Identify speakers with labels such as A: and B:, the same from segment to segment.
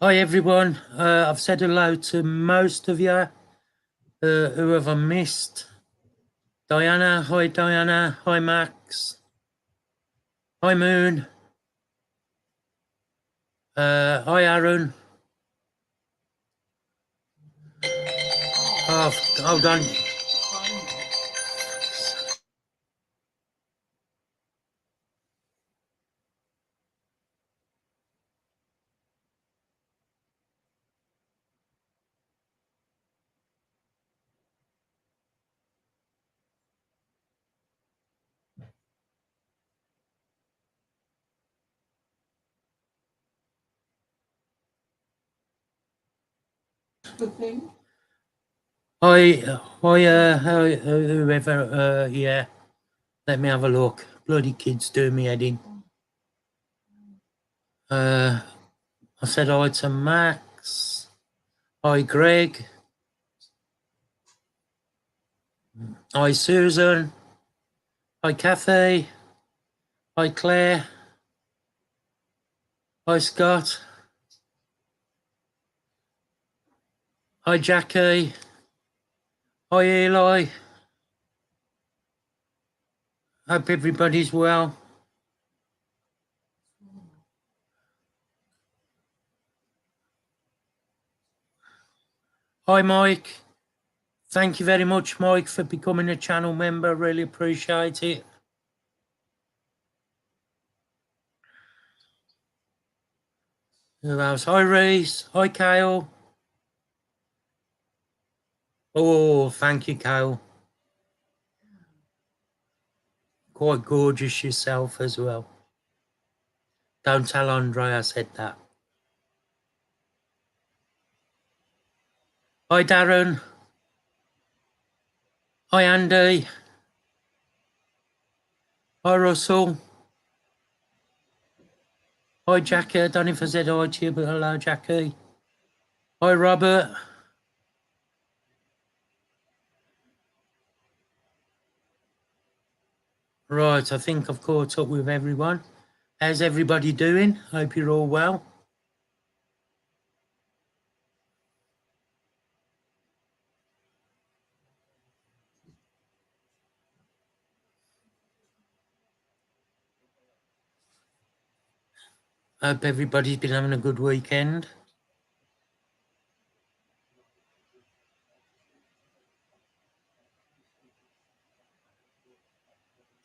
A: Hi everyone, I've said hello to most of you. Who have I missed? Diana, hi Max, hi Moon, hi Aaron. Oh, hold on. Hi, whoever, yeah, let me have a look. Bloody kids do me head in. I said hi to Max, hi Greg, hi Susan, hi Kathy, hi Claire, hi Scott, hi Jackie, hi Eli. Hope everybody's well. Hi, Mike. Thank you very much, Mike, for becoming a channel member. Really appreciate it. Who else? Hi, Reese. Hi, Kale. Oh, thank you, Kale. Quite gorgeous yourself as well. Don't tell Andre I said that. Hi, Darren. Hi, Andy. Hi, Russell. Hi, Jackie. I don't know if I said hi to you, but hello, Jackie. Hi, Robert. Right, I think I've caught up with everyone. How's everybody doing? Hope you're all well. Hope everybody's been having a good weekend.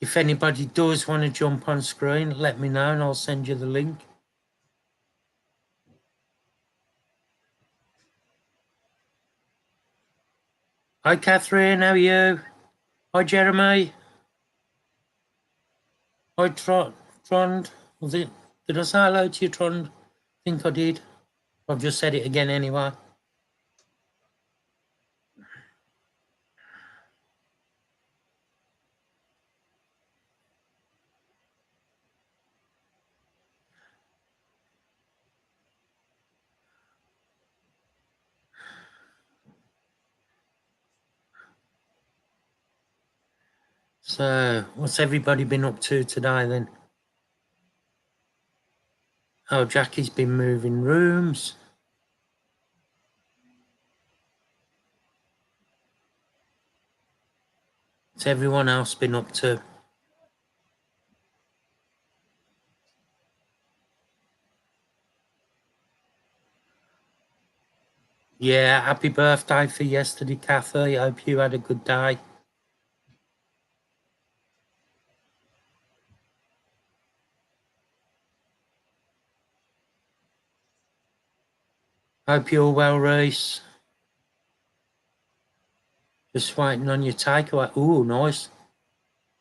A: If anybody does want to jump on screen, let me know and I'll send you the link. Hi, Catherine. How are you? Hi, Jeremy. Hi, Trond. Did I say hello to you, Trond? I think I did. I've just said it again anyway. So, what's everybody been up to today then? Oh, Jackie's been moving rooms. What's everyone else been up to? Yeah, happy birthday for yesterday, Kathy. I hope you had a good day. Hope you're well, Reese. Just waiting on your takeaway. Oh, nice.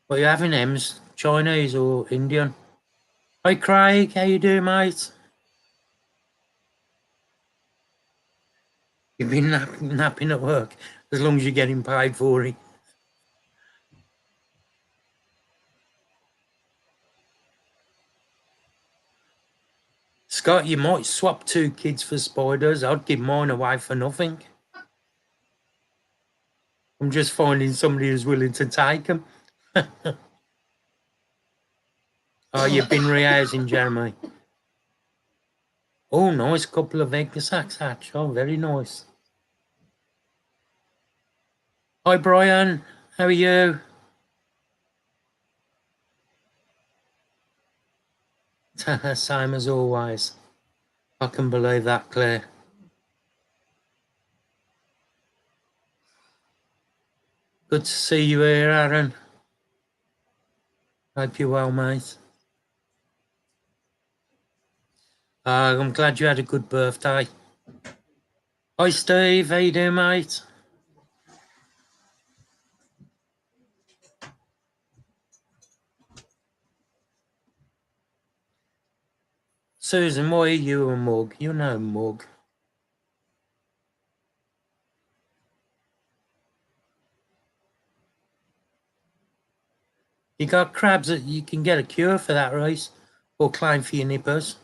A: What are you having, Ems? Chinese or Indian? Hi, Craig. How you doing, mate? You've been napping at work, as long as you're getting paid for it. Scott, you might swap 2 kids for spiders. I'd give mine away for nothing. I'm just finding somebody who's willing to take them. Oh, you've been rehousing, Jeremy. Oh, nice couple of egg sacs hatch. Oh, very nice. Hi, Brian. How are you? Same as always. I can believe that, Claire. Good to see you here, Aaron. Hope you're well, mate. I'm glad you had a good birthday. Hi, Steve. How you doing, mate? Susan, why are you a mug? You're no mug. You got crabs that you can get a cure for that, right? Or claim for your nippers.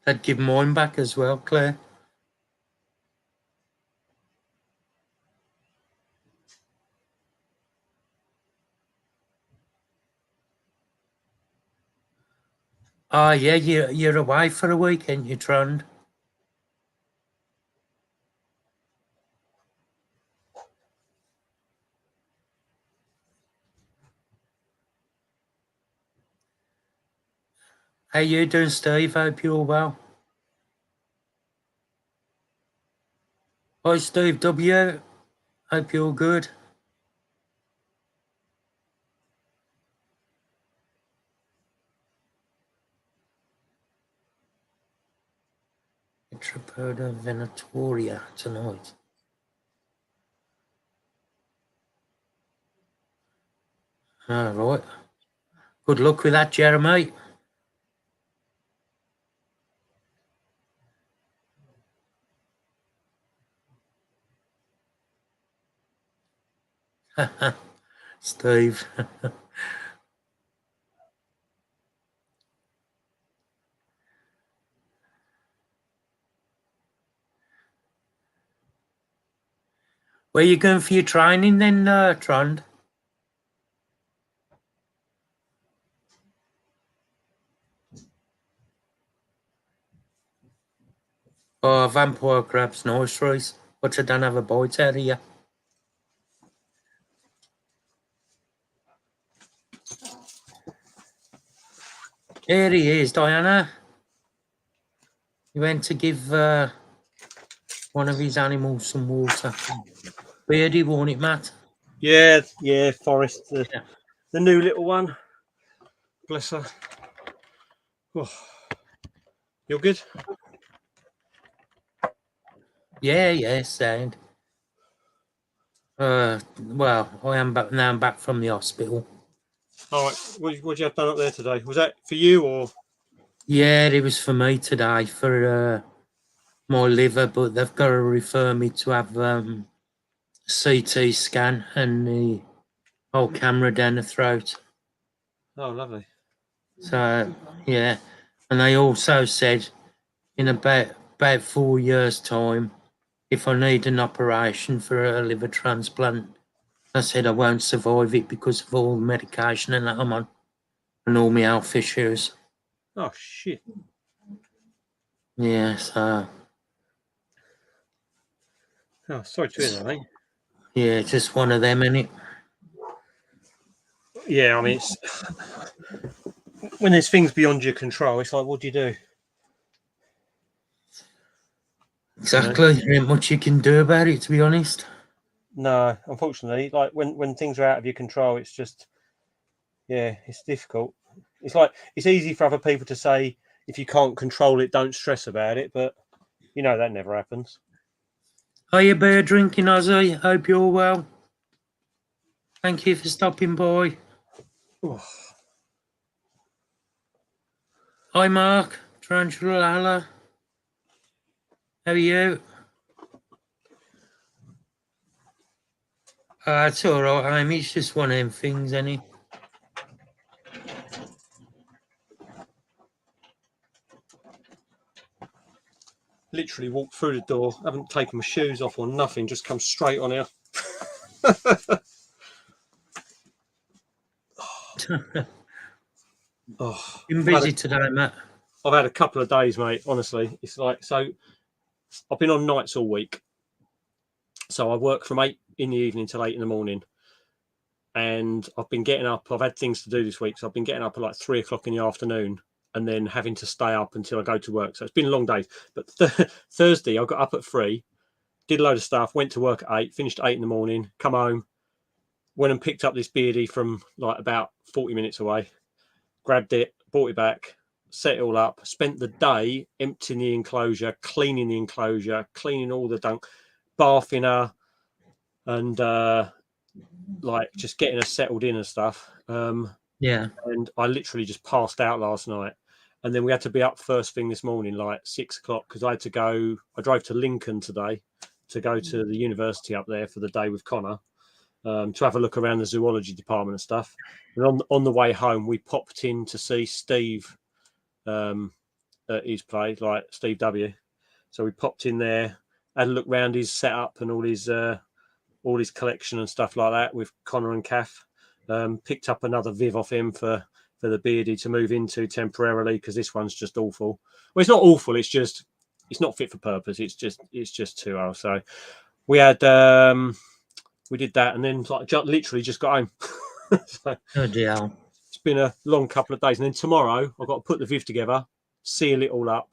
A: I'd give mine back as well, Claire. Oh, yeah, you're away for a week, ain't you, Trond? How you doing, Steve? Hope you're well. Hi, Steve W. Hope you're good. Tetrapoda venatoria tonight. All right. Good luck with that, Jeremy. Steve. Where you going for your training then, Trond? Oh, vampire crab's nice, Reese. But I don't have a bite out of you. Here he is, Diana. He went to give one of his animals some water. Beardy, won't it, Matt?
B: Yeah, Forrest, the new little one. Bless her. Oh. You're good?
A: Yeah, sound. Well, I am back now. I'm back from the hospital.
B: All right. What you have done up there today? Was that for you or?
A: Yeah, it was for me today for my liver, but they've got to refer me to have CT scan and the whole camera down the throat.
B: Oh, lovely.
A: So yeah, and they also said in about 4 years' time, if I need an operation for a liver transplant, I said I won't survive it because of all the medication and that I'm on and all my health issues.
B: Oh shit.
A: Yeah, so
B: Oh, sorry to hear that, mate.
A: yeah, just one of them, innit?
B: Yeah, I mean, it's when there's things beyond your control. It's like, what do you do?
A: Exactly. There ain't much you can do about it, to be honest.
B: No, unfortunately, like when things are out of your control, it's just it's difficult. It's like it's easy for other people to say if you can't control it, don't stress about it, but you know that never happens.
A: Are you beer drinking, Ozzy? Hope you're well. Thank you for stopping by.
B: Oh.
A: Hi, Mark. Tarantula. How are you? It's all right, Amy. It's just one of them things, ain't it?
B: literally walked through the door, haven't taken my shoes off or nothing, just come straight on here. Oh,
A: Been busy today, Matt.
B: I've had a couple of days, mate. Honestly, it's like, so I've been on nights all week. So I work from 8 in the evening till 8 in the morning. And I've been getting up. I've had things to do this week. So I've been getting up at like 3 o'clock in the afternoon and then having to stay up until I go to work. So it's been long days. But Thursday, I got up at 3, did a load of stuff, went to work at 8, finished at 8 in the morning, come home, went and picked up this beardie from like about 40 minutes away, grabbed it, brought it back, set it all up, spent the day emptying the enclosure, cleaning all the dunk, bathing her, and like just getting her settled in and stuff.
A: Yeah.
B: And I literally just passed out last night. And then we had to be up first thing this morning, like 6 o'clock, because I drove to Lincoln today to go to the university up there for the day with Connor, to have a look around the zoology department and stuff. And on the way home, we popped in to see Steve at his place, like Steve W. So we popped in there, had a look around his setup and all his collection and stuff like that with Connor and Kath. Picked up another Viv off him for the beardie to move into temporarily because this one's just awful. Well, it's not awful. It's just it's not fit for purpose. It's just too old. So we had we did that and then like literally just got home. So,
A: Oh dear.
B: it's been a long couple of days, and then tomorrow I've got to put the Viv together, seal it all up,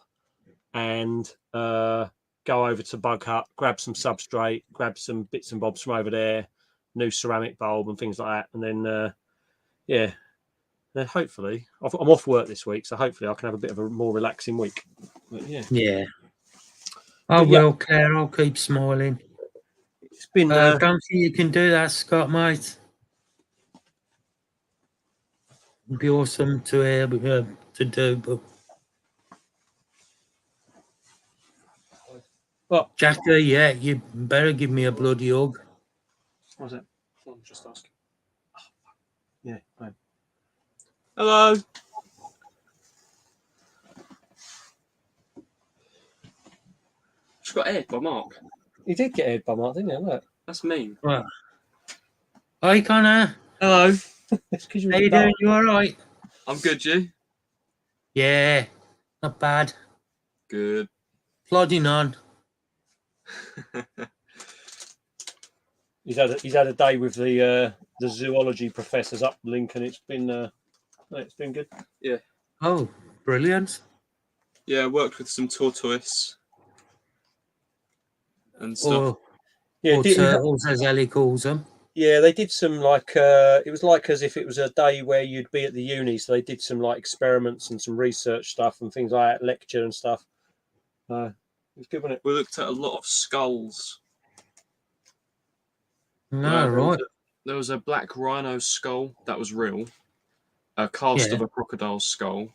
B: and go over to Bug Hut, grab some substrate, grab some bits and bobs from over there, new ceramic bulb and things like that, and then then hopefully I'm off work this week, so hopefully I can have a bit of a more relaxing week. But
A: Yeah. I will, Claire. I'll keep smiling.
B: It's been.
A: Don't think you can do that, Scott, mate. It'd be awesome to do, but
B: What?
A: Jackie, yeah, you better give me a bloody hug.
B: What's it? I'm just asking. Yeah. Right. Hello.
C: Just got aired by Mark.
B: You did get aired by Mark, didn't you? Look.
C: That's mean.
A: Right. Hi, Connor.
C: Hello.
B: How
A: you doing? You all right?
C: I'm good, you?
A: Yeah, not bad.
C: Good.
A: Plodding on.
B: He's had a day with the zoology professors up Lincoln. It's been good.
C: Yeah.
A: Oh, brilliant.
C: Yeah, I worked with some tortoise and stuff.
B: Yeah,
A: turtles, as Ellie calls them.
B: Yeah, they did some like it was like as if it was a day where you'd be at the uni. So they did some like experiments and some research stuff and things like that, lecture and stuff. It was good, wasn't it?
C: We looked at a lot of skulls.
A: No, right.
C: There was a black rhino skull that was real, a cast of a crocodile's skull.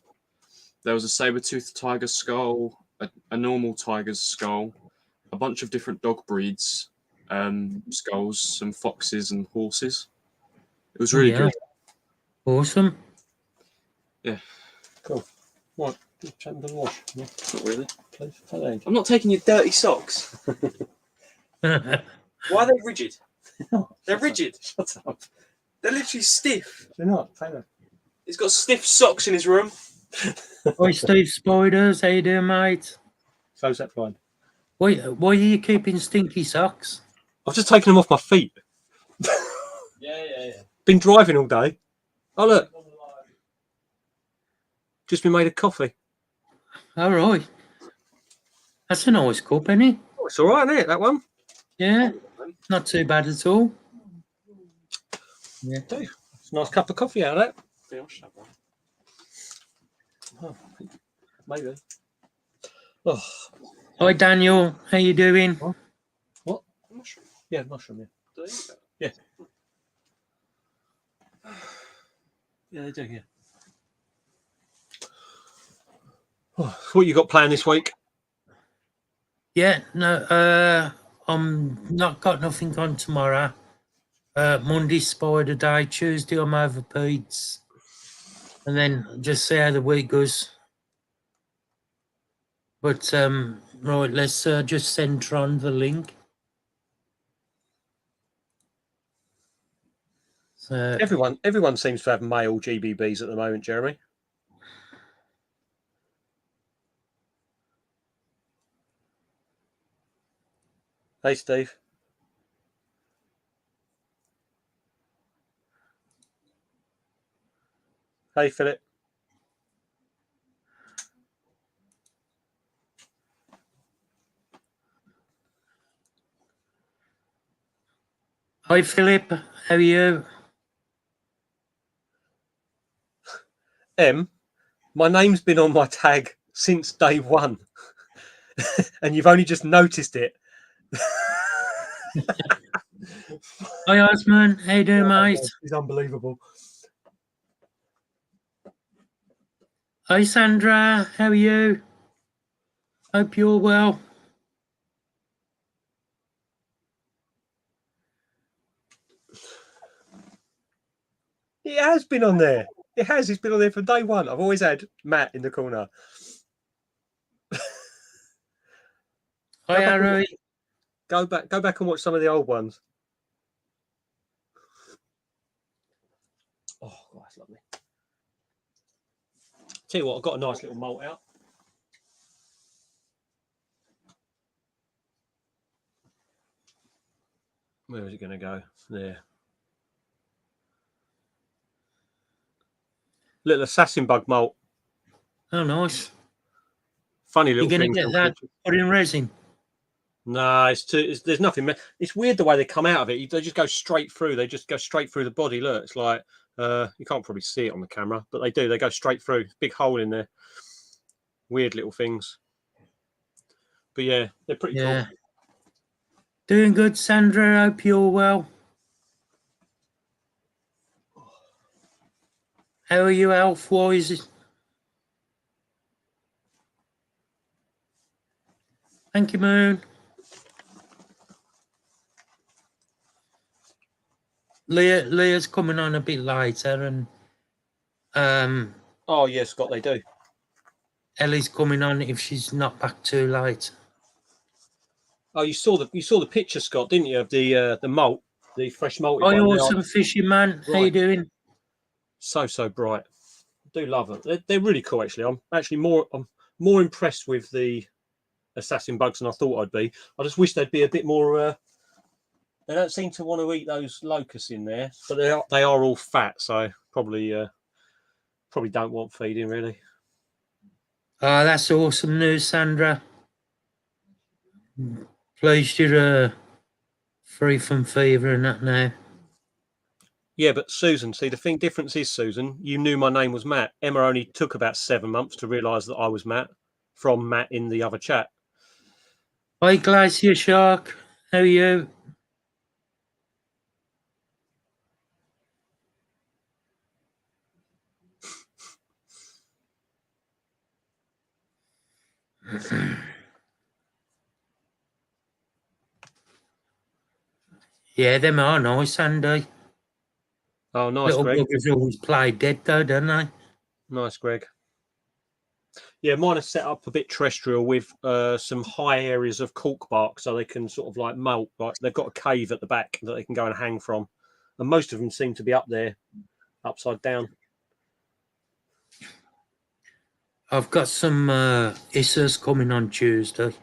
C: There was a saber-toothed tiger skull, a normal tiger's skull, a bunch of different dog breeds, skulls, some foxes and horses. It was really good.
A: Awesome.
B: Yeah. Cool. What? Chat the wash? No?
C: Not really.
B: Please.
C: I'm not taking your dirty socks. Why are they rigid? They're rigid.
B: Shut up.
C: They're literally stiff.
B: They're not. Taylor.
C: He's got stiff socks in his room.
A: Hi, Steve Spiders. How you doing, mate?
B: So's that fine.
A: Why are you keeping stinky socks?
B: I've just taken them off my feet.
C: Yeah.
B: Been driving all day. Oh, look. Just been made a coffee.
A: All right. That's a nice cup, isn't it?
B: Oh, it's all right, isn't it, that one?
A: Yeah. Not too bad at all. Yeah.
B: It's a nice cup of coffee out of that.
C: Yeah, I'll shut up.
B: Oh, maybe. Oh.
A: Hi, Daniel. How you doing?
B: What?
C: Mushroom.
B: Yeah, mushroom, yeah.
C: Do they eat that?
B: Yeah. Yeah, they do, yeah. Oh, what you got planned this week?
A: Yeah, no, I'm not got nothing on tomorrow. Monday Spider Day, Tuesday I'm over Pete's, and then just see how the week goes. But Right, let's just send Tron the link. So
B: Everyone seems to have male GBBs at the moment, Jeremy. Hey, Steve. Hey, Philip.
A: hi Philip, how are you?
B: My name's been on my tag since day one, and you've only just noticed it.
A: Hi Osman, how you doing, mate?
B: It's unbelievable.
A: Hi Sandra, how are you? Hope you're well.
B: It has been on there. It has. It's been on there from day one. I've always had Matt in the corner.
A: Hi Harry.
B: Go back and watch some of the old ones. Oh, God, that's lovely. Tell you what, I've got a nice little malt out. Where is it going to go? There. Little assassin bug malt.
A: Oh, nice.
B: Funny little
A: You're
B: thing.
A: going to get that put in resin?
B: No, there's nothing. It's weird the way they come out of it. They just go straight through. They just go straight through the body. Look, it's like you can't probably see it on the camera, but they do. They go straight through. Big hole in there. Weird little things. But yeah, they're pretty cool.
A: Doing good, Sandra. Hope you're well. How are you, health-wise? Thank you, Moon. Leah's coming on a bit later, and
B: oh yes, Scott, they do.
A: Ellie's coming on if she's not back too late.
B: Oh, you saw the picture, Scott, didn't you, of the malt, the fresh malted
A: Oh,
B: one?
A: awesome fishing, man. How you doing?
B: So bright. I do love them. They're really cool, actually. I'm more impressed with the assassin bugs than I thought I'd be. I just wish they'd be a bit more. They don't seem to want to eat those locusts in there, but they are all fat, so probably don't want feeding really.
A: Oh, that's awesome news, Sandra. Pleased you're free from fever and that now.
B: Yeah, but Susan, see, the difference is, Susan, you knew my name was Matt. Emma only took about 7 months to realise that I was Matt from Matt in the other chat.
A: Hi, Glacier Shark. How are you? Yeah, them are nice, Andy.
B: Oh, nice,
A: Little
B: Greg.
A: buggers always play dead, though, don't they?
B: Nice, Greg. Yeah, mine are set up a bit terrestrial with some high areas of cork bark, so they can sort of like melt. Like they've got a cave at the back that they can go and hang from, and most of them seem to be up there, upside down.
A: I've got some Issas coming on Tuesday.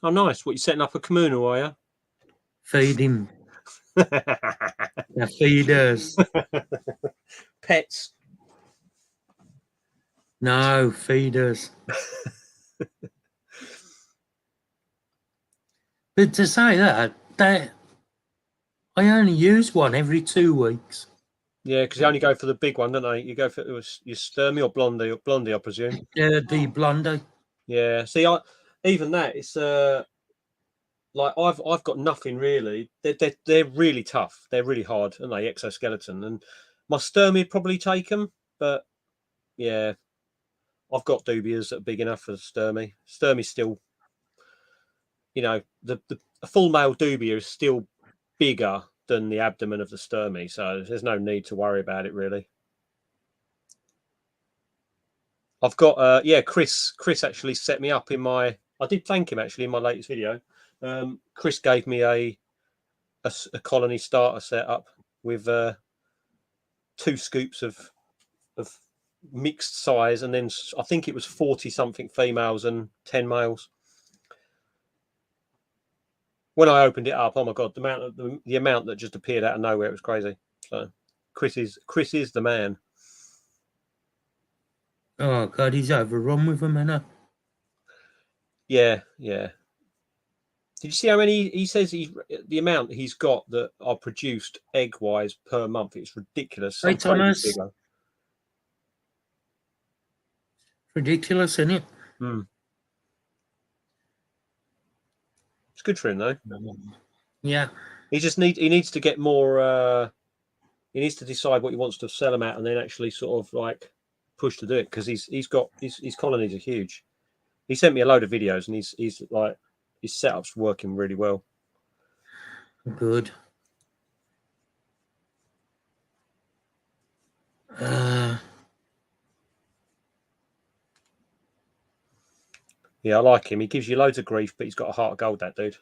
B: Oh, nice. What, you setting up a communal, are you?
A: Feed him. Feeders.
B: Pets.
A: No, feeders. But to say that I only use one every 2 weeks.
B: Yeah, because you only go for the big one, don't they? You go for your Sturmy or Blondie, I presume.
A: Yeah, the Blondie.
B: Yeah. See, even that it's like I've got nothing really. They're really tough. They're really hard, and they exoskeleton. And my Sturmy probably take them, but yeah, I've got dubias that are big enough for the Sturmy. Sturmy's still, a full male dubia is still bigger than the abdomen of the Sturmy, so there's no need to worry about it really. I've got Chris actually set me up in my I did thank him actually in my latest video. Chris gave me a colony starter setup with 2 scoops of mixed size, and then I think it was 40 something females and 10 males. When I opened it up, oh my god, the amount that just appeared out of nowhere, it was crazy. So Chris is the man.
A: Oh god, he's overrun with them, innit?
B: Yeah. Did you see how many he says the amount he's got that are produced egg wise per month? It's ridiculous.
A: Hey, Thomas. Ridiculous, isn't it?
B: It's good for him though.
A: Yeah.
B: He needs to get more. He needs to decide what he wants to sell them at, and then actually sort of like push to do it, because he's got his colonies are huge. He sent me a load of videos, and he's like his setup's working really well.
A: Good.
B: Yeah, I like him. He gives you loads of grief, but he's got a heart of gold, that dude.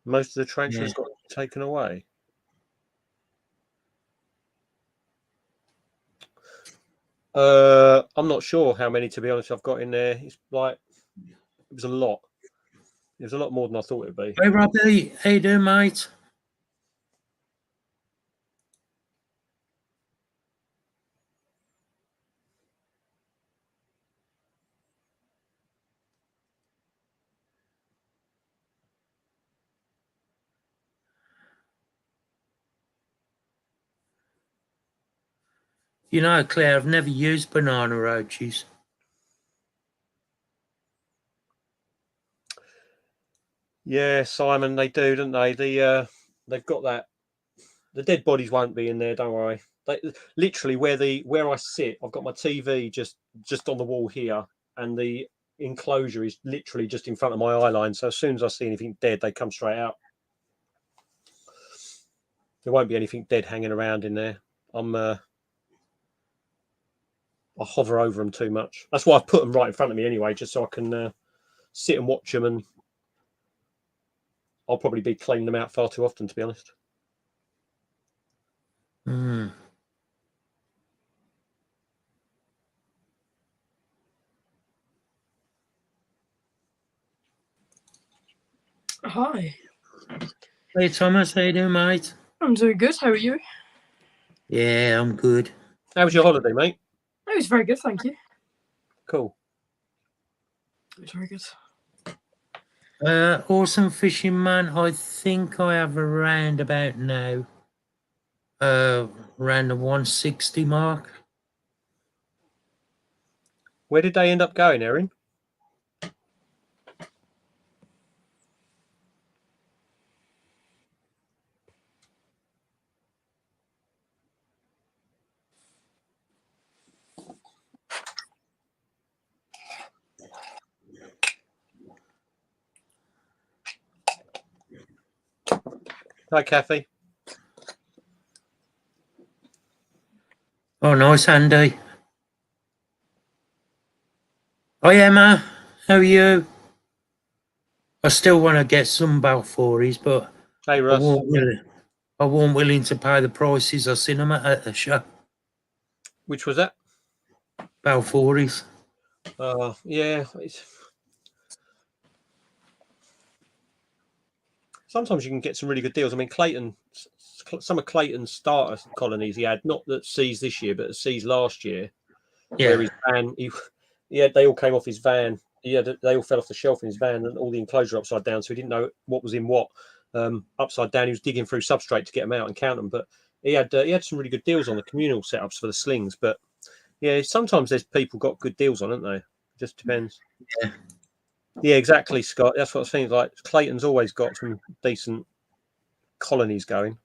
B: Most of the tarantulas got taken away. I'm not sure how many, to be honest, I've got in there. It's like it was a lot. It was a lot more than I thought it'd be.
A: Hey Robbie, how you doing, mate? You know, Claire, I've never used banana roaches.
B: Yeah, Simon, they do, don't they? They've got that. The dead bodies won't be in there, don't worry. Literally where I sit, I've got my TV just on the wall here, and the enclosure is literally just in front of my eye line. So as soon as I see anything dead, they come straight out. There won't be anything dead hanging around in there. I hover over them too much. That's why I put them right in front of me anyway, just so I can sit and watch them. And I'll probably be cleaning them out far too often, to be honest.
D: Hi.
A: Hey Thomas, how you doing, mate?
D: I'm doing good. How are you?
A: Yeah, I'm good.
B: How was your holiday, mate?
D: It was very good, thank you.
B: Cool.
D: It was very good.
A: Awesome fishing, man. I think I have around about now. Around the 160 mark.
B: Where did they end up going, Erin? Hi, Kathy.
A: Oh, nice, Andy. Oh, Emma, how are you? I still want to get some Balfouries, but
B: Hey,
A: I
B: Russ.
A: wasn't willing to pay the prices I seen them at the show.
B: Which was that?
A: Balfouries.
B: Yeah. Sometimes you can get some really good deals. I mean, some of Clayton's starter colonies he had, not that seas this year, but seas last year, where his van, they all came off his van. They all fell off the shelf in his van, and all the enclosure upside down, so he didn't know what was in what. Upside down, he was digging through substrate to get them out and count them. But he had some really good deals on the communal setups for the slings. But yeah, sometimes there's people got good deals on, aren't they? It just depends. Yeah, exactly, Scott. That's what I was thinking. Like Clayton's always got some decent colonies going.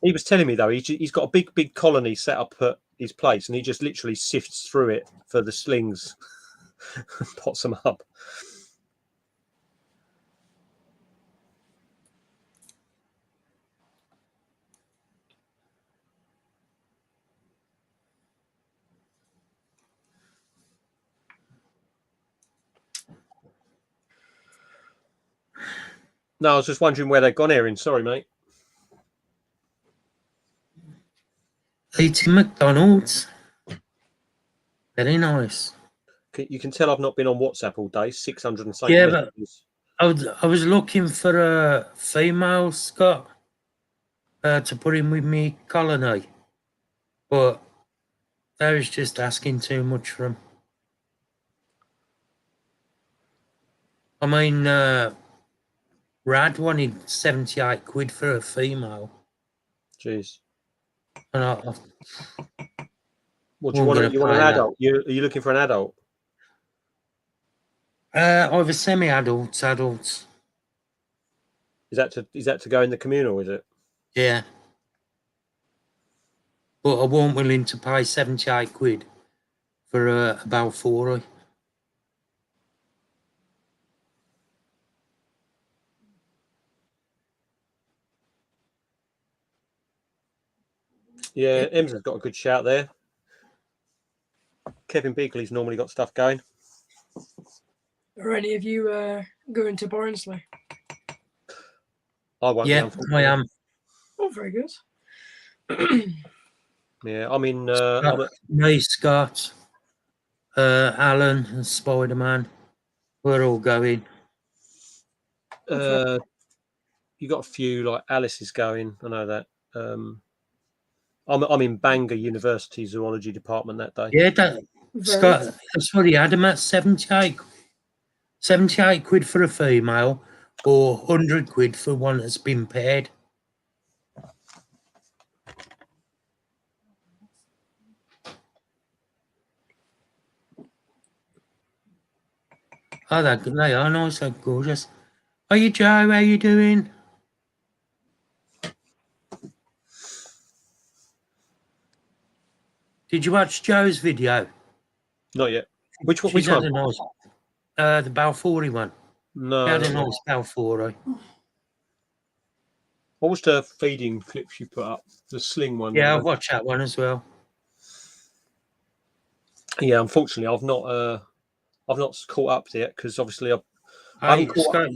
B: He was telling me though, he's got a big colony set up at his place, and he just literally sifts through it for the slings. pots them up. No, I was just wondering where they've gone, Erin. Sorry, mate.
A: Eating McDonald's. Very nice.
B: You can tell I've not been on WhatsApp all day. 600 and something
A: Yeah,
B: messages.
A: but I was looking for a female, Scott, to put in with me colony. But that was just asking too much for him. I mean, Rad wanted 78 quid for a female.
B: Jeez.
A: And
B: What do you want? You want an adult? Are you looking for an adult?
A: Either semi-adults, adults.
B: Is that to go in the communal? Is it?
A: Yeah. But I wasn't willing to pay 78 quid for a Balfour.
B: Yeah, Ems has got a good shout there. Kevin Bigley's normally got stuff going.
D: Are any of you going to Barnsley?
B: I won't.
A: Yeah, I am.
D: Oh, very good.
B: Yeah, I'm in.
A: Me, Scott, Alan, and Spidermom. We're all going.
B: You got a few, like Alice is going. I know that. I'm in Bangor University Zoology Department that day.
A: Yeah, Scott, that's what he had him at 78 quid for a female, or 100 quid for one that's been paired. Oh, they are nice, they're gorgeous. Are you Joe? How you doing? Did you watch Joe's video?
B: Not yet. Which one?
A: She's
B: Which one?
A: had a nice, the Balfour one.
B: No.
A: She had a nice Balfour.
B: What was the feeding clips you put up? The sling one.
A: Yeah, I'll watch that one as well.
B: Yeah, unfortunately, I've not caught up yet because obviously I haven't caught up.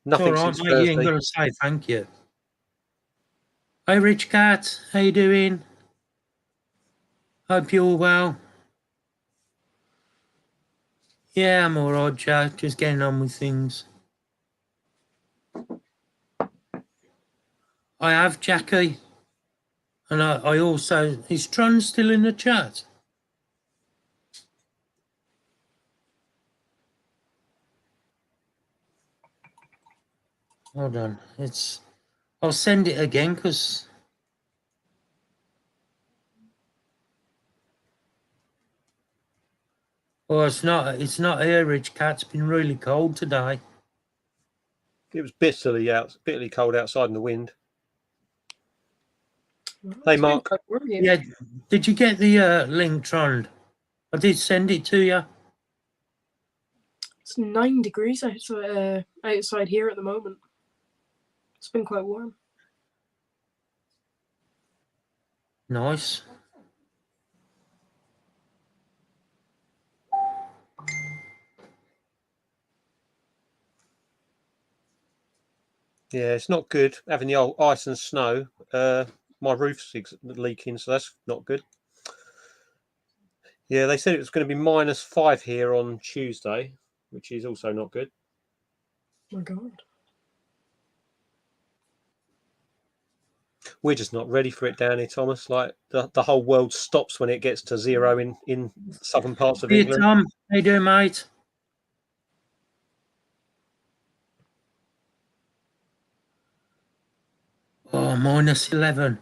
B: Nothing since
A: mate,
B: Thursday.
A: you ain't got to say thank you. Hey, Rich Cat, how you doing? Hope you're well. Yeah, I'm all right, Joe. Just getting on with things. I have Jackie, and I also. Is Tron still in the chat? Hold on, I'll send it again because. Oh, it's not here, Rich Cat. It's been really cold today.
B: It was bitterly cold outside in the wind. Hey, Mark.
A: Yeah, did you get the link, Tron? I did send it to you.
D: It's 9 degrees outside here at the moment. It's been quite warm.
A: Nice.
B: Yeah, it's not good having the old ice and snow. My roof's leaking, so that's not good. Yeah, they said it was going to be -5 here on Tuesday, which is also not good.
D: Oh my God.
B: We're just not ready for it down here, Thomas. Like the whole world stops when it gets to 0 in southern parts of
A: Hey,
B: England.
A: Tom, how you doing, mate? Oh, -11.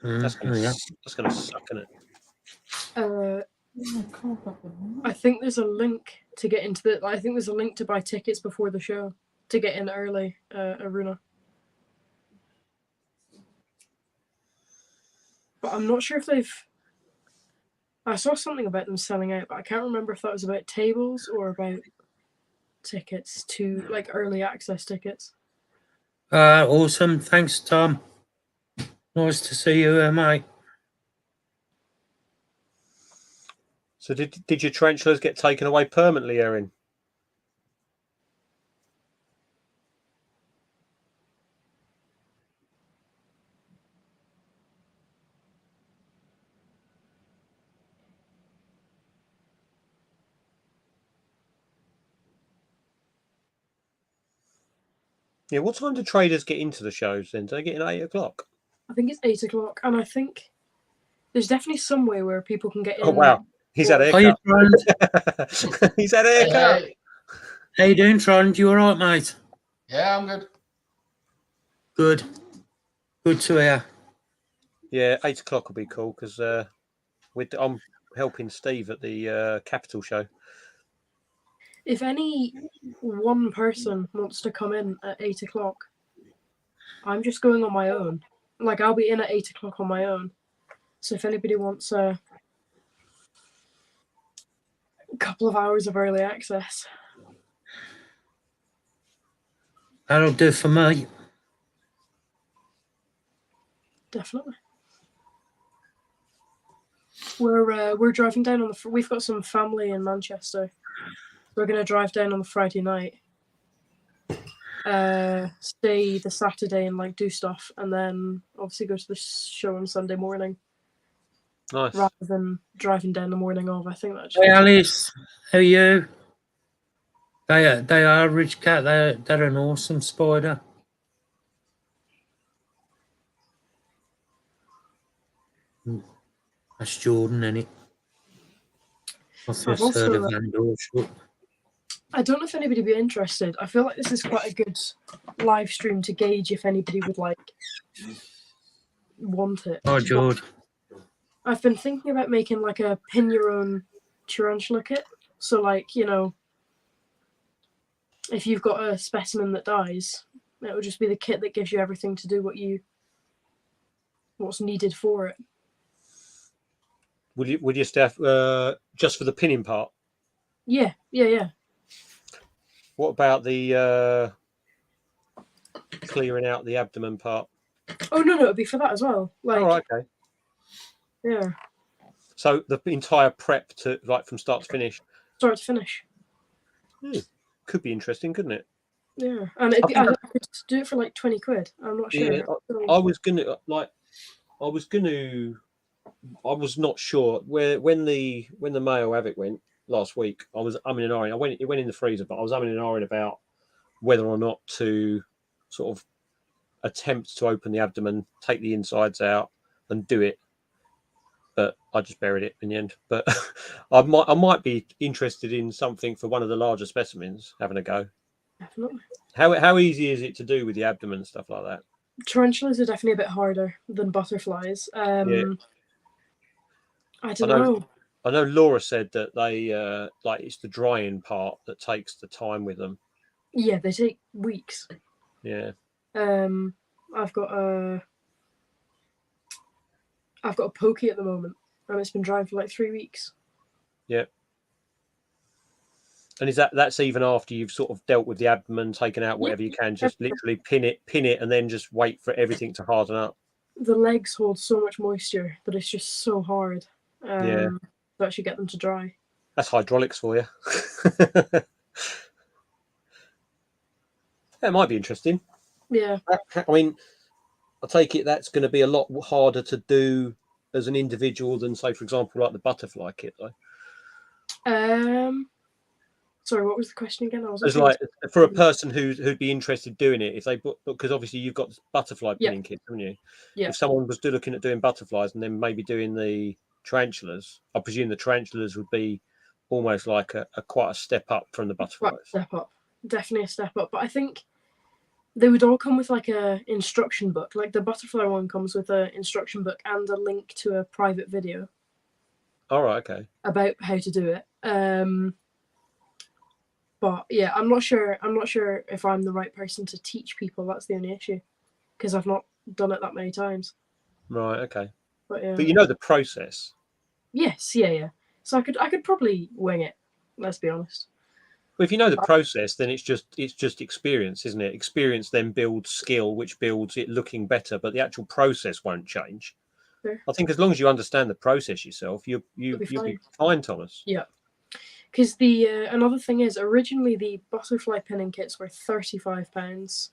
B: That's going to suck, isn't it?
D: I think there's a link to get into the. I think there's a link to buy tickets before the show to get in early, Aruna. but I'm not sure if they've. I saw something about them selling out, but I can't remember if that was about tables or about tickets to like early access tickets.
A: Awesome. Thanks, Tom. Nice to see you, mate.
B: So did your tarantulas get taken away permanently, Erin? Yeah, what time do traders get into the shows then? Do they get in at 8 o'clock?
D: I think it's 8 o'clock, and I think there's definitely some way where people can get in.
B: Oh, wow. He's had a
A: Are you
B: haircut.
A: Trond?
B: He's had a haircut.
E: Hey.
A: How you doing, Trond? You all right, mate?
E: Yeah, I'm good.
A: Good. Good to hear.
B: Yeah, 8 o'clock will be cool because I'm helping Steve at the Capital show.
D: If any one person wants to come in at 8 o'clock, I'm just going on my own. Like, I'll be in at 8 o'clock on my own. So if anybody wants a couple of hours of early access.
A: That'll do for me.
D: Definitely. We're driving down on the. We've got some family in Manchester. We're gonna drive down on the Friday night. Stay the Saturday and like do stuff, and then obviously go to the show on Sunday morning.
B: Nice.
D: Rather than driving down the morning of. I think that's.
A: Hey, Alice. How are you? They are Rich Cat. They're an awesome spider. That's Jordan, innit? I've
D: I've
A: just heard
D: also-
A: of Van Dorschel.
D: I don't know if anybody would be interested. I feel like this is quite a good live stream to gauge if anybody would like want it.
A: Oh, George.
D: I've been thinking about making like a pin your own tarantula kit. So like, you know, if you've got a specimen that dies, it will just be the kit that gives you everything to do what's needed for it.
B: Would you staff just for the pinning part?
D: Yeah.
B: What about the clearing out the abdomen part?
D: Oh no, it'd be for that as well. Like,
B: Oh, right, okay.
D: yeah,
B: So the entire prep to like from start to finish
D: start to finish.
B: could be interesting, couldn't it?
D: Yeah, and I could do it for like 20 quid. I'm not sure.
B: Yeah, I was not sure when the male havoc went last week. I was umming and ahhing. It went in the freezer, but I was umming and ahhing about whether or not to sort of attempt to open the abdomen, take the insides out, and do it. But I just buried it in the end. But I might be interested in something for one of the larger specimens, having a go.
D: Definitely.
B: How easy is it to do with the abdomen and stuff like that?
D: Tarantulas are definitely a bit harder than butterflies.
B: Yeah.
D: I don't know.
B: I know Laura said that they like it's the drying part that takes the time with them.
D: Yeah, they take weeks.
B: Yeah.
D: I've got a pokey at the moment, and it's been drying for like 3 weeks.
B: Yeah. And that's even after you've sort of dealt with the abdomen, taken out whatever you can, just literally pin it, and then just wait for everything to harden up.
D: The legs hold so much moisture that it's just so hard. To actually get them to dry.
B: That's hydraulics for you. That might be interesting.
D: Yeah.
B: I mean, I take it that's going to be a lot harder to do as an individual than, say, for example, like the butterfly kit, though.
D: Sorry, what was the question again?
B: It's like for a person who'd be interested doing it, if they because obviously you've got butterfly pinning kits, haven't you?
D: Yeah.
B: If someone was looking at doing butterflies and then maybe doing the tarantulas, I presume the tarantulas would be almost like a quite a step up from the butterflies.
D: Step up, definitely a step up. But I think they would all come with like a instruction book. Like the butterfly one comes with an instruction book and a link to a private video.
B: All right, okay.
D: About how to do it. But yeah, I'm not sure if I'm the right person to teach people. That's the only issue, because I've not done it that many times.
B: Right, okay.
D: But yeah.
B: But you know the process.
D: Yes, yeah. So I could probably wing it. Let's be honest.
B: Well, if you know the process, then it's just experience, isn't it? Experience then builds skill, which builds it looking better, but the actual process won't change.
D: Fair.
B: I think as long as you understand the process yourself, you'll be fine, Thomas.
D: Yeah. Because the another thing is, originally the butterfly pinning kits were £35,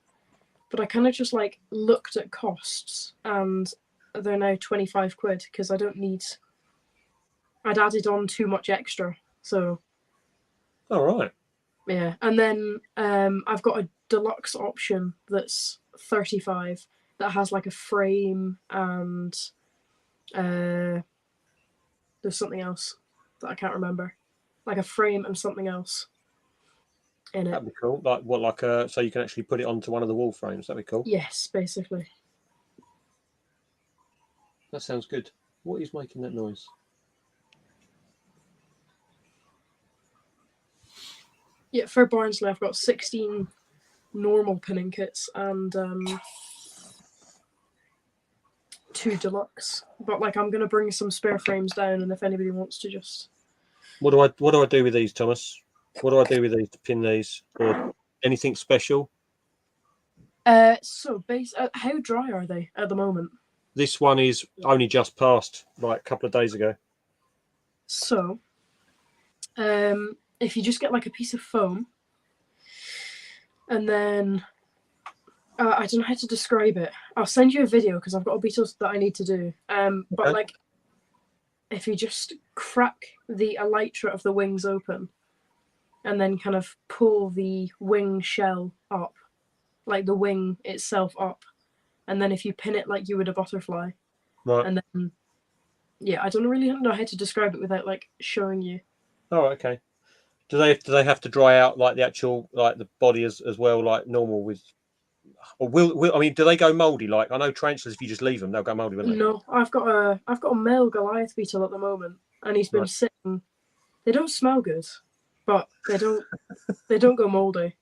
D: but I kind of just like looked at costs, and they're now £25 because I don't need. I'd added on too much extra, so.
B: All right.
D: Yeah, and then I've got a deluxe option that's £35 that has like a frame and there's something else that I can't remember, like a frame and something else in it.
B: That'd be cool. Like what? Like so you can actually put it onto one of the wall frames. That'd be cool.
D: Yes, basically.
B: That sounds good. What is making that noise?
D: Yeah, for Barnsley, I've got 16 normal pinning kits and 2 deluxe. But like, I'm gonna bring some spare frames down, and if anybody wants to just.
B: What do I do with these, Thomas? What do I do with these to pin these, or anything special?
D: So how dry are they at the moment?
B: This one is only just passed, like a couple of days ago.
D: So, if you just get like a piece of foam, and then I don't know how to describe it. I'll send you a video because I've got a beetle that I need to do. But
B: Okay.
D: like, if you just crack the elytra of the wings open, and then kind of pull the wing shell up, like the wing itself up, and then if you pin it like you would a butterfly,
B: Right.
D: and then yeah, I don't really know how to describe it without like showing you.
B: Oh, okay. Do they have to dry out like the actual like the body as well, like normal with? Or will I mean, do they go mouldy? Like I know tarantulas, if you just leave them, they'll go mouldy, won't they?
D: No, I've got a male Goliath beetle at the moment, and he's been
B: Right.
D: sitting. They don't smell good, but they don't go mouldy.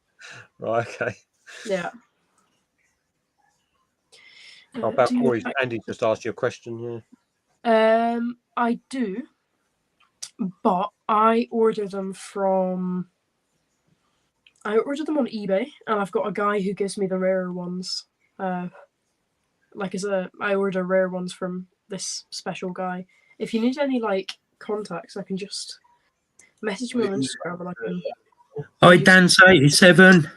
B: Right. Okay.
D: Yeah.
B: How about Corey? Andy just asked you a question. Yeah.
D: I do, but I order them on eBay, and I've got a guy who gives me the rarer ones. I order rare ones from this special guy. If you need any like contacts, I can just message me on Instagram and I can.
A: Hi, Dance87.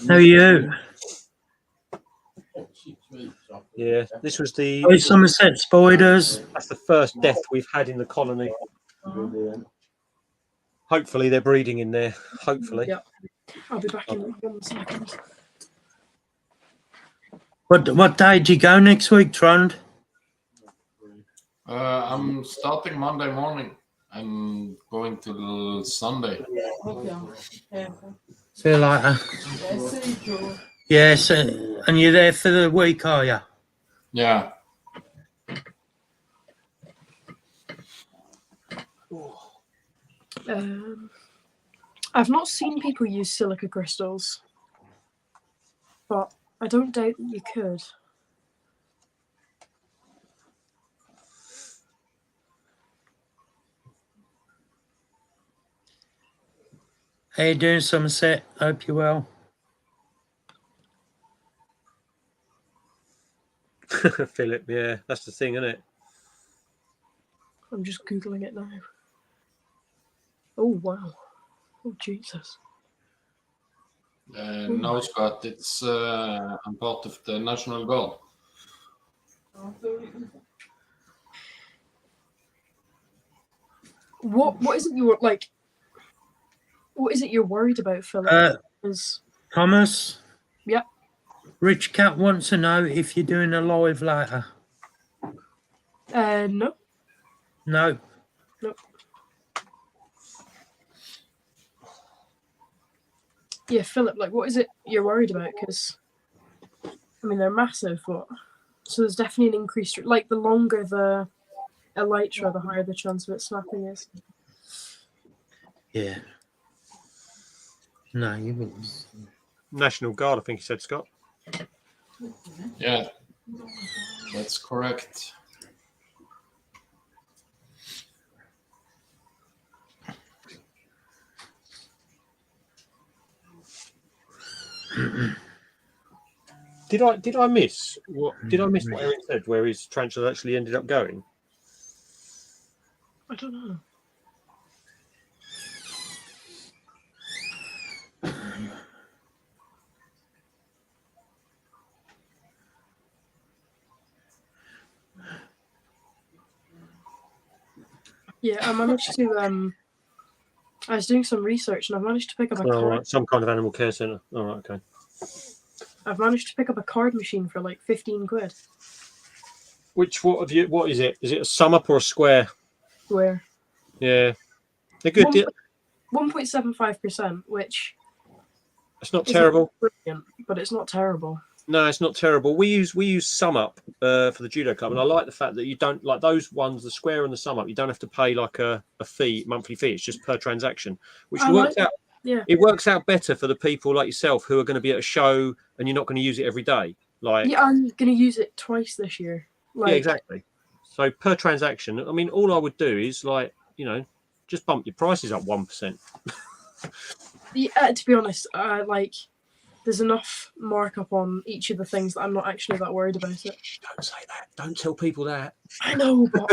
A: How are you?
B: Yeah. This was
A: Hi, Somerset Spiders.
B: that's the first death we've had in the colony. Hopefully they're breeding in there. Hopefully.
D: Yeah. I'll be back in 1 second.
A: What day do you go next week, Trond?
E: I'm starting Monday morning. I'm going till Sunday.
A: See you later. Yes, and you're there for the week, are you?
E: Yeah.
D: I've not seen people use silica crystals, but I don't doubt that you could.
A: How you doing, Somerset? Hope you're well.
B: Philip, yeah, that's the thing, isn't it?
D: I'm just Googling it now. Oh, wow. Oh, Jesus.
E: No, Scott, it's I'm part of the National Guard.
D: What is it you were like? What is it you're worried about, Philip?
A: Thomas?
D: Yep.
A: Rich Cat wants to know if you're doing a live later.
D: No.
A: No.
D: Nope. Yeah, Philip, like, what is it you're worried about? Because, I mean, they're massive, but so there's definitely an increased. Like, the longer the elytra, the higher the chance of it snapping is.
A: Yeah. No, you wouldn't.
B: National Guard, I think you said, Scott.
E: Yeah, That's correct.
B: Did I miss what? Did I miss what Erin said? Where his tarantula actually ended up going?
D: I don't know. Yeah, I managed to. I was doing some research and I've managed to pick up a
B: Oh,
D: card.
B: right. Some kind of animal care centre. All right, okay.
D: I've managed to pick up a card machine for like 15 quid.
B: What is it? Is it a sum up or a square?
D: Where
B: Yeah, they're good.
D: 1.75%, which
B: It's not
D: isn't
B: terrible.
D: brilliant, but it's not terrible.
B: No, it's not terrible. We use sum up for the judo club, and I like the fact that you don't like those ones, the square and the sum up. You don't have to pay like a monthly fee. It's just per transaction, which works out.
D: Yeah,
B: It works out better for the people like yourself who are going to be at a show and you're not going to use it every day. Like,
D: yeah, I'm gonna use it twice this year. Like,
B: yeah, exactly. So per transaction, I mean, all I would do is like, just bump your prices up 1%.
D: Yeah, to be honest, like there's enough markup on each of the things that I'm not actually that worried about it.
B: Don't say that. Don't tell people that.
D: I know, but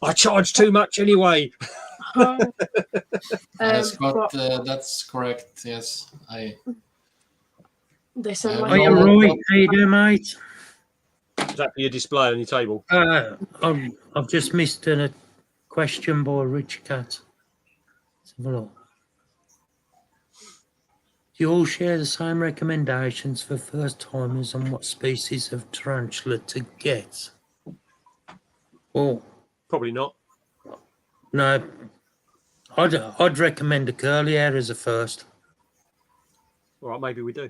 B: I charge too much anyway.
E: Yes,
D: but
E: that's correct. Yes,
D: they send
E: I
D: like
A: Are you
E: know.
A: right? How you doing, mate?
B: Is that for your display on your table?
A: I've just missed a question by Rich Cat. Let's have a look. Do you all share the same recommendations for first timers on what species of tarantula to get? Well,
B: Probably not.
A: no. I'd recommend a curly hair as a first.
B: All right, maybe we do.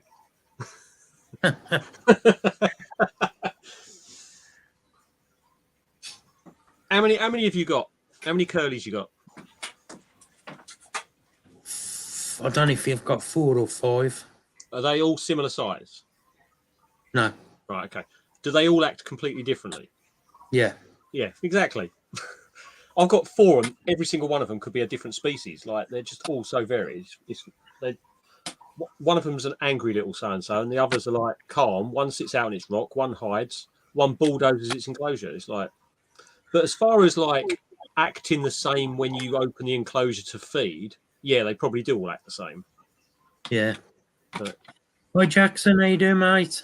B: How many have you got? How many curlies you got?
A: I don't know if you've got 4 or 5.
B: Are they all similar size?
A: No.
B: Right, okay. Do they all act completely differently?
A: Yeah.
B: Yeah, exactly. I've got 4 and every single one of them could be a different species. Like, they're just all so varied. One of them's an angry little so-and-so and the others are like calm. One sits out on its rock, one hides, one bulldozes its enclosure. It's like, but as far as like acting the same when you open the enclosure to feed, yeah, they probably do all act the same.
A: Yeah.
B: But
A: Hi, Jackson. How you doing, mate?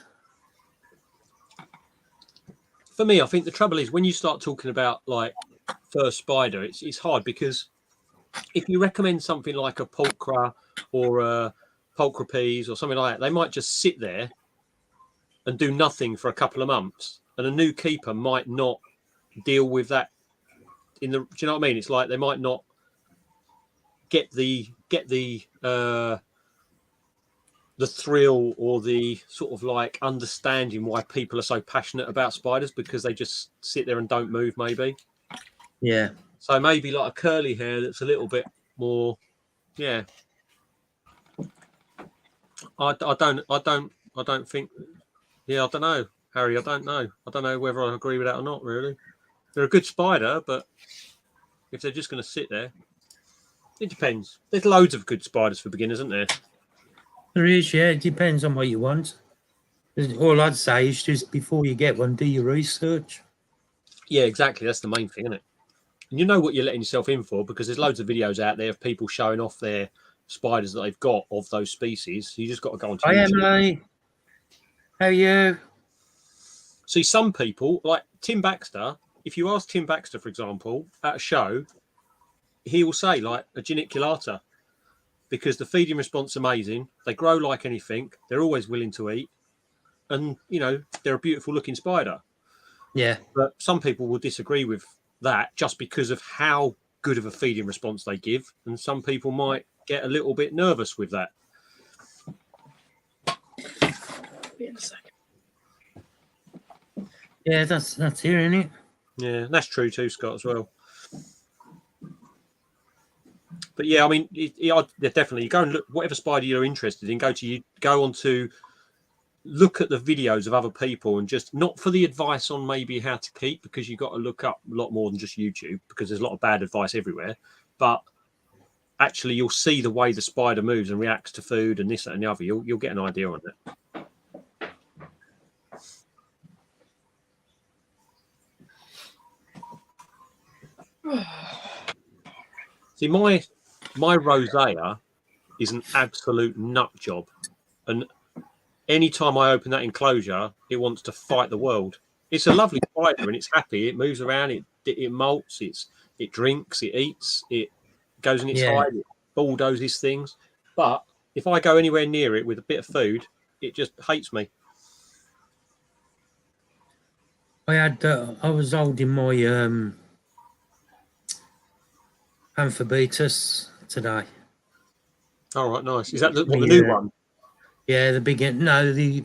B: for me, I think the trouble is when you start talking about like first spider, it's hard because if you recommend something like a pulchra or a pulchripes or something like that, they might just sit there and do nothing for a couple of months, and a new keeper might not deal with that. Do you know what I mean? It's like they might not get the thrill or the sort of like understanding why people are so passionate about spiders because they just sit there and don't move, maybe.
A: Yeah.
B: So maybe like a curly hair that's a little bit more, yeah. I don't think. Yeah, I don't know, Harry. I don't know. I don't know whether I agree with that or not. Really, they're a good spider, but if they're just going to sit there, it depends. There's loads of good spiders for beginners, isn't there?
A: There is, yeah. It depends on what you want. All I'd say is just before you get one, do your research.
B: Yeah, exactly. That's the main thing, isn't it? And you know what you're letting yourself in for because there's loads of videos out there of people showing off their spiders that they've got of those species. So you just got to go on to
A: Hi,
B: YouTube.
A: Emily. How are you?
B: See, some people, like Tim Baxter, if you ask Tim Baxter, for example, at a show, he will say, like, a geniculata, because the feeding response is amazing. They grow like anything. They're always willing to eat. And, they're a beautiful looking spider.
A: Yeah.
B: But some people will disagree with that just because of how good of a feeding response they give. And some people might get a little bit nervous with that.
D: Wait a second.
A: Yeah, that's here, isn't it?
B: Yeah, that's true too, Scott, as well. But yeah, I mean, definitely, you go and look whatever spider you're interested in. Go onto look at the videos of other people and just not for the advice on maybe how to keep, because you've got to look up a lot more than just YouTube, because there's a lot of bad advice everywhere. But actually, you'll see the way the spider moves and reacts to food and this, that, and the other. You'll get an idea on it. See, my rosea is an absolute nut job, and anytime I open that enclosure, it wants to fight the world. It's a lovely spider and it's happy. It moves around. It molts. It drinks. It eats. It goes in its hide. It bulldozes things. But if I go anywhere near it with a bit of food, it just hates me.
A: I was holding my amphibetus today.
B: All right, nice. Is that the new one?
A: Yeah, the big the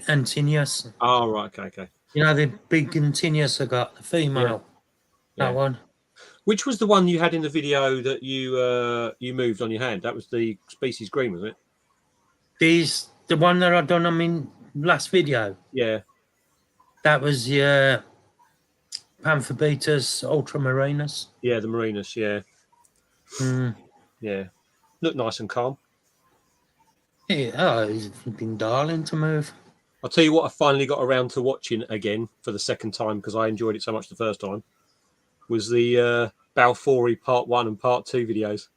A: Antinius.
B: Oh, right, okay.
A: You know the big Antinius I got, the female.
B: Yeah.
A: That one.
B: Which was the one you had in the video that you moved on your hand? That was the species green, was it?
A: The one that I done on my last video.
B: Yeah.
A: That was your Pantherbetus ultramarinus.
B: Yeah, the marinus, yeah. Yeah. Looked nice and calm.
A: Yeah, he's a flipping darling to move.
B: I'll tell you what I finally got around to watching again for the second time, because I enjoyed it so much the first time, was the Balfouri Part 1 and Part 2 videos.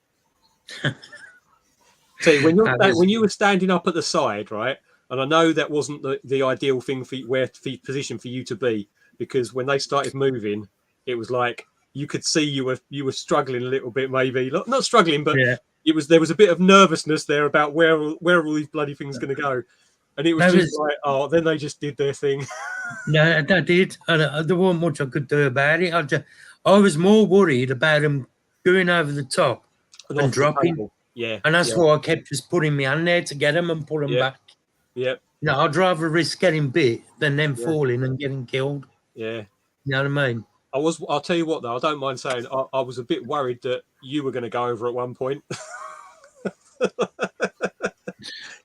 B: So when you were standing up at the side, right, and I know that wasn't the ideal thing for position for you to be, because when they started moving, it was like you could see you were struggling a little bit, maybe not struggling, but there was a bit of nervousness there about where are all these bloody things going to go, and it was then they just did their thing.
A: No, they did. There wasn't much I could do about it. I was more worried about them going over the top and dropping.
B: Yeah,
A: and that's why I kept just putting my hand there to get them and pull them back.
B: Yeah.
A: No, I'd rather risk getting bit than them falling and getting killed.
B: Yeah.
A: You know what I mean?
B: I'll tell you what, though, I don't mind saying I was a bit worried that you were going to go over at one point.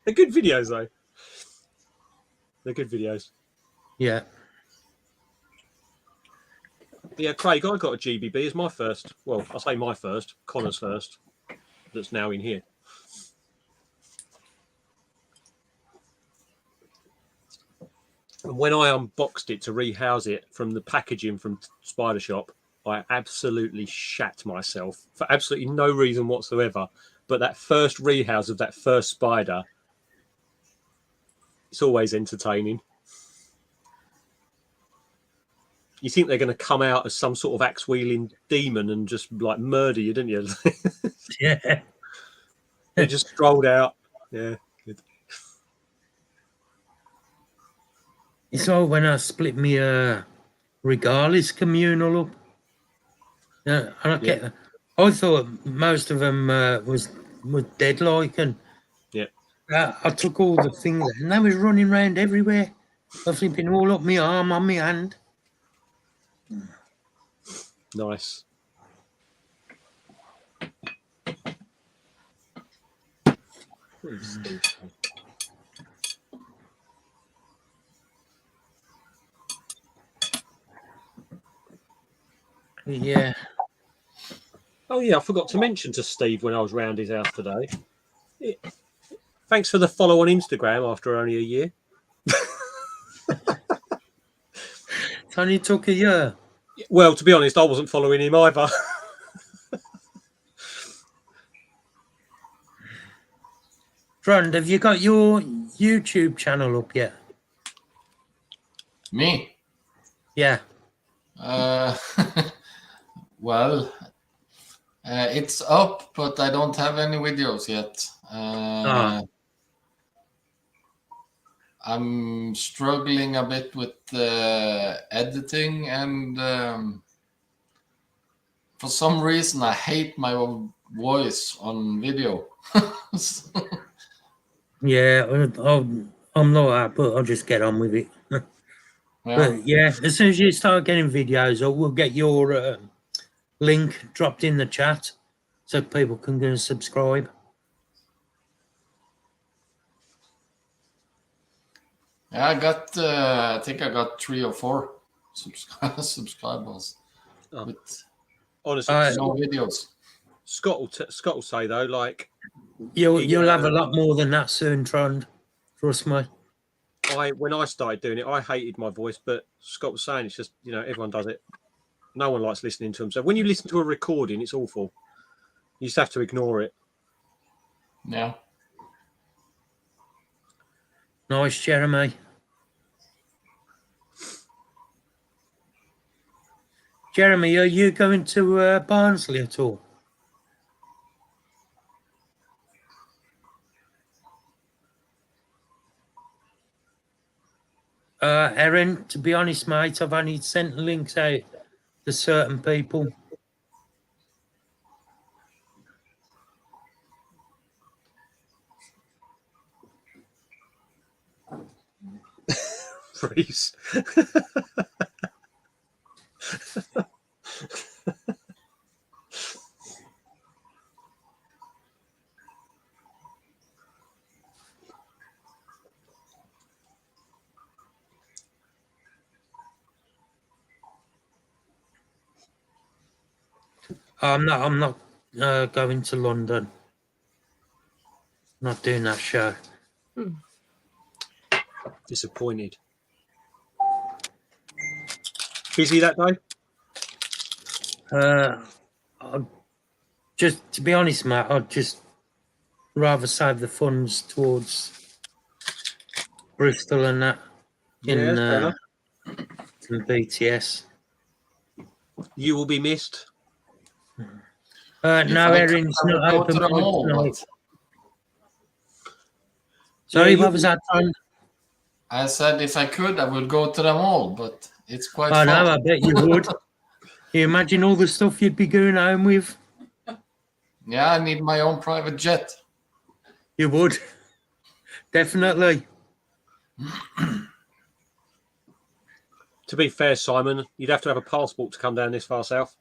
B: They're good videos, though. They're good videos.
A: Yeah.
B: Yeah, Craig, I got a GBB as my first. Well, I say my first, Connor's first, that's now in here. And when I unboxed it to rehouse it from the packaging from Spider Shop, I absolutely shat myself for absolutely no reason whatsoever. But that first rehouse of that first spider, it's always entertaining. You think they're going to come out as some sort of axe-wielding demon and just like murder you, didn't you?
A: Yeah.
B: They just strolled out. Yeah, good.
A: It's all when I split me Regalis communal up. Yeah, I thought most of them was dead like, and I took all the things and they was running around everywhere. I flipping all up my arm on my hand.
B: Nice.
A: Yeah.
B: Oh yeah, I forgot to mention to Steve when I was round his house today. Thanks for the follow on Instagram after only a year.
A: It's only took a year.
B: Well, to be honest, I wasn't following him either.
A: Front, have you got your YouTube channel up yet?
E: Me?
A: Yeah.
E: Well, it's up, but I don't have any videos yet. I'm struggling a bit with editing, and for some reason I hate my voice on video.
A: Yeah, I'm not that, but I'll just get on with it. But yeah, as soon as you start getting videos, we'll get your link dropped in the chat so people can go and subscribe.
E: Yeah, I think I got 3 or 4 subscribers
B: Oh.
E: with
B: Honestly,
E: no videos.
B: Scott will say though, like
A: You'll have a lot more than that soon, Trond. Trust me.
B: when I started doing it, I hated my voice, but Scott was saying it's just everyone does it. No one likes listening to himself. When you listen to a recording, it's awful. You just have to ignore it.
E: Yeah.
A: Nice, Jeremy. Jeremy, are you going to Barnsley at all? Erin, to be honest, mate, I've only sent links out to certain people.
B: Freeze.
A: I'm not going to London. Not doing that show.
B: Disappointed. Busy that day?
A: Just to be honest, Matt, I'd just rather save the funds towards Bristol and that in BTS.
B: You will be missed.
A: No, Erin's not
E: go
A: open
E: to the
A: mic
E: mall,
A: tonight.
E: but
A: Sorry,
B: Yeah,
A: what was that, Trond?
E: I said if I could, I would go to the mall, but it's quite
A: I
E: far.
A: know, I bet you would. You imagine all the stuff you'd be going home with?
E: Yeah, I need my own private jet.
A: You would. Definitely.
B: To be fair, Simon, you'd have to have a passport to come down this far south.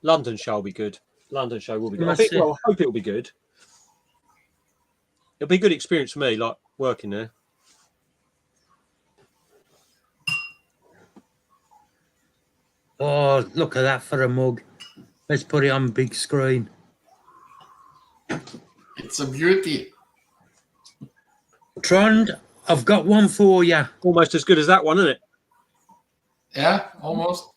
B: London show will be good. London show will be good. I hope it'll be good. It'll be a good experience for me, like working there.
A: Oh, look at that for a mug. Let's put it on big screen.
E: It's a beauty.
A: Trond, I've got one for you.
B: Almost as good as that one, isn't it?
E: Yeah, almost.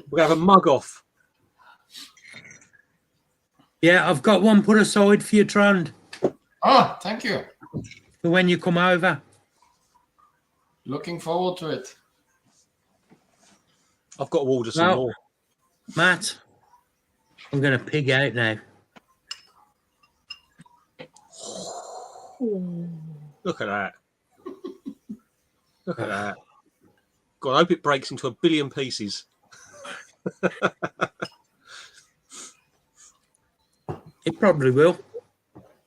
B: We'll have a mug off.
A: Yeah, I've got one put aside for you, Trond,
E: Oh, thank you.
A: for when you come over.
E: Looking forward to it.
B: I've got to order some more.
A: Matt, I'm going to pig out now.
B: Look at that. Look at that. God, I hope it breaks into 1 billion pieces.
A: It probably will.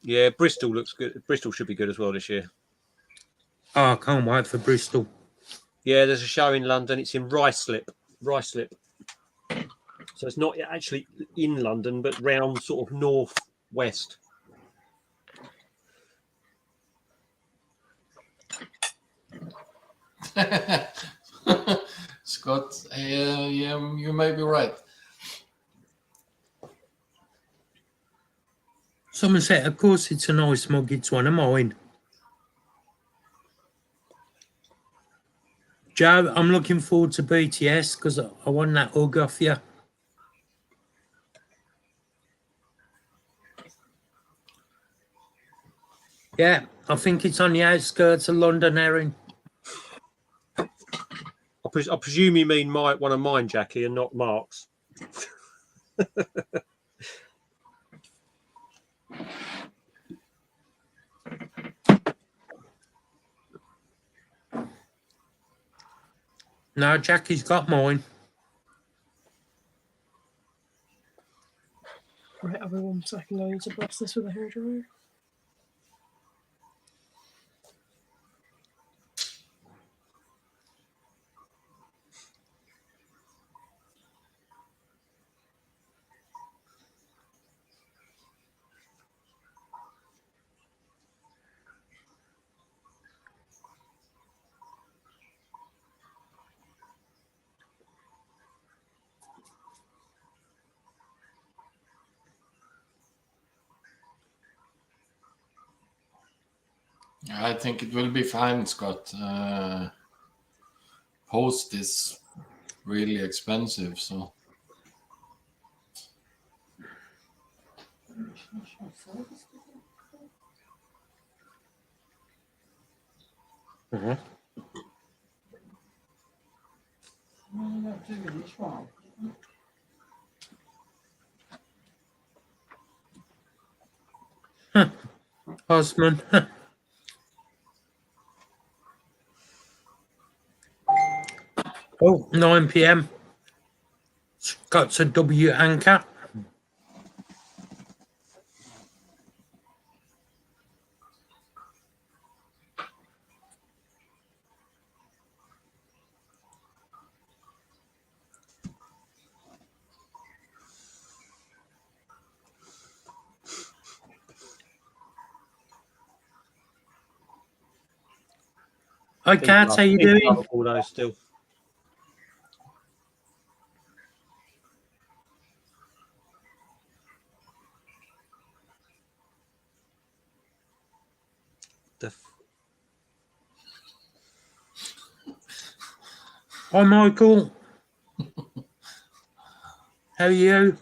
B: Yeah, Bristol looks good. Bristol should be good as well this year.
A: Oh, I can't wait for Bristol.
B: Yeah, there's a show in London. It's in Ruislip. So it's not actually in London, but round sort of north-west.
E: Scott, yeah, you may be right.
A: Someone said, of course it's a nice mug, it's one of mine. Joe, I'm looking forward to BTS because I want that hug off you. Yeah, I think it's on the outskirts of London, Erin.
B: I presume you mean one of mine, Jackie, and not Mark's.
A: No, Jackie's got mine.
D: Right, I'll be 1 second. I need to brush this with a hairdryer.
E: I think it will be fine, Scott. Post is really expensive, so
A: Mhm. Osman. Oh, 9 p.m. Got to W anchor. Hi, Kat. How you doing?
B: All those still.
A: Hi, Michael. How are you?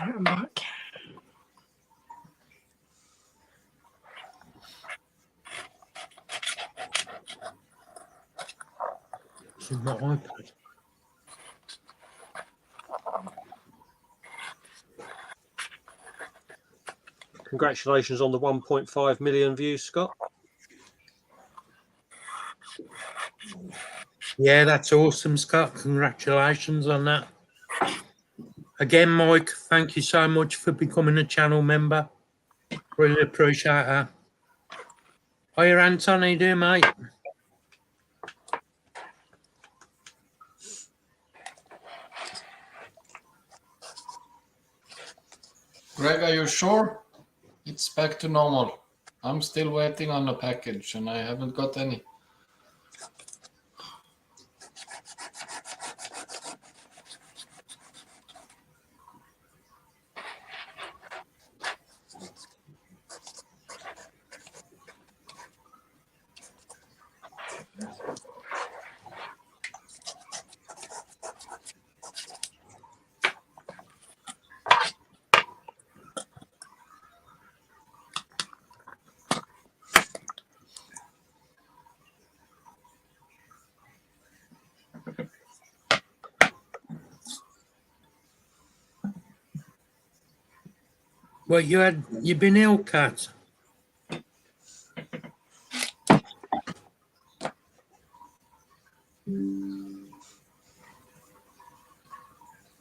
D: I'm back.
A: This is my iPad.
B: Congratulations on the 1.5 million views, Scott.
A: Yeah, that's awesome, Scott. Congratulations on that. Again, Mike, thank you so much for becoming a channel member. Really appreciate that. Hiya, Anton. How you doing, mate?
E: Greg, are you sure? It's back to normal. I'm still waiting on a package and I haven't got any.
A: Well, you've been ill, Kat.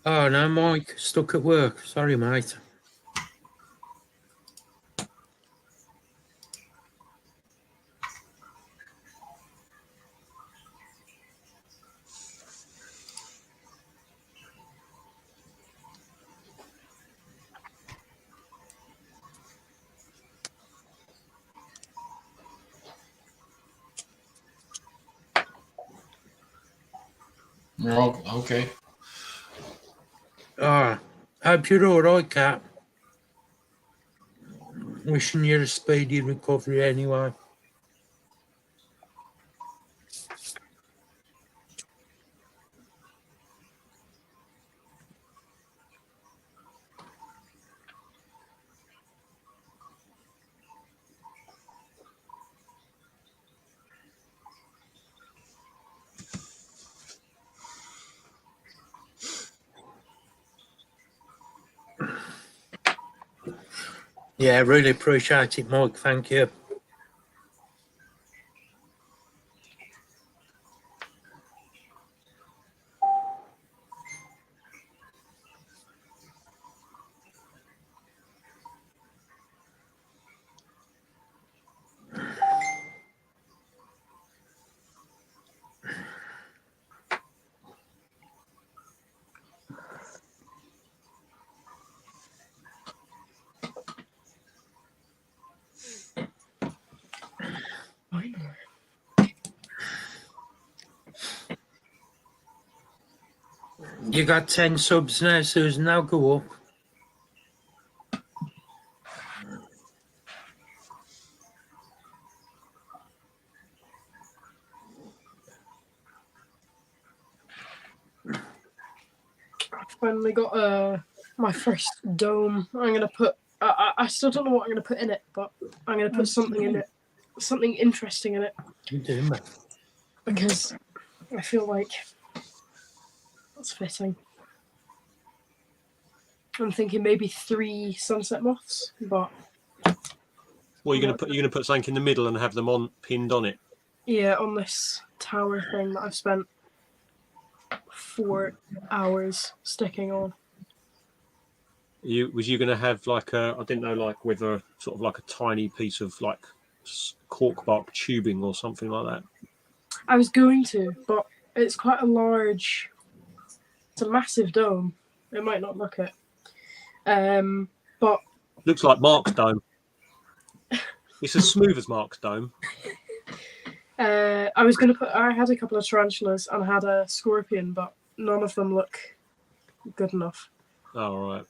A: Oh no, Mike, stuck at work. Sorry, mate.
E: No, okay.
A: Ah, hope you're all right, Kat. Wishing you a speedy recovery anyway. Yeah, really appreciate it, Mike. Thank you. You got 10 subs now, Susan. Now go up.
D: I finally got my first dome. I'm gonna put. I still don't know what I'm gonna put in it, but I'm gonna put something in it, something interesting in it,
A: You do, man.
D: because I feel like that's fitting. I'm thinking maybe 3 sunset moths, but
B: What are you going to put? You're going to put something in the middle and have them pinned on it.
D: yeah, on this tower thing that I've spent 4 hours sticking on.
B: Was you going to have like a? I didn't know, like with a sort of like a tiny piece of like cork bark tubing or something like that.
D: I was going to, but it's quite a large. It's a massive dome. It might not look it. But
B: Looks like Mark's dome. It's as smooth as Mark's dome.
D: I was going to put. I had a couple of tarantulas and I had a scorpion, but none of them look good enough.
B: Oh, right.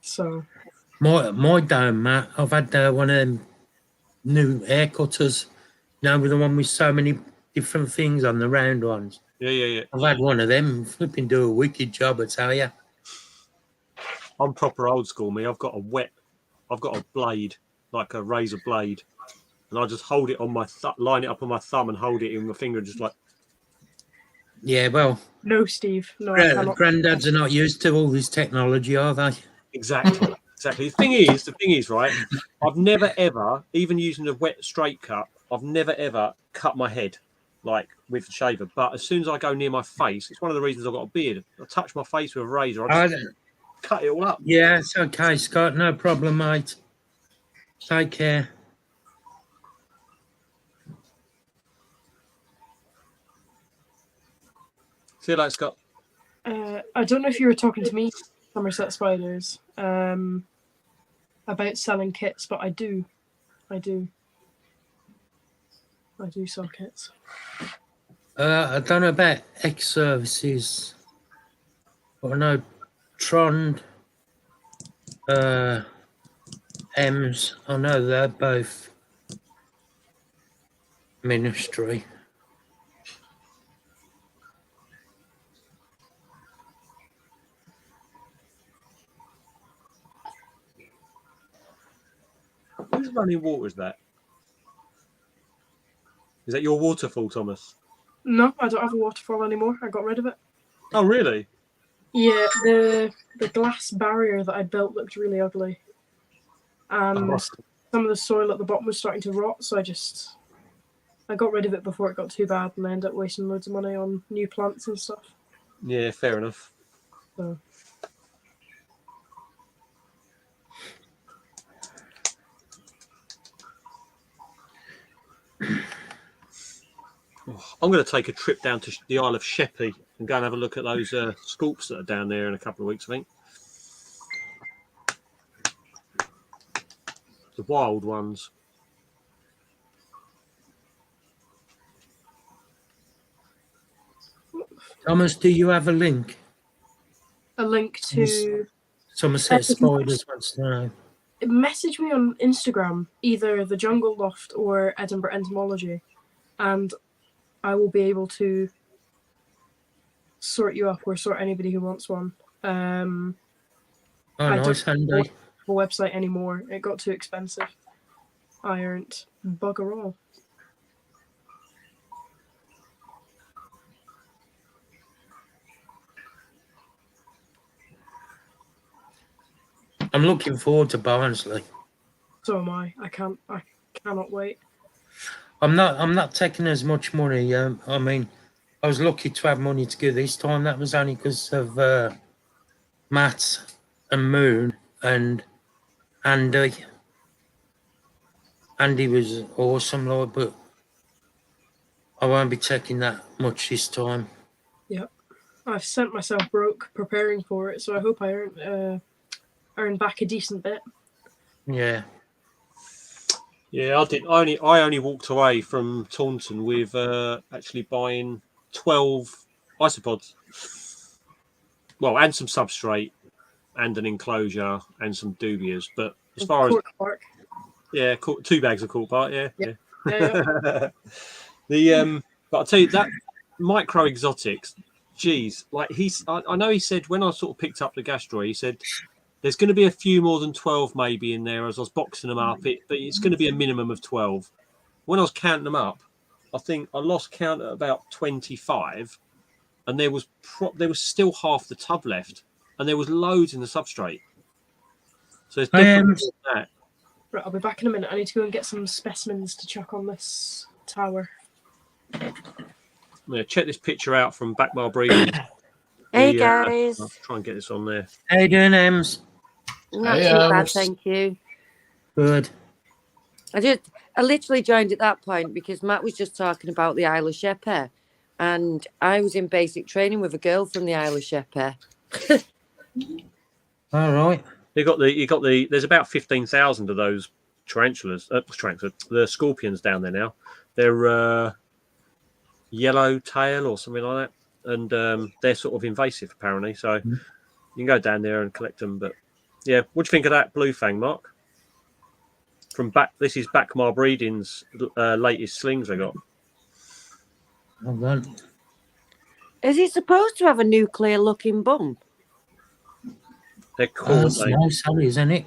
D: So
A: My dome, Matt. I've had one of them new air cutters. Now with the one with so many different things on the round ones.
B: Yeah.
A: I've had one of them. Flipping do a wicked job, I tell you.
B: I'm proper old school, me. I've got a blade, like a razor blade, and I just hold it on my line it up on my thumb and hold it in my finger, just like.
A: Yeah, well,
D: no, Steve. No, I cannot.
A: Granddads are not used to all this technology, are they?
B: Exactly. The thing is, right? I've never ever, even using a wet straight cut, I've never ever cut my head like with the shaver. But as soon as I go near my face, it's one of the reasons I've got a beard. I touch my face with a razor. I just cut it all up.
A: Yeah, it's okay, Scott. No problem, mate. Take care.
B: See you later, Scott.
D: I don't know if you were talking to me, Somerset Spiders, about selling kits, but I do sell kits.
A: I don't know about X services, but I know Trond, Ems, I know they're both ministry.
B: Whose running water is that? Is that your waterfall, Thomas?
D: No, I don't have a waterfall anymore. I got rid of it.
B: Oh, really?
D: Yeah, the glass barrier that I built looked really ugly, and some of the soil at the bottom was starting to rot. So I got rid of it before it got too bad, and I ended up wasting loads of money on new plants and stuff.
B: Yeah, fair enough.
D: So.
B: I'm going to take a trip down to the Isle of Sheppey and go and have a look at those sculps that are down there in a couple of weeks, I think. The wild ones.
A: Thomas, do you have a link?
D: A link to
A: Somerset Spiders wants to know.
D: Message me on Instagram, either the Jungle Loft or Edinburgh Entomology, and I will be able to sort you up or sort anybody who wants one. I
A: Nice, handy.
D: don't have a website anymore. It got too expensive. I earned bugger all.
A: I'm looking forward to Barnsley.
D: So am I. I cannot wait.
A: I'm not taking as much money. I mean, I was lucky to have money to go this time. That was only because of Matt and Moon and Andy. Andy was awesome, Lord, but I won't be taking that much this time.
D: Yep. I've sent myself broke preparing for it, so I hope I earn back a decent bit.
A: Yeah.
B: Yeah, I did. I only walked away from Taunton with actually buying 12 isopods. well, and some substrate and an enclosure and some dubias. But as far as
D: Cork bark.
B: yeah, 2 bags of cork bark. Yeah.
D: Yeah.
B: But I'll tell you that micro exotics. Geez, like I know he said when I sort of picked up the gastroid, he said there's going to be a few more than 12 maybe in there as I was boxing them up. But it's going to be a minimum of 12. When I was counting them up, I think I lost count at about 25, and there was still half the tub left, and there was loads in the substrate. So it's definitely that.
D: Right, I'll be back in a minute. I need to go and get some specimens to chuck on this tower.
B: Yeah, check this picture out from Backmar Breeding.
F: Hey guys.
B: I'll try and get this on there.
A: How you doing, Ems?
F: Not
E: Hey,
F: too bad,
E: Ems.
F: thank you.
A: Good.
F: I literally joined at that point because Matt was just talking about the Isle of Sheppey, and I was in basic training with a girl from the Isle of Sheppey.
A: All right.
B: You got the. There's about 15,000 of those tarantulas. The scorpions down there now. They're yellow tail or something like that, and they're sort of invasive apparently. So you can go down there and collect them. But yeah, what do you think of that blue fang, Mark? This is Backmar Breeding's latest slings I got.
A: Hold on.
F: Is he supposed to have a nuclear-looking bum?
B: They're cool,
A: That's nice, isn't it?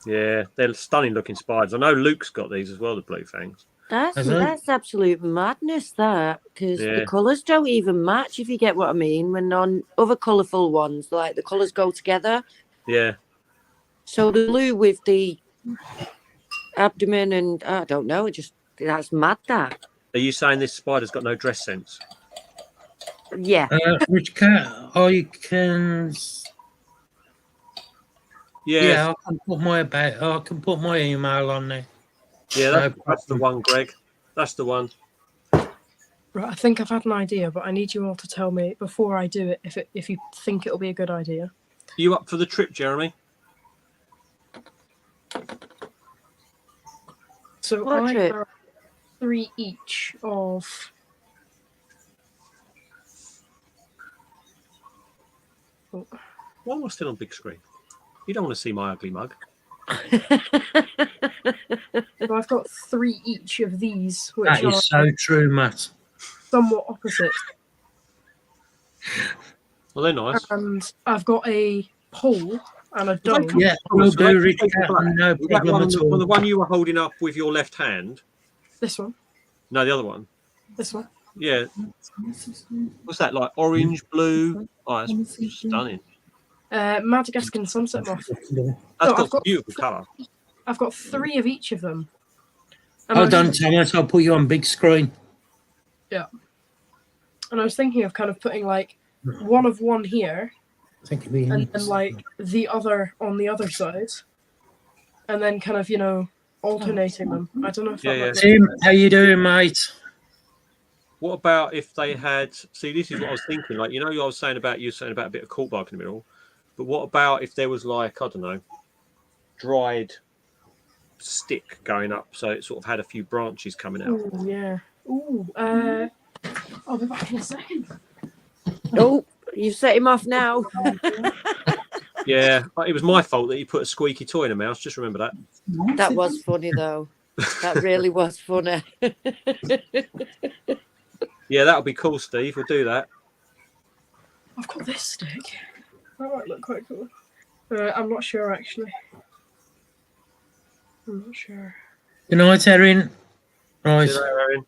B: Yeah, they're stunning looking spiders. I know Luke's got these as well, the blue fangs.
F: That's absolute madness, that, because the colours don't even match, if you get what I mean. When on other colourful ones, like the colours go together.
B: Yeah.
F: So the blue with the abdomen and I don't know, that's mad. That.
B: Are you saying this spider's got no dress sense?
F: Yeah.
A: Which cat? I can. Yeah, I can put my email on there.
B: Yeah, that's the one, Greg. That's the one.
D: Right, I think I've had an idea, but I need you all to tell me before I do it if you think it'll be a good idea.
B: You up for the trip, Jeremy?
D: So I have 3 each of. Oh.
B: Why am I still on big screen? You don't want to see my ugly mug.
D: So I've got 3 each of these, which
A: That is so true, Matt.
D: somewhat opposite.
B: Well, they're nice.
D: And I've got a pole and a dome.
A: Yeah, we'll do Rich Cat, no problem at all.
B: The one you were holding up with your left hand.
D: This one.
B: No, the other one.
D: This one.
B: Yeah. What's that, like orange, blue? Oh, that's stunning.
D: Madagascan sunset moth.
B: That's got a beautiful colour.
D: I've got 3 of each of them. And
A: Hold on, Thomas, I'll put you on big screen.
D: Yeah. And I was thinking of kind of putting like one of one here, and then like the other on the other side, and then kind of, alternating them. I don't know if that makes
A: Tim, how you doing, mate?
B: What about if they had? See, this is what I was thinking. Like, I was saying about a bit of cork bark in the middle, but what about if there was like, I don't know, dried stick going up, so it sort of had a few branches coming out.
D: Ooh, yeah. Ooh. I'll be back in a second.
F: Oh, you set him off now.
B: Yeah, it was my fault that you put a squeaky toy in a mouse. Just remember that.
F: That was funny though. That really was funny.
B: Yeah, that'll be cool, Steve. We'll do that.
D: I've got this stick. That might look quite cool. I'm not sure, actually. I'm not sure.
A: Good night, Erin. Right.
B: See you later, Erin.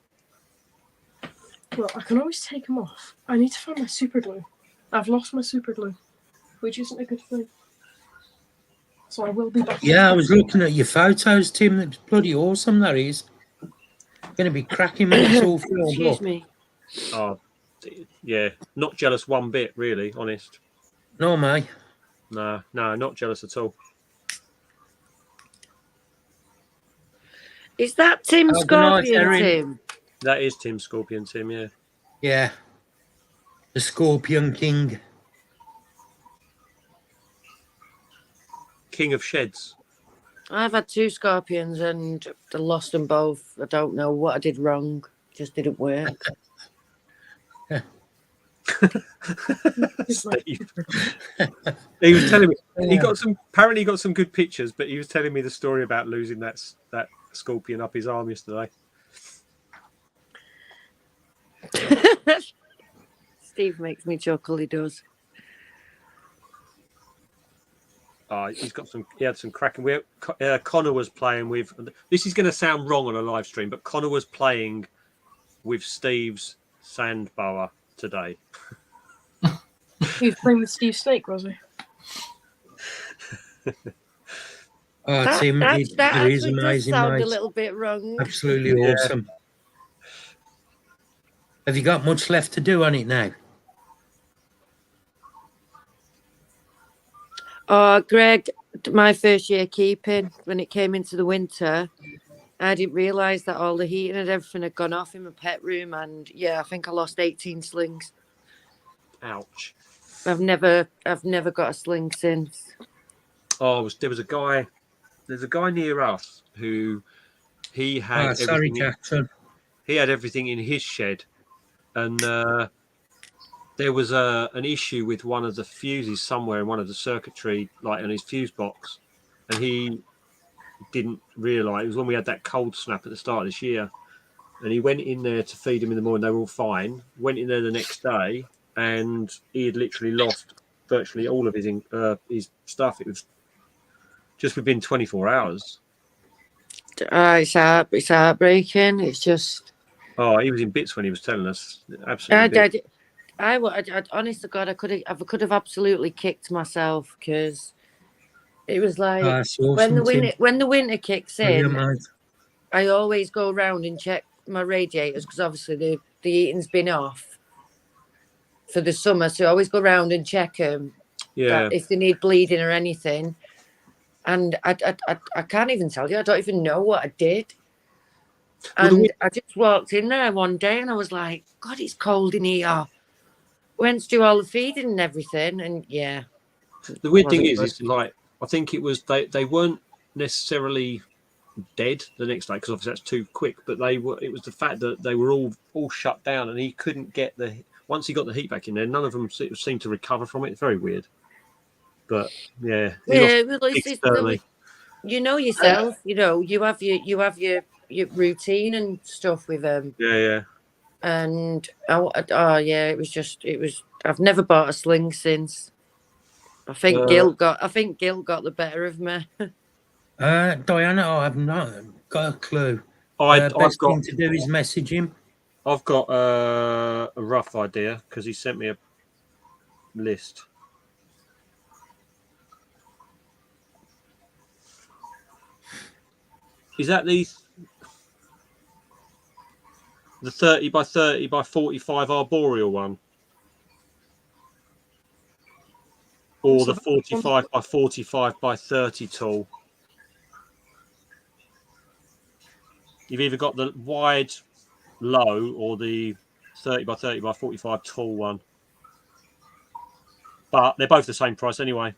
D: Well, I can always take them off. I need to find my super glue. I've lost my super glue, which isn't a good thing. So I will be back.
A: Yeah, I was looking at your photos, Tim. It's bloody awesome, that is. Going to be cracking when it's all filled
F: Excuse
A: up.
F: me.
B: Oh, yeah. Not jealous one bit, really, honest.
A: No, mate.
B: No, not jealous at all.
F: Is that Tim
A: Oh, good night,
F: Scorpion,
A: Erin.
F: Tim?
B: That is Tim Scorpion, Tim, yeah.
A: Yeah. The Scorpion King.
B: King of Sheds.
F: I've had 2 scorpions and I lost them both. I don't know what I did wrong. Just didn't work.
B: Steve. He was telling me apparently he got some good pictures, but he was telling me the story about losing that scorpion up his arm yesterday.
F: Steve makes me chuckle. He does.
B: He had some cracking. Connor was playing with. This is going to sound wrong on a live stream, but Connor was playing with Steve's sandbower today.
D: He was playing with Steve Snake, was he?
A: Oh, Tim,
F: that
A: it is
F: actually does
A: amazing,
F: sound
A: mate.
F: a little bit wrong.
A: Absolutely awesome. Have you got much left to do on it now?
F: Oh, Greg, my first year keeping, when it came into the winter, I didn't realise that all the heating and everything had gone off in my pet room, and yeah, I think I lost 18 slings.
B: Ouch!
F: I've never got a sling since.
B: Oh, there's a guy near us who he had
A: sorry,
B: everything.
A: Jackson.
B: He had everything in his shed, and there was an issue with one of the fuses somewhere in one of the circuitry, like in his fuse box, and he didn't realise. It was when we had that cold snap at the start of this year, and he went in there to feed them in the morning. They were all fine. Went in there the next day, and he had literally lost virtually all of his stuff. It was just within 24 hours.
F: It's heartbreaking. It's just.
B: Oh, he was in bits when he was telling us. Absolutely.
F: I honest to God, I could have absolutely kicked myself, because it was like when the winter kicks in, I always go around and check my radiators, because obviously the heating's been off for the summer, so I always go around and check them.
B: Yeah.
F: If they need bleeding or anything, and I can't even tell you. I don't even know what I did. And I just walked in there one day and I was like, God, it's cold in here. Went to do all the feeding and everything, and yeah.
B: The weird thing is like, I think it was they weren't necessarily dead the next day, because obviously that's too quick, but it was the fact that they were all shut down, and he couldn't get once he got the heat back in there, none of them seemed to recover from it. It's very weird. But yeah.
F: You know yourself, you have your routine and stuff with them.
B: Yeah.
F: And it was I've never bought a sling since. I think guilt got the better of me.
A: Diana, I have not got a clue. Best thing to do is message him.
B: I've got a rough idea, because he sent me a list. Is that the 30 by 30 by 45 arboreal one? Or the 45 by 45 by 30 tool? You've either got the wide low or the 30 by 30 by 45 tall one. But they're both the same price anyway.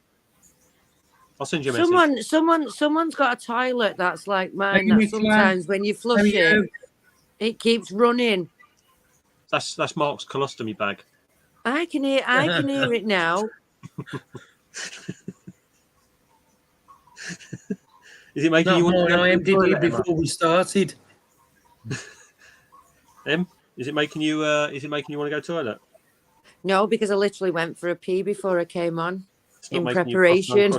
B: I'll send you a message.
F: Someone's got a toilet that's like mine, that sometimes when you flush it keeps running.
B: That's Mark's colostomy bag.
F: I can hear it now.
B: Is it making you want to go?
A: I emptied it before we started.
B: Is it making you want to go to the toilet?
F: No, because I literally went for a pee before I came on in preparation.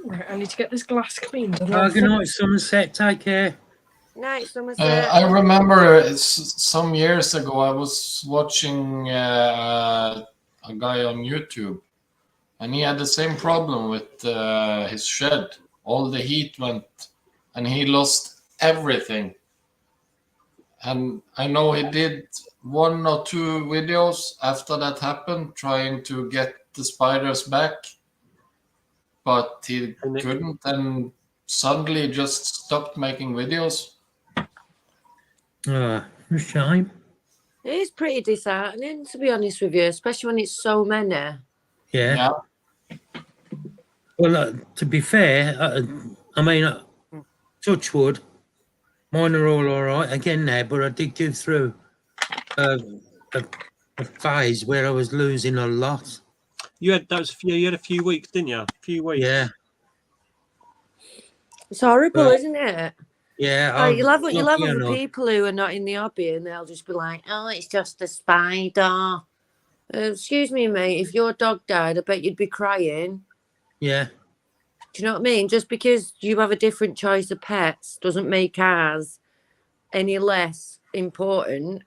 D: Right, I need to get this glass cleaned.
A: Good night, Somerset. Take care.
F: Night, Somerset.
E: I remember some years ago I was watching a guy on YouTube, and he had the same problem with his shed. All the heat went, and he lost everything. And I know he did 1 or 2 videos after that happened, trying to get the spiders back, but he couldn't, and suddenly just stopped making videos.
A: A shame.
F: It is pretty disheartening, to be honest with you, especially when it's so many.
A: Yeah. Well, to be fair, I mean, touch wood, Mine are all right again now, but I did go through a phase where I was losing a lot.
B: You had you had a few weeks, didn't you? A few weeks.
A: Yeah.
F: It's horrible,
A: But-
F: isn't it?
A: Yeah.
F: Oh, you'll have
A: lucky
F: other
A: enough.
F: people who are not in the hobby and they'll just be like, oh, it's just a spider. Excuse me, mate, if your dog died, I bet you'd be crying.
A: Yeah.
F: Do you know what I mean? Just because you have a different choice of pets doesn't make ours any less important.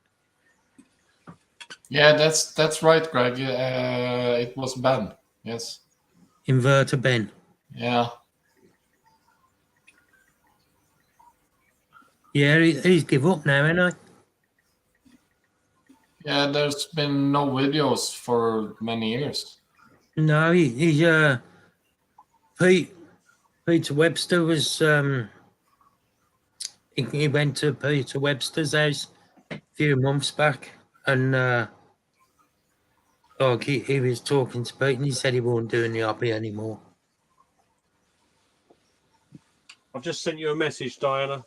E: Yeah, that's right, Greg. It was Ben. Yes.
A: Inverter Ben.
E: Yeah.
A: Yeah, he's give up now, ain't
E: Yeah, there's been no videos for many years.
A: he? No, he's Peter Webster was he went to Peter Webster's house a few months back, and he was talking to Pete, and he said he wasn't doing the hobby anymore.
B: I've just sent you a message, Diana.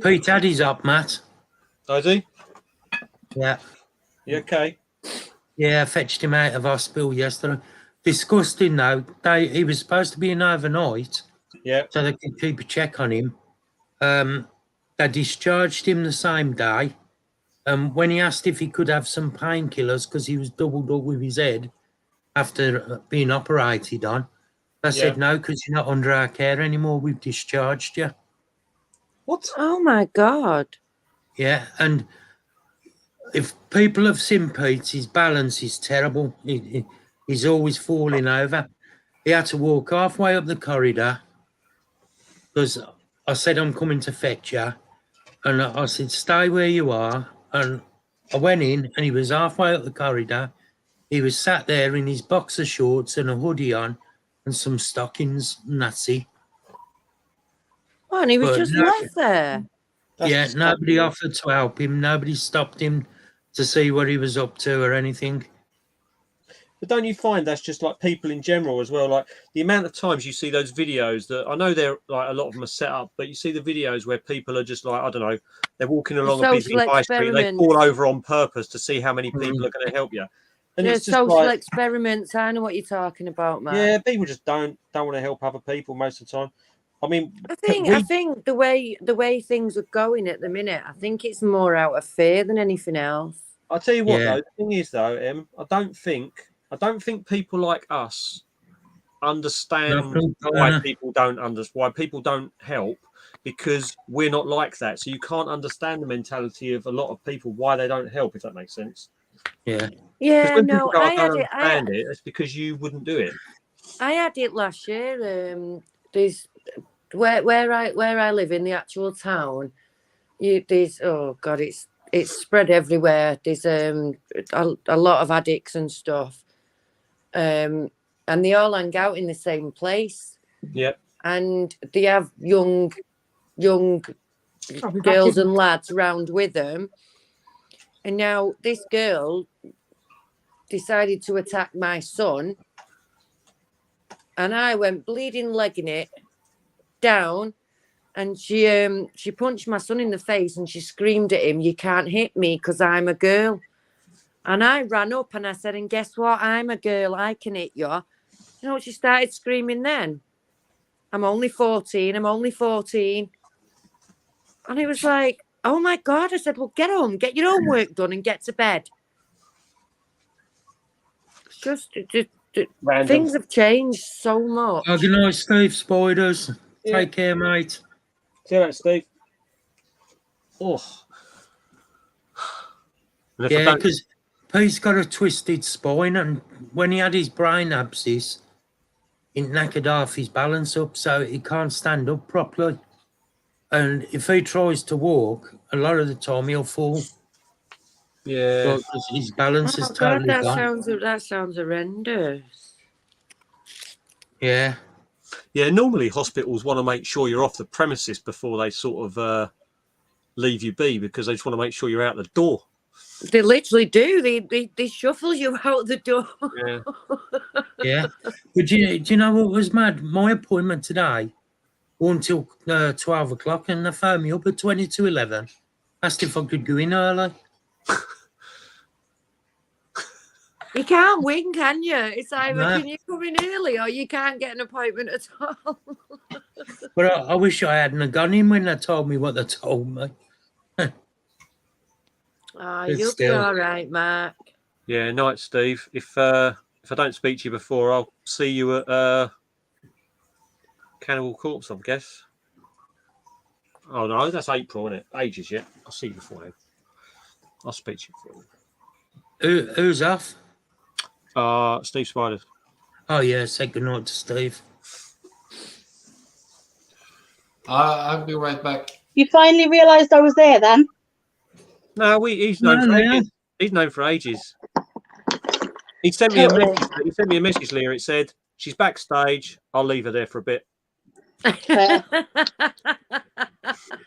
A: Pete had his up, Matt.
B: Is he?
A: Yeah.
B: You okay?
A: Yeah, I fetched him out of hospital yesterday. Disgusting though. He was supposed to be in overnight,
B: Yeah.
A: so they could keep a check on him. They discharged him the same day. When he asked if he could have some painkillers because he was doubled up with his head after being operated on, they said no, because you're not under our care anymore. We've discharged you.
B: What?
F: Oh my God.
A: Yeah, and if people have seen Pete, his balance is terrible. He's always falling over. He had to walk halfway up the corridor because I said, I'm coming to fetch you. And I said, stay where you are. And I went in and he was halfway up the corridor. He was sat there in his boxer shorts and a hoodie on and some stockings, and that's it.
F: Oh, and he was
A: But
F: just left there.
B: That's
A: nobody offered to help him. Nobody stopped him to see what he was up to or anything.
B: But don't you find that's just like people in general as well? Like the amount of times you see those videos that I know they're like a lot of them are set up, but you see the videos where people are just like, I don't know, they're walking along a busy high street, they fall over on purpose to see how many people are going to help you. And
F: They're
B: it's just
F: social
B: like,
F: experiments. I know what you're talking about, man.
B: yeah, people just don't want to help other people most of the time. I mean,
F: I think the way things are going at the minute, I think it's more out of fear than anything else.
B: I'll tell you what though, the thing is though, Em, I don't think people like us understand why people don't help, because we're not like that. So you can't understand the mentality of a lot of people why they don't help, if that makes sense.
A: Yeah.
F: Yeah, no,
B: I understand it. It's because you wouldn't do it.
F: I had it last year. There's where I live in the actual town. There's oh god, it's spread everywhere. There's a lot of addicts and stuff, and they all hang out in the same place.
B: Yeah,
F: and they have young girls and lads round with them. And now this girl decided to attack my son, and I went bleeding legging it down, and she punched my son in the face and she screamed at him, "You can't hit me because I'm a girl." And I ran up and I said, "And guess what? I'm a girl. I can hit you." You know what she started screaming then? I'm only 14. I'm only 14. And it was like, oh my God. I said, well, get home, get your homework done and get to bed. Just things have changed so much.
A: Good night, Steve. Spiders. Yeah. Take care, mate.
B: See you later, Steve. Oh.
A: Yeah, because Pete's got a twisted spine, and when he had his brain abscess, it knackered half his balance up, so he can't stand up properly. And if he tries to walk, a lot of the time he'll fall.
B: Yeah.
A: Because his balance is
F: God,
A: totally gone.
F: That sounds horrendous.
A: Yeah.
B: Yeah, normally hospitals want to make sure you're off the premises before they sort of leave you be, because they just want to make sure you're out the door.
F: They literally do. They shuffle you out the door.
B: Yeah.
A: Yeah. But do you know what was mad? My appointment today until 12 o'clock, and they phoned me up at 20 to 11. Asked if I could go in early.
F: You can't win, can you? It's either
A: No.
F: can you come in early or you can't get an appointment at all.
A: But I wish I hadn't have gone in when they told me what they told me.
F: Oh,
A: It's
F: you'll be
A: still-
F: all right, Mark.
B: Yeah, night, Steve. If I don't speak to you before, I'll see you at Cannibal Corpse, I guess. Oh no, that's April, isn't it? Ages yet. I'll see you before then. I'll speak to you before.
A: Who's off?
B: Steve Spiders.
A: Oh, yeah, say goodnight to Steve.
E: I'll be right back.
G: You finally realised I was there then?
B: No, he's known for ages. He's known for ages. He sent me a message. He sent me a message, Leah. It said she's backstage. I'll leave her there for a bit.
G: Fair.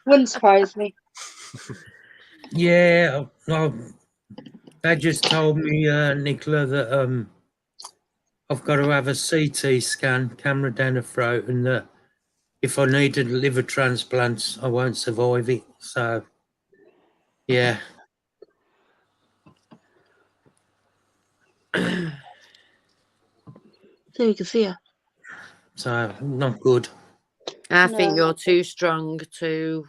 G: Wouldn't surprise me.
A: Yeah, they just told me, Nicola, that I've got to have a CT scan, camera down the throat, and that if I need a liver transplant, I won't survive it. So, yeah.
G: So you can see her.
A: So, not good.
F: I think
G: No.
F: you're too strong to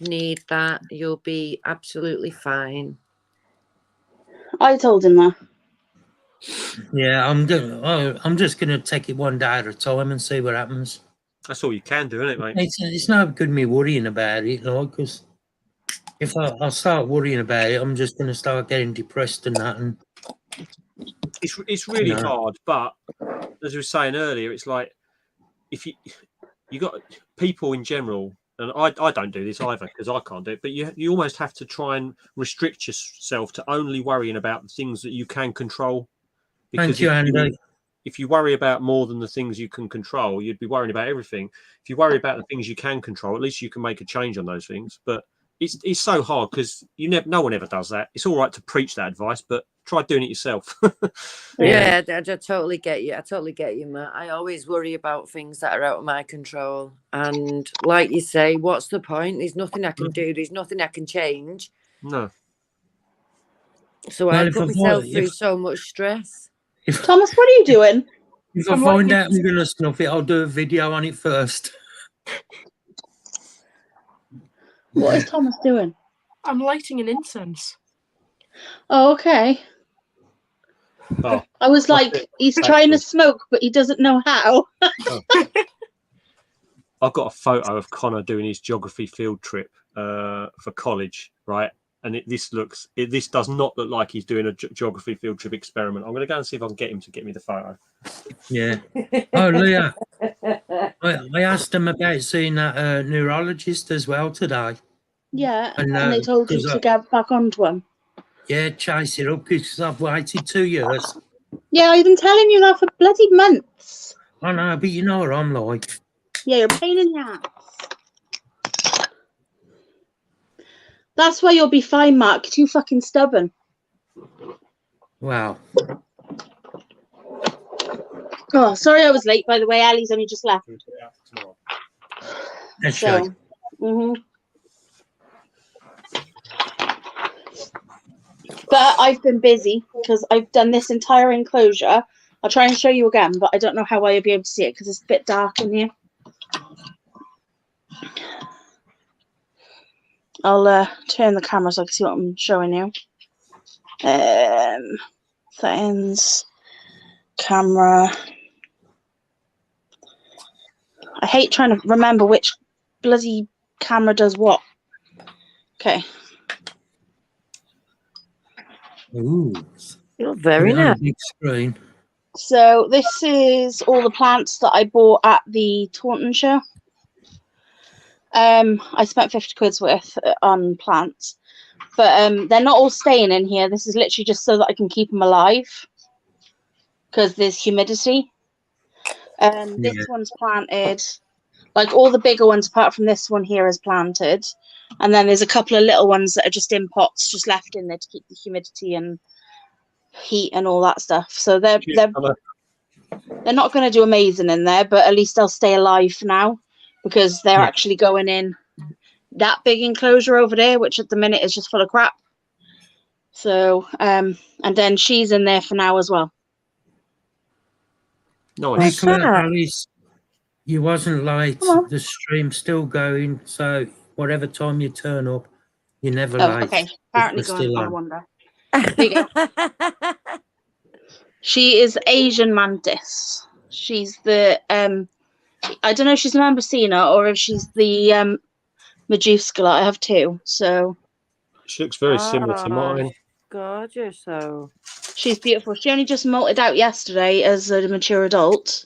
F: need that. You'll be absolutely fine.
G: I told him that.
A: Yeah, I'm just gonna take it one day at a time and see what happens.
B: That's all you can do, isn't it, mate?
A: It's no good me worrying about it, like, because if I start worrying about it, I'm just gonna start getting depressed and that. And
B: It's really
A: No.
B: hard, but as we were saying earlier, it's like if you got people in general, and I don't do this either because I can't do it, but you almost have to try and restrict yourself to only worrying about the things that you can control.
A: thank you, Andy.
B: If you worry about more than the things you can control, you'd be worrying about everything. If you worry about the things you can control, at least you can make a change on those things. But it's so hard because no one ever does that. It's all right to preach that advice, but try doing it yourself.
F: Yeah, I totally get you. I totally get you, Matt. I always worry about things that are out of my control. And like you say, what's the point? There's nothing I can do. There's nothing I can change.
B: No.
F: So
A: Well,
F: I
A: if
F: put
A: I
F: myself
A: thought-
F: through
A: if-
F: so much stress.
G: Thomas, what are you doing?
A: If I
D: I'm
A: find
D: like-
A: out I'm gonna snuff it, I'll do a video on it first.
G: What is Thomas doing?
D: I'm lighting an incense.
G: Oh, okay.
B: Oh,
G: I was
B: What's
G: like,
B: it?
G: he's
B: That's
G: trying to
B: good.
G: smoke, but he doesn't know how.
B: I've got a photo of Connor doing his geography field trip for college, right? And this does not look like he's doing a geography field trip experiment. I'm going to go and see if I can get him to get me the photo.
A: Yeah. Oh, Leah, I asked them about seeing that neurologist as well today.
G: Yeah,
A: And,
G: and they told you
A: 'cause
G: to get back onto him.
A: Yeah, chase it up because I've waited 2 years.
G: Yeah, I've been telling you that for bloody months.
A: I know, but you know what I'm like.
G: Yeah, you're a pain in the ass. That's why you'll be fine, Mark. You're too fucking stubborn.
A: Wow.
G: Oh, sorry I was late, by the way. Ellie's only just left.
A: That's
G: So,
A: right.
G: But I've been busy because I've done this entire enclosure. I'll try and show you again, but I don't know how well you'll be able to see it because it's a bit dark in here. I'll turn the camera so I can see what I'm showing you. Settings, camera. I hate trying to remember which bloody camera does what. Okay.
A: Ooh.
F: You're very
A: Put it on a
F: nice.
A: big screen.
G: So this is all the plants that I bought at the Taunton show. I spent 50 quid's worth on plants, but they're not all staying in here. This is literally just so that I can keep them alive because there's humidity. This one's planted, like all the bigger ones apart from this one here is planted, and then there's a couple of little ones that are just in pots, just left in there to keep the humidity and heat and all that stuff. So they're not going to do amazing in there, but at least they'll stay alive for now. because they're actually going in that big enclosure over there, which at the minute is just full of crap. So, and then she's in there for now as well.
B: Nice.
A: Alice, you wasn't late.
G: Come on.
A: The stream's still going, so whatever time you turn up, you're never
G: Oh,
A: late.
G: okay. Apparently
A: We're
G: going
A: still
G: on a
A: on.
G: wonder. There you go. She is Asian mantis. She's the I don't know if she's the Mambasina or if she's the Majuscula. I have two, so
B: She looks very similar to mine.
F: Gorgeous, so
G: she's beautiful. She only just molted out yesterday as a mature adult.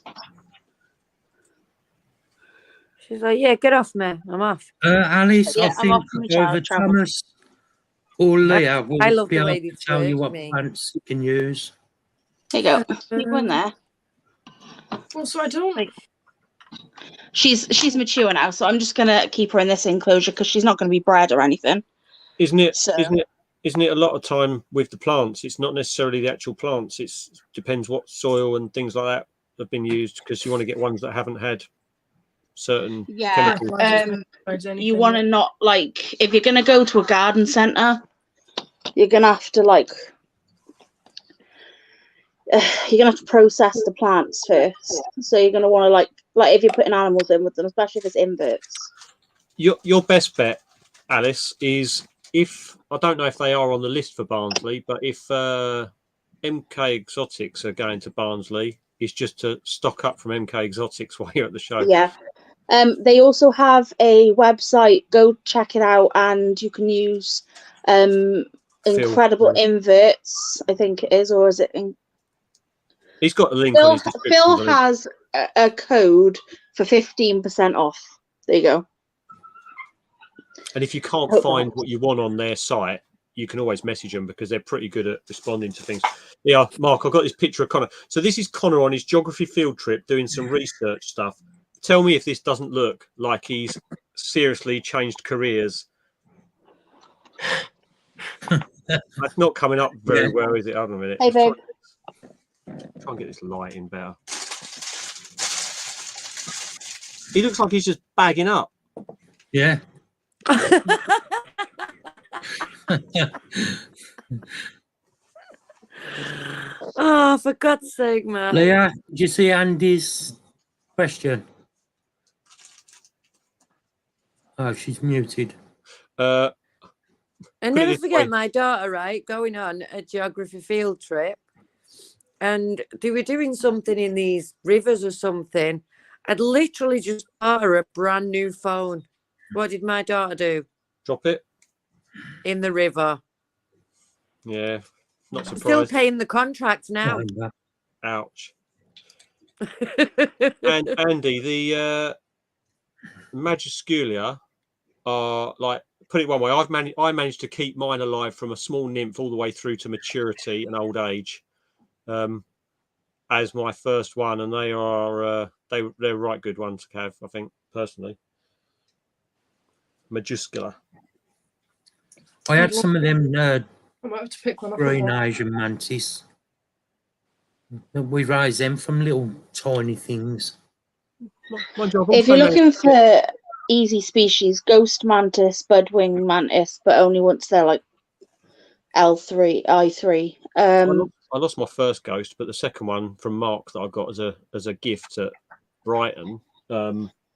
F: she's like, yeah, get off me, I'm off.
A: Alice,
G: Yeah,
A: I
G: I'm
A: think
G: off from child
A: either
G: travel.
A: Thomas or Leah will
F: I love
A: be
F: the
A: able
F: way
A: to
F: they
A: tell you
F: twerk
A: what
F: me.
A: plants you can use.
G: There you go. You go in there.
D: Well, so I don't.
G: She's mature now, so I'm just gonna keep her in this enclosure because she's not gonna be bred or anything.
B: Isn't it?
G: So-
B: Isn't it a lot of time with the plants? It's not necessarily the actual plants. It depends what soil and things like that have been used, because you want to get ones that haven't had certain chemicals.
G: You want to not, like, if you're gonna go to a garden centre, you're gonna have to process the plants first. So you're gonna want to like if you're putting animals in with them, especially if it's inverts.
B: Your best bet, Alice, is if I don't know if they are on the list for Barnsley, but if MK Exotics are going to Barnsley, is just to stock up from MK Exotics while you're at the show.
G: Yeah. They also have a website. Go check it out, and you can use Incredible Inverts, I think it is, or is it?
B: He's got a link on his description.
G: Phil has a code for 15% off. There you go.
B: And if you can't find what you want on their site, you can always message them because they're pretty good at responding to things. Yeah, Mark, I've got this picture of Connor. So this is Connor on his geography field trip doing some research stuff. Tell me if this doesn't look like he's seriously changed careers. That's not coming up very well, is it? Hold on a minute.
G: Hey, babe.
B: Try and get this light in better. He looks like he's just bagging up.
A: Yeah.
F: Oh, for God's sake, man.
A: Leah, did you see Andy's question? Oh, she's muted.
F: I never forget my daughter, right, going on a geography field trip, and they were doing something in these rivers or something. I'd literally just bought her a brand new phone. What did my daughter do?
B: Drop it
F: in the river.
B: Yeah, not surprised.
F: Still paying the contract now.
B: Ouch. And Andy, the Majuscula are like, put it one way, I managed to keep mine alive from a small nymph all the way through to maturity and old age, as my first one, and they are they're right good ones to have, I think, personally. Majuscula.
A: I had some of them
D: I might have to pick one up.
A: green Asian mantis. We raise them from little tiny things.
G: If you're looking for easy species, ghost mantis, budwing mantis, but only once they're like I3.
B: I lost my first ghost, but the second one from Mark that I got as a gift at Brighton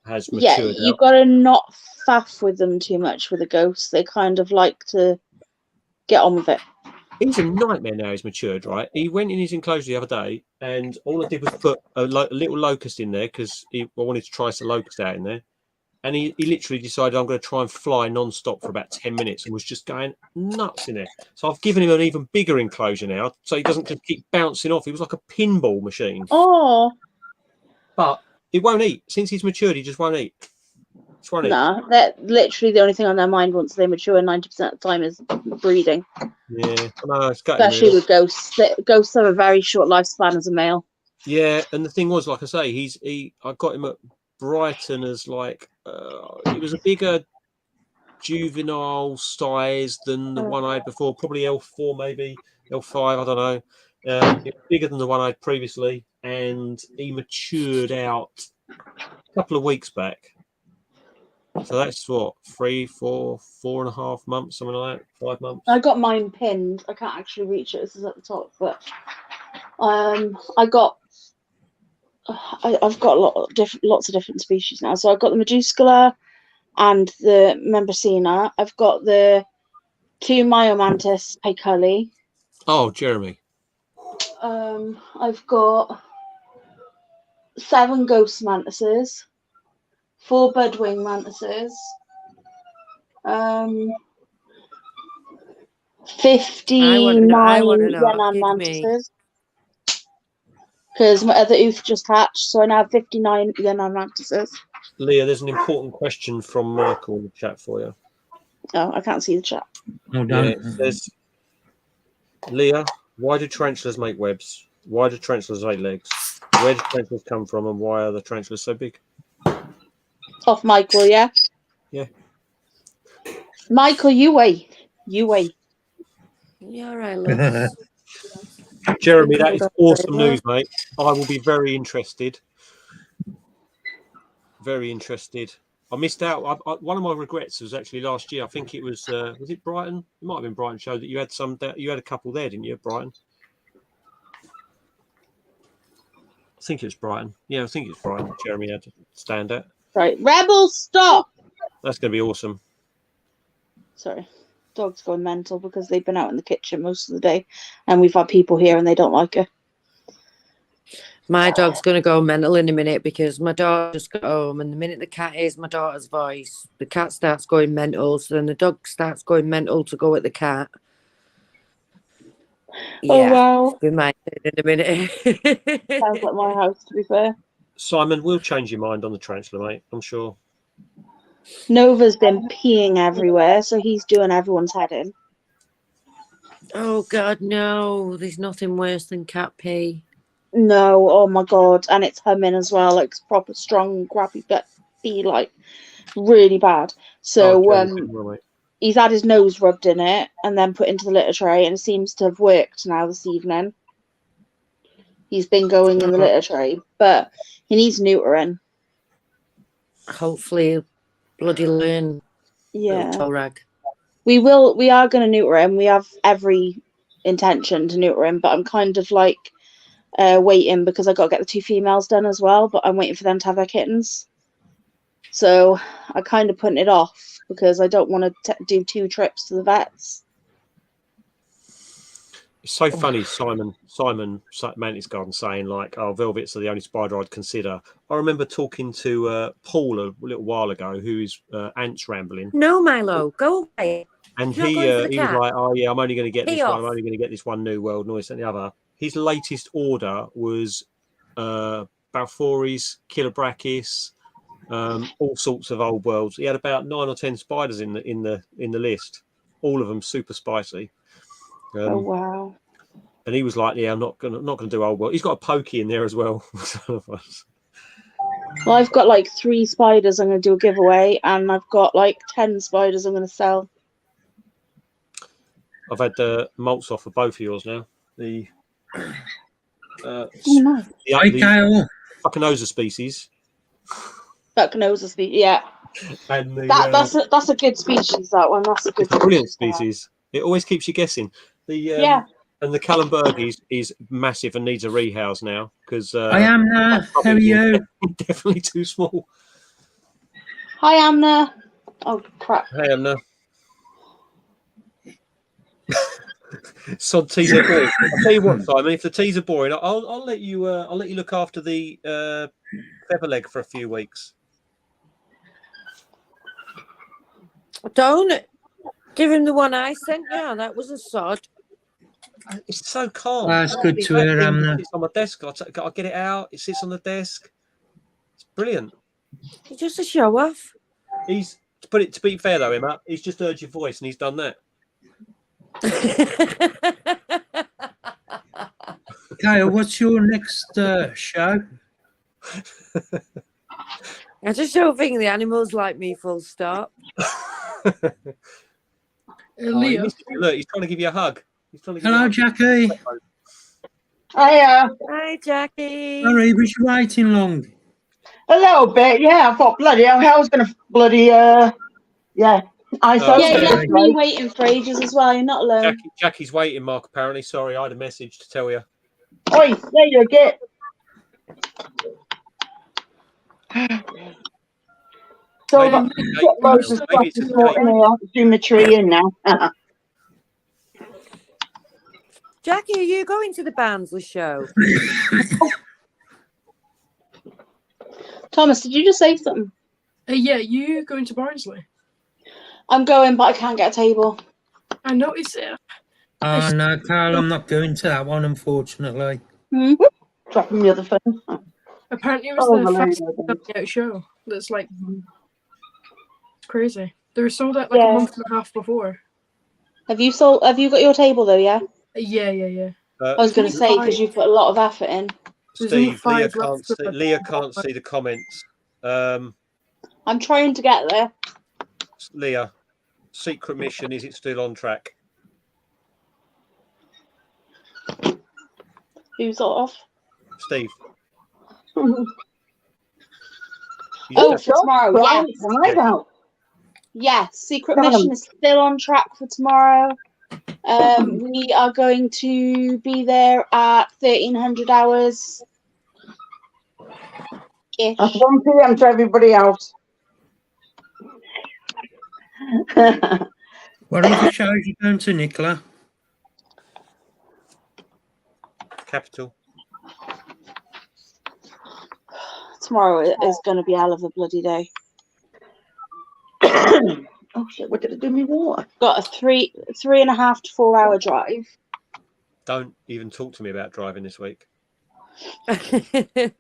B: has matured.
G: Yeah, you've got to not faff with them too much with the ghosts. They kind of like to get on with it.
B: He's a nightmare now. He's matured, right? He went in his enclosure the other day, and all I did was put a little locust in there because I wanted to try some locust out in there. And he literally decided I'm going to try and fly non-stop for about 10 minutes and was just going nuts in there. So I've given him an even bigger enclosure now so he doesn't just keep bouncing off. He was like a pinball machine.
G: Oh.
B: But it won't eat. Since he's matured, he just won't eat.
G: Nah, they're literally the only thing on their mind once they mature 90% of the time is breeding.
B: Yeah, no, it's
G: especially with ghosts. Ghosts have a very short lifespan as a male.
B: Yeah, and the thing was, like I say, I got him at Brighton as like he was a bigger juvenile size than the one I had before, probably L4, maybe L5, I don't know. It was bigger than the one I had previously, and he matured out a couple of weeks back. So that's what, 3, 4, 4.5 months, something like that, 5 months.
G: I got mine pinned. I can't actually reach it. This is at the top, but I've got lots of different species now. So I've got the Meduscula and the Membracina. I've got the 2 Myomantis Paycully.
B: Oh, Jeremy.
G: I've got 7 Ghost Mantises, 4 Budwing Mantises, 59 Yannan Mantises. Because my other Ooth just hatched, so I now have 59 Yannan Mantises.
B: Leah, there's an important question from Michael in the chat for you.
G: Oh, I can't see the chat.
A: No,
B: Yeah,
A: don't.
B: it says, Leah, why do tarantulas make webs? Why do tarantulas lay legs? Where do tarantulas come from, and why are the tarantulas so big?
G: Off Michael, yeah?
B: Yeah.
G: Michael, you wait. You wait.
F: Yeah, all right, love.
B: Jeremy, that is awesome news, mate. I will be very interested. Very interested. I missed out. One of my regrets was actually last year. I think it was it Brighton? It might have been Brighton show that you had you had a couple there, didn't you, Brighton? I think it was Brighton. Yeah, I think it's Brighton. Jeremy had to stand at.
G: Right. Rebels, stop!
B: That's going to be awesome.
G: Sorry. Dog's going mental because they've been out in the kitchen most of the day and we've had people here and they don't like her.
F: My dog's going to go mental in a minute because my dog just got home, and the minute the cat hears my daughter's voice, the cat starts going mental, so then the dog starts going mental to go at the cat.
G: Oh, wow.
F: We might do it in a minute.
G: Sounds like my house, to be fair.
B: Simon, we'll change your mind on the tarantula, mate, I'm sure.
G: Nova's been peeing everywhere, so he's doing everyone's head in.
F: Oh, God, no. There's nothing worse than cat pee.
G: No, oh my God. And it's humming as well, like proper strong, grabby pee, like really bad. So he's had his nose rubbed in it and then put into the litter tray, and it seems to have worked now this evening. He's been going in the litter tray, but he needs neutering.
F: Hopefully bloody learn.
G: Yeah.
F: Rag.
G: We are going to neuter him. We have every intention to neuter him, but I'm kind of like waiting because I got to get the 2 females done as well, but I'm waiting for them to have their kittens. So I kind of putting it off because I don't want to do 2 trips to the vets.
B: It's so funny, Simon Mantis Garden saying like, "Oh, velvets are the only spider I'd consider." I remember talking to Paul a little while ago, who is Ants Rambling.
F: No, Milo, go away.
B: And he was like, "Oh yeah, I'm only going to get this one. I'm only going to get this one New World noise and the other." His latest order was Balfour's, Kilobrachys, all sorts of old worlds. He had about 9 or 10 spiders in the list, all of them super spicy.
G: Oh wow!
B: And he was like, "Yeah, I'm not gonna do old world." He's got a pokey in there as well.
G: Well, I've got like 3 spiders I'm going to do a giveaway, and I've got like 10 spiders I'm going to sell.
B: I've had the molts off for both of yours now. The
G: nice.
B: the Fucinosa species.
G: Fucinosa species, yeah.
B: And
G: that's a good species. That one. That's a good.
B: It's a brilliant species. It always keeps you guessing. And the Kallenberg is massive and needs a rehouse now because
A: I am there. How are you?
B: Definitely too small.
G: Hi, Amna. Oh crap.
B: Hey, Amna. Sod teas are boring. I'll tell you what, Simon. If the teas are boring, I'll let you. I'll let you look after the featherleg for a few weeks.
F: Don't give him the one I sent you. That was a sod.
B: It's so calm.
A: That's good to hear, Amna.
B: It's on my desk. I'll get it out. It sits on the desk. It's brilliant.
F: It's just a show off.
B: To be fair though, Emma, he's just heard your voice and he's done that.
A: Kyle, what's your next show?
F: I just don't think the animals like me, full stop.
D: Leo.
B: Look, he's trying to give you a hug.
A: Hello, Jackie.
G: Hiya.
F: Hi, Jackie.
A: Sorry, was you waiting long?
H: A little bit, yeah. I thought, bloody hell, hell's going to bloody, yeah. I thought
G: Yeah, you
B: sorry.
G: left me waiting for ages as well. You're not alone.
B: Jackie's waiting, Mark, apparently. Sorry, I had a message to tell you.
H: Oi, there you get. So I've got loads of stuff to sort in here. Do my tree in now.
F: Jackie, are you going to the Barnsley show?
G: Thomas, did you just say something?
D: Yeah, you going to Barnsley?
G: I'm going, but I can't get a table.
D: I noticed it.
A: Oh, no, Carl, I'm not going to that one, unfortunately.
H: Dropping the other phone.
D: Apparently it was the fastest selling out show. That's like crazy. They were sold out like a month and a half before.
G: Have you got your table though? Yeah.
D: Yeah.
G: I was going to say because you've put a lot of effort in.
B: Steve, Leah can't see the comments.
G: I'm trying to get there.
B: Leah, secret mission, is it still on track?
G: Who's off?
B: Steve.
G: For tomorrow, yes. Yes, secret mission is still on track for tomorrow. We are going to be there at 1300 hours.
H: That's 1 p.m. to everybody else.
A: What other shows are you going to, Nicola?
B: Capital.
G: Tomorrow is going to be a hell of a bloody day.
H: Oh shit! What did I do? Me water.
G: Got a 3.5 to 4 hour drive.
B: Don't even talk to me about driving this week.
F: I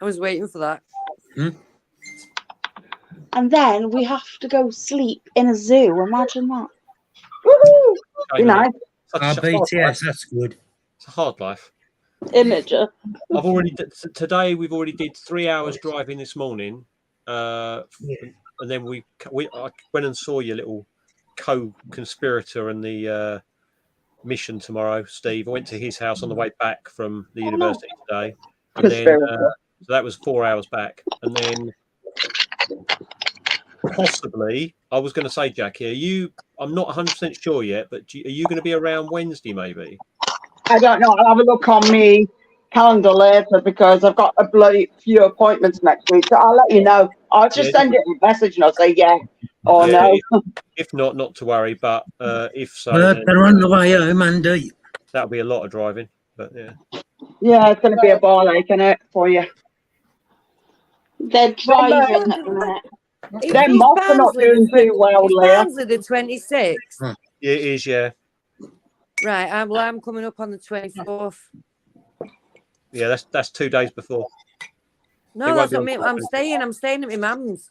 F: was waiting for that.
G: And then we have to go sleep in a zoo. Imagine that.
H: Woohoo! Be nice.
A: BTS, that's good.
B: It's a hard life.
G: Imager.
B: Today we've already did 3 hours driving this morning. And then I went and saw your little co-conspirator and the mission tomorrow, Steve. I went to his house on the way back from the university today. And then so that was 4 hours back. And then possibly, I was going to say, Jackie, I'm not 100% sure yet, but are you going to be around Wednesday maybe?
H: I don't know. I'll have a look on me calendar later because I've got a bloody few appointments next week. So I'll let you know. I'll just send it a message and I'll say or no.
B: If not to worry. But if so,
A: they're on the way home, Andy.
B: That'll be a lot of driving. But yeah.
H: Yeah, it's going to be a ball ache, isn't it, for you?
G: They're driving at the minute.
H: They're not doing too well, Leah.
F: Barnsley the 26th.
B: Yeah, it is, yeah.
F: Right, I'm coming up on the 24th.
B: Yeah, that's 2 days before.
F: No, that's what I mean. I'm staying at my mum's.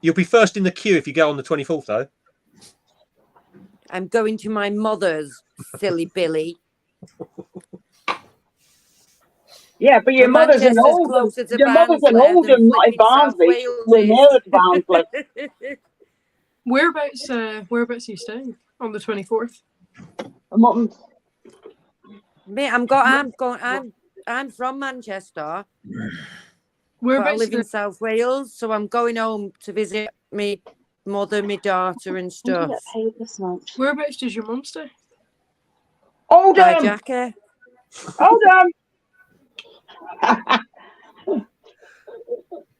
B: You'll be first in the queue if you go on the 24th, though.
F: I'm going to my mother's, silly Billy.
H: Yeah, but your mother's in Oldham. Your mother's in Oldham, not in Barnsley. We're near Barnsley.
D: Whereabouts are you staying on the 24th?
F: I'm from Manchester.
D: Whereabouts?
F: I live in South Wales, so I'm going home to visit my mother, my daughter, and stuff.
D: Whereabouts does your mum stay?
H: Oldham.
F: Bye, Jackie.
H: Oldham.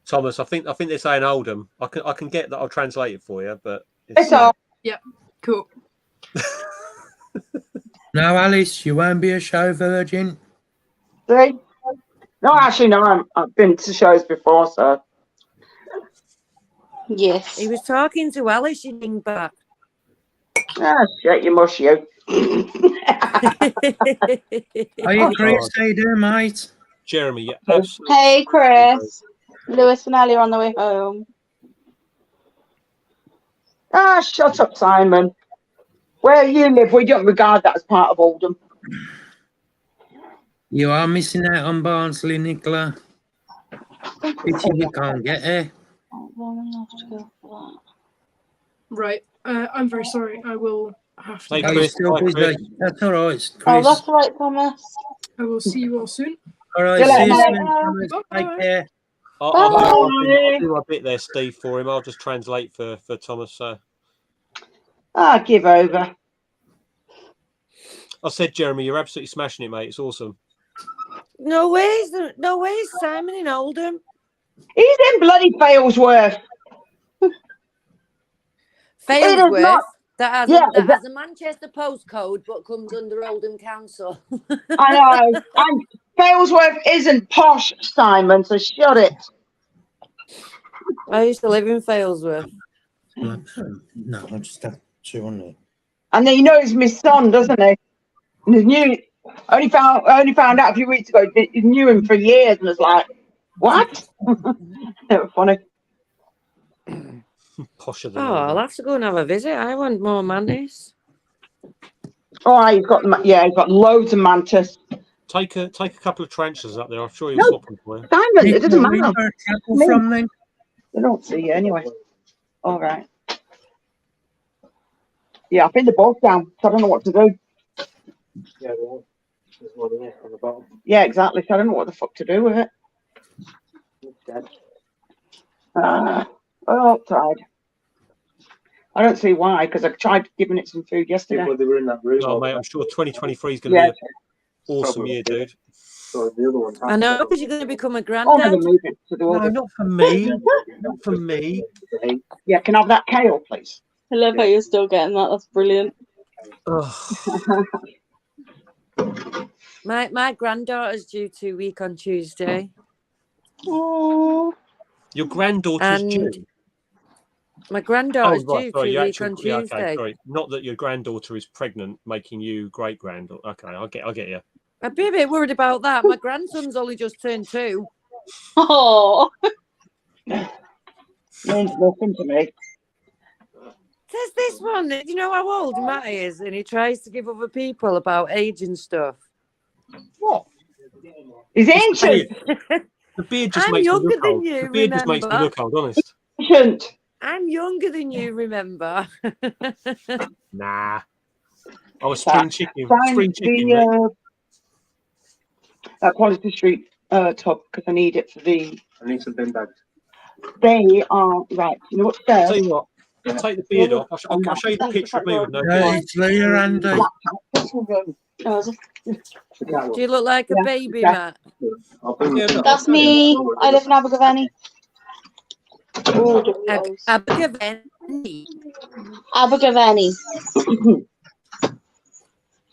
B: Thomas, I think they're saying Oldham. I can get that. I'll translate it for you, but
H: it's all.
D: Yeah, cool.
A: No, Alice, you won't be a show virgin.
H: See? No, actually, no. I've been to shows before, so.
G: Yes.
F: He was talking to Alice, you think back.
H: Ah, shit, you mush you.
A: Are you Chris? How you doing, mate?
B: Jeremy, yeah, absolutely.
G: Hey, Chris. Lewis and Ellie are on the way home.
H: Ah, shut up, Simon. Where you live, we don't regard that as part of Oldham.
A: You are missing out on Barnsley, Nicola. Pity you can't get there.
D: Right. I'm very sorry. I will have to.
A: You're still busy. That's all right. Chris.
G: Oh, that's all right, Thomas.
D: I will see you all soon.
A: All right,
H: See you
A: see you
H: later,
A: soon. Thomas. Take care.
B: I'll do my bit there, Steve, for him. I'll just translate for Thomas. So
H: give over.
B: I said, Jeremy, you're absolutely smashing it, mate. It's awesome.
F: No ways, Simon in Oldham.
H: He's in bloody Failsworth.
F: Failsworth. That
H: Yeah,
F: has a Manchester postcode, but comes under Oldham Council.
H: I know. And Failsworth isn't posh, Simon, so shut it.
F: I used to live in Failsworth.
A: No, I just have 200.
H: And then he knows my son, doesn't he? And he knew, only found out a few weeks ago. He knew him for years and was like, what? It was funny.
B: Posher than
F: I'll have to go and have a visit. I want more mantis.
H: Oh, he's got loads of mantis.
B: Take a couple of tarantulas up there. I'm sure he'll swap them for you.
H: Simon, it doesn't matter.
A: From them.
H: They don't see you anyway. All right. Yeah, I think they're both down, so I don't know what to do.
B: Yeah, there's one there on the bottom.
H: Yeah, exactly. So I don't know what the fuck to do with it. Tried. I don't see why, because I tried giving it some food yesterday.
B: They were in that room. Oh, mate, I'm sure 2023 is going to be an awesome year, dude. So the other one.
F: I know, because you're going to become a
H: I'm
F: granddad.
H: going to move it to the order.
A: No, not for me. Not for me.
H: Yeah, can I have that kale, please?
G: I love how you're still getting that. That's brilliant.
F: My granddaughter's due 2 weeks on Tuesday.
G: Oh.
B: Your granddaughter's due?
F: My granddaughter's due 2
B: sorry,
F: weeks on Tuesday.
B: Okay, sorry. Not that your granddaughter is pregnant, making you great granddaughter. Okay, I'll get you.
F: I'd be a bit worried about that. My grandson's only just turned 2.
G: Oh.
H: Means nothing to me.
F: There's this one. Do you know how old Matt is? And he tries to give other people about age and stuff.
H: What? He's ancient.
B: The beard just
F: I'm
B: makes me
F: younger
B: look
F: than
B: old.
F: you,
B: The beard just makes me
F: remember?
B: look old, honest.
H: Ancient.
F: I'm younger than you, remember?
B: Nah. I was spring chicken.
H: Find
B: Spring chicken. Mate.
H: That Quality Street tub, because I need it for the.
B: I need some bin bags.
H: They are right. You know what's there?
B: I'll tell you what. I'll take the beard off. I'll show you the picture of me with no beard.
A: It's Leah, Andy.
F: Do you look like a baby, Matt?
G: That's me. I live in Abergavenny.
F: Abergavenny.
G: Abergavenny.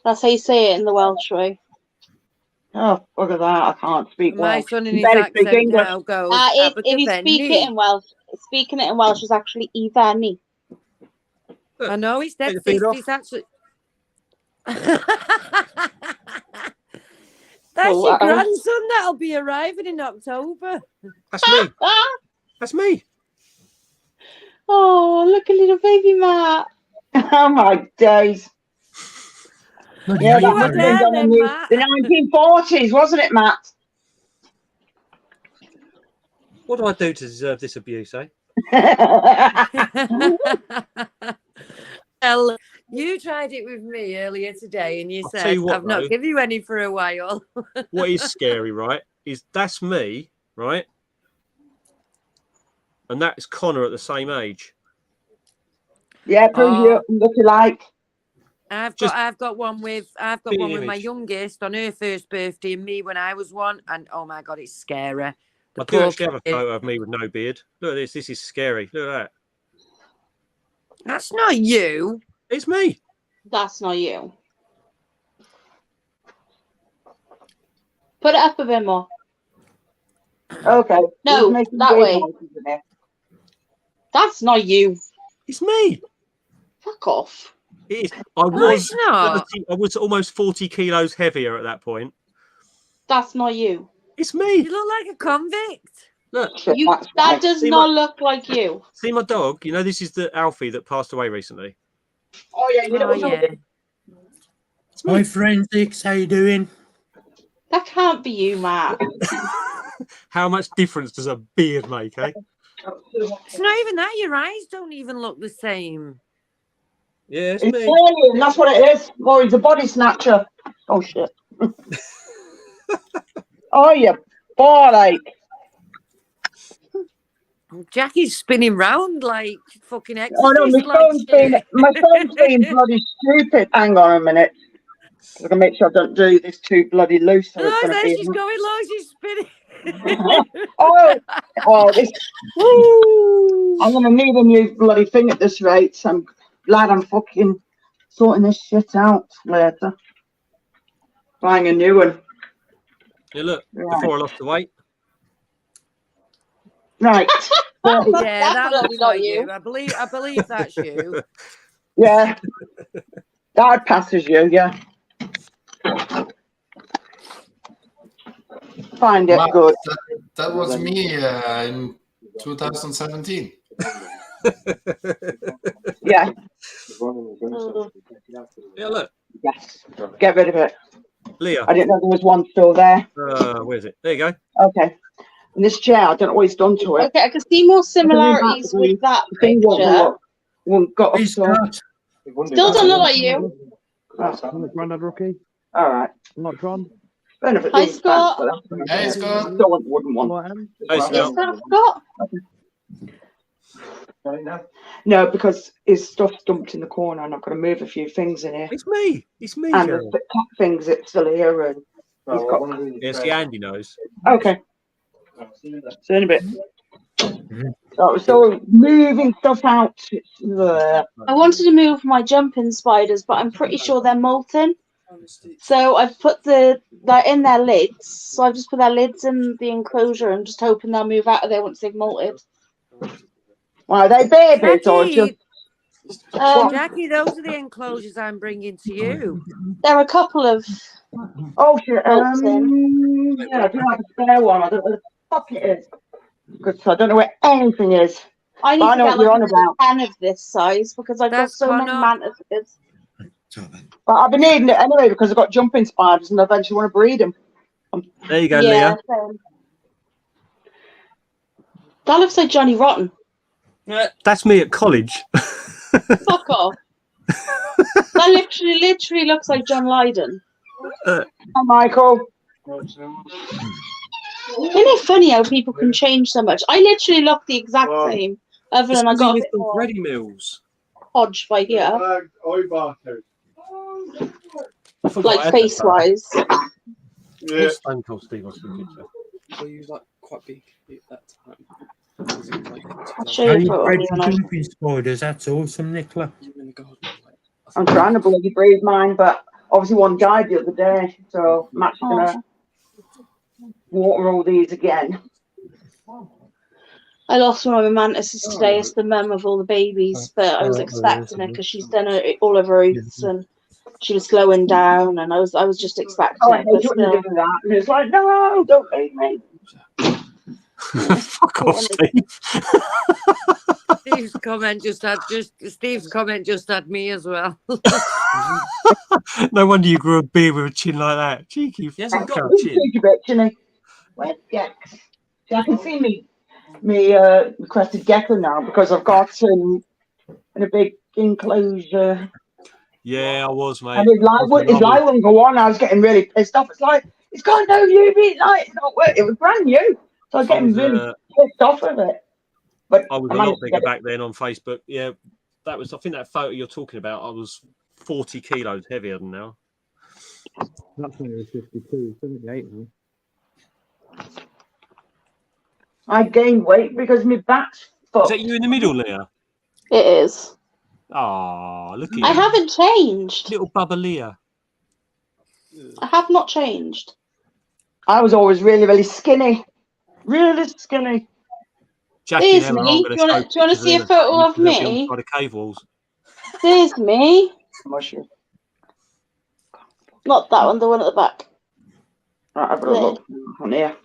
G: That's how you say it in the Welsh way.
H: Oh, look at that. I can't speak
F: My
H: Welsh.
F: son in his accent now goes,
G: If you speak it in Welsh, speaking it in Welsh is actually Ifenny.
F: I know, it's dead. It's actually... That's your grandson that'll be arriving in October.
B: That's me. That's me.
G: Oh, look a little baby Matt.
H: Oh my days. Yeah, that must have been done in the 1940s, wasn't it, Matt?
B: What do I do to deserve this abuse, eh?
F: Well, you tried it with me earlier today and you
B: I'll
F: said,
B: tell you what,
F: I've not given you any for a while.
B: What is scary, right, is that's me, right? And that is Connor at the same age.
H: Yeah, prove you look alike.
F: I've got one with my youngest on her first birthday and me when I was 1, and oh my god, it's scary.
B: I do actually have a photo of me with no beard. Look at this. This is scary. Look at that.
F: That's not you.
B: It's me.
G: That's not you. Put it up a bit more.
H: Okay.
G: No, that way. That's not you.
B: It's me.
G: Fuck off.
B: It is. I was almost 40 kilos heavier at that point.
G: That's not you.
B: It's me.
F: You look like a convict.
B: Look.
G: That does not look like you.
B: See my dog? You know, this is the Alfie that passed away recently.
H: Oh, yeah. You know
A: My forensics, how you doing?
G: That can't be you, Matt.
B: How much difference does a beard make, eh?
F: It's not even that. Your eyes don't even look the same.
B: Yeah, it's
H: me.
B: Alien,
H: that's what it is. Or he's a body snatcher. Oh, shit. Oh, you ball ache.
F: Jackie's spinning round like fucking
H: Oh no,
F: exorcist.
H: my phone's being bloody stupid. Hang on a minute. I can make sure I don't do this too bloody loose. So
F: Oh,
H: it's
F: there
H: be
F: she's going low. She's spinning.
H: this. Woo, I'm gonna need a new bloody thing at this rate. So I'm glad I'm fucking sorting this shit out later. Buying a new one.
B: Yeah, look,
H: Right.
B: before I lost the weight.
H: Right.
F: Yeah, that
G: Definitely
F: looks
G: not
F: like
G: you.
F: you. I believe that's you.
H: Yeah. That passes you, yeah. Find it
E: Wow,
H: good.
E: that was me in 2017.
H: Yeah.
B: Yeah, look,
H: Yes. Get rid of it.
B: Leah.
H: I didn't know there was one still there.
B: Where's it? There you go.
H: Okay. And this chair, I don't know what he's done to it.
G: Okay, I can see more similarities with that picture.
H: Got
A: He's
H: up
A: got.
G: Still don't look like you.
I: Grandad Rookie.
H: all right.
I: Not John.
G: Hi, Scott.
E: Hey, Scott.
H: Still want wooden one.
B: Hey,
G: Is
B: Scott.
G: that Scott?
H: No, because his stuff's dumped in the corner and I've got to move a few things in here.
B: It's me. It's me,
H: And
B: Gerald.
H: the top things it's still here and he's got...
B: Yes, the Andy knows.
H: Okay. See you in a bit. So moving stuff out.
G: I wanted to move my jumping spiders, but I'm pretty sure they're molten. So I've put they're in their lids. So I've just put their lids in the enclosure and just hoping they'll move out of there once they've molted.
H: Well, are they babies or just...
F: Jackie, those are the enclosures I'm bringing to you.
G: There are a couple of...
H: Oh, shit.
G: Molten.
H: Yeah, I do have a spare one. I don't know where the fuck it is. Because I don't know where anything is.
G: I need
H: But I
G: to
H: know
G: get
H: what you're
G: like
H: on about.
G: a 10 of this size because I've got
F: That's
G: so many
F: Connor.
G: mantises.
H: But I've been needing it anyway because I've got jumping spiders and I eventually want to breed them.
B: There you go,
G: Yeah.
B: Leah.
G: That looks like Johnny Rotten.
B: That's me at college.
G: Fuck off. That literally looks like John Lydon.
H: Hi, Michael.
G: Isn't it funny how people can change so much? I literally look the exact same, other than I got a bit more
C: Ready Mills.
G: hodge by here,
B: I forgot I
G: like
B: had
G: face
B: that.
G: wise.
B: What's Stone Cold Steve Austin picture?
C: Were you like quite big at that time?
G: I'll show you a photo of me when I...
A: Jumping spiders. That's awesome, Nicola.
C: You were in the garden.
H: I'm trying to bloody breed mine, but obviously one died the other day, so I'm actually gonna water all these again.
G: I lost one of my mantises today. It's the mum of all the babies, but I was expecting her because she's done all of her oaths and she was slowing down, and I was just expecting
H: Oh, I
G: it.
H: hate
G: But
H: it when you
G: still,
H: do that. And it's like, no, don't leave me.
B: Fuck off, Steve.
F: Steve's comment just had me as well.
B: No wonder you grew a beard with a chin like that. Cheeky.
C: He hasn't got a
H: He's
C: chin.
H: a bit, isn't he? Where's Gex? See, I can see me requested gecko now because I've got him in a big enclosure.
B: Yeah, I was, mate.
H: And his light wouldn't go on. I was getting really pissed off. It's like, it's got no UV light. It's not working. It was brand new. So I was getting really pissed off with it. But
B: I was a lot bigger back then on Facebook. Yeah, that was, I think that photo you're talking about, I was 40 kilos heavier than now.
I: That's when it was 52, 78 now.
H: I gained weight because my back's fucked.
B: Is that you in the middle, Leah?
G: it is.
B: Oh, look at you.
G: I haven't changed.
B: Little Bubba Leah.
G: I have not changed.
H: I was always really, really skinny. Really skinny.
B: Jackie
G: There's
B: and Emma,
G: me.
B: I'm
G: Do
B: gonna
G: you want to see a photo of me?
B: By the cave walls.
G: There's me. Not that one, the one at the back.
H: Right, I've got a look on here.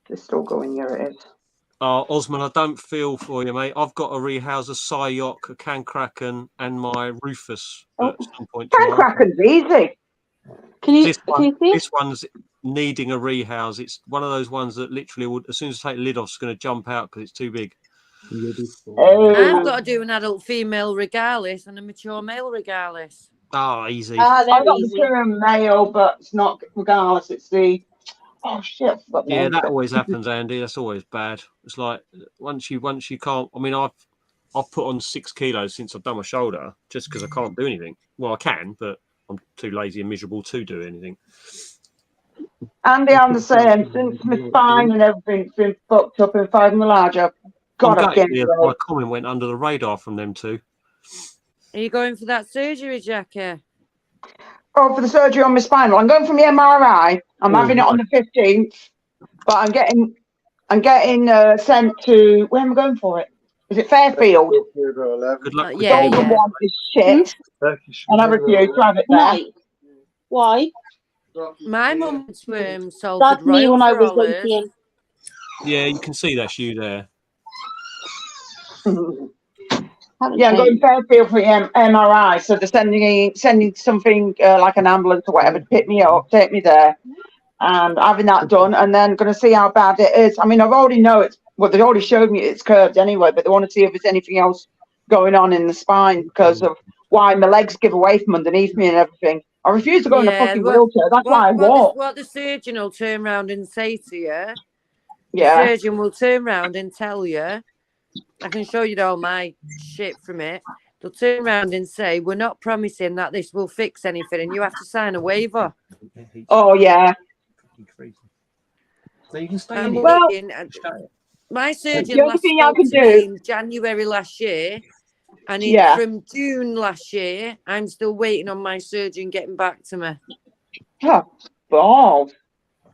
H: It's still going. Here it is.
B: Oh, Osman, I don't feel for you, mate. I've got to rehouse a Psyok, a Cancracken, and my Rufus at some point tomorrow.
H: Cancracken's easy.
G: Can you
B: This
G: see?
B: this one's needing a rehouse. It's one of those ones that literally would, as soon as I take the lid off, it's going to jump out because it's too big.
F: I've got to do an adult female regardless and a mature male regardless.
B: Oh, easy.
G: Ah,
H: I got the term male, but it's not regardless. It's the Oh shit!
B: Yeah, that always happens, Andy. That's always bad. It's like once you can't. I mean, I've put on 6 kilos since I've done my shoulder just because I can't do anything. Well, I can, but I'm too lazy and miserable to do anything.
H: Andy, I'm the same. Since my spine and everything's been fucked up and 5 larger. God, I've gained weight.
B: My comment went under the radar from them two.
F: Are you going for that surgery, Jackie?
H: Oh, for the surgery on my spine. Well, I'm going for the MRI. I'm having it on the 15th, but I'm getting sent to. Where am I going for it? Is it Fairfield?
B: Good luck.
H: The Golden one is shit, and I refuse to have it there.
G: Why?
F: My mum's Salford
G: That's me
F: Royal
G: when I
F: for
G: was
F: all hers.
G: 18.
B: Yeah, you can see that's you there.
H: Yeah, I'm going Fairfield for the MRI. So they're sending something like an ambulance or whatever to pick me up, take me there, and having that done, and then going to see how bad it is. I mean, I already know it's. Well, they already showed me it's curved anyway, but they want to see if there's anything else going on in the spine because of why my legs give away from underneath me and everything. I refuse to go in a fucking wheelchair. That's why I walk.
F: What the surgeon will turn around and say to you,
H: the
F: surgeon will turn around and tell you, I can show you all my shit from it. They'll turn around and say, we're not promising that this will fix anything and you have to sign a waiver.
H: Oh, yeah.
B: So you can stay
F: my surgeon
H: the only thing I can do
F: in January last year, and from June last year, I'm still waiting on my surgeon getting back to me.
H: Oh, balls.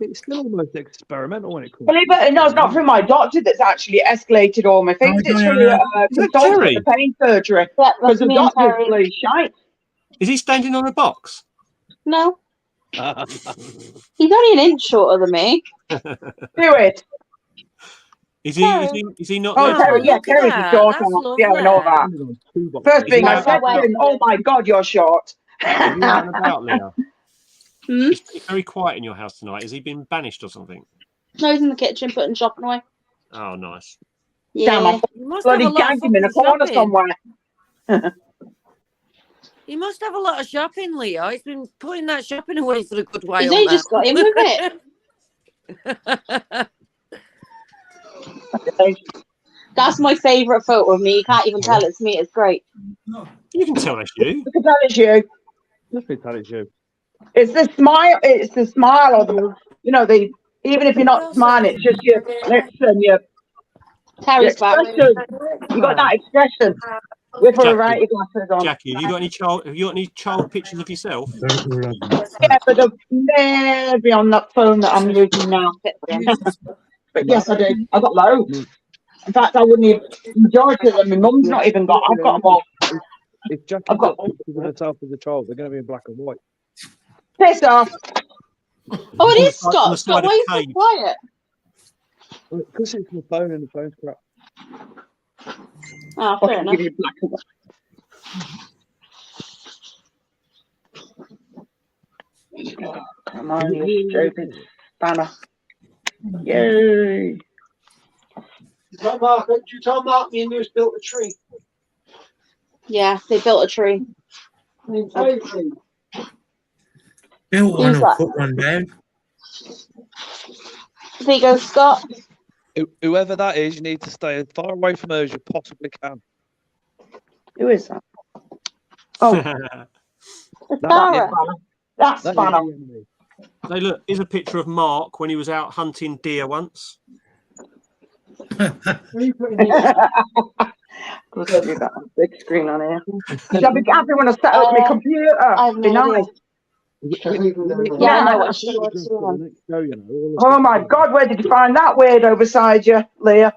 I: It's still almost experimental when it comes.
H: Believe it or not, it's not from my doctor that's actually escalated all my things. It's from a consultant for pain surgery. Because the doctor's really shite.
B: Is he standing on a box?
G: No. He's only an inch shorter than me.
H: Do it.
B: Is he not?
H: Oh, Terry, yeah, Terry's a short. Yeah, I know that. First thing I said to him, oh my God, you're short.
B: Are you out and about, Leah?
G: It's
B: very quiet in your house tonight. Has he been banished or something?
G: No, he's in the kitchen putting shopping away.
B: Oh, nice.
G: Yeah.
H: You must bloody gagged him in a corner somewhere.
F: He must have a lot of shopping, Leo. He's been putting that shopping away for a good while.
G: He's only just got in with it. That's my favourite photo of me. You can't even tell it's me. It's great.
B: You can tell it's you.
H: You can tell it's you.
I: You can tell it's you.
H: It's the smile. It's the smile, or the even if you're not smiling, it's just your lips and your expression. You got that expression. With her right glasses on.
B: Jackie, have you got any child pictures of yourself?
H: Yeah, but they're maybe on that phone that I'm using now. But yes, I do. I've got loads. In fact, I wouldn't even. Majority of them, my mum's not even got. I've got them all.
I: If Jackie's got pictures of herself as a child, they're going to be in black and white.
H: Piss off.
G: Oh, it is Scott. Scott, why are you so quiet?
I: Well, because it's my phone and the phone's crap.
G: Oh, fair enough.
H: Come on, you stupid spanner. Yay.
J: Did you tell Mark me and you built a tree?
G: Yeah, they built a tree.
A: Built one or put one down.
G: There you go, Scott.
K: Whoever that is, you need to stay as far away from her as you possibly can.
H: Who is that? Oh, that's Spanner.
B: Hey, look, here's a picture of Mark when he was out hunting deer once.
H: Big screen on here. I'll be happy when I set up my computer. Be nice.
G: Yeah, I know what she was doing.
H: Oh my God, where did you find that weirdo beside you, Leah?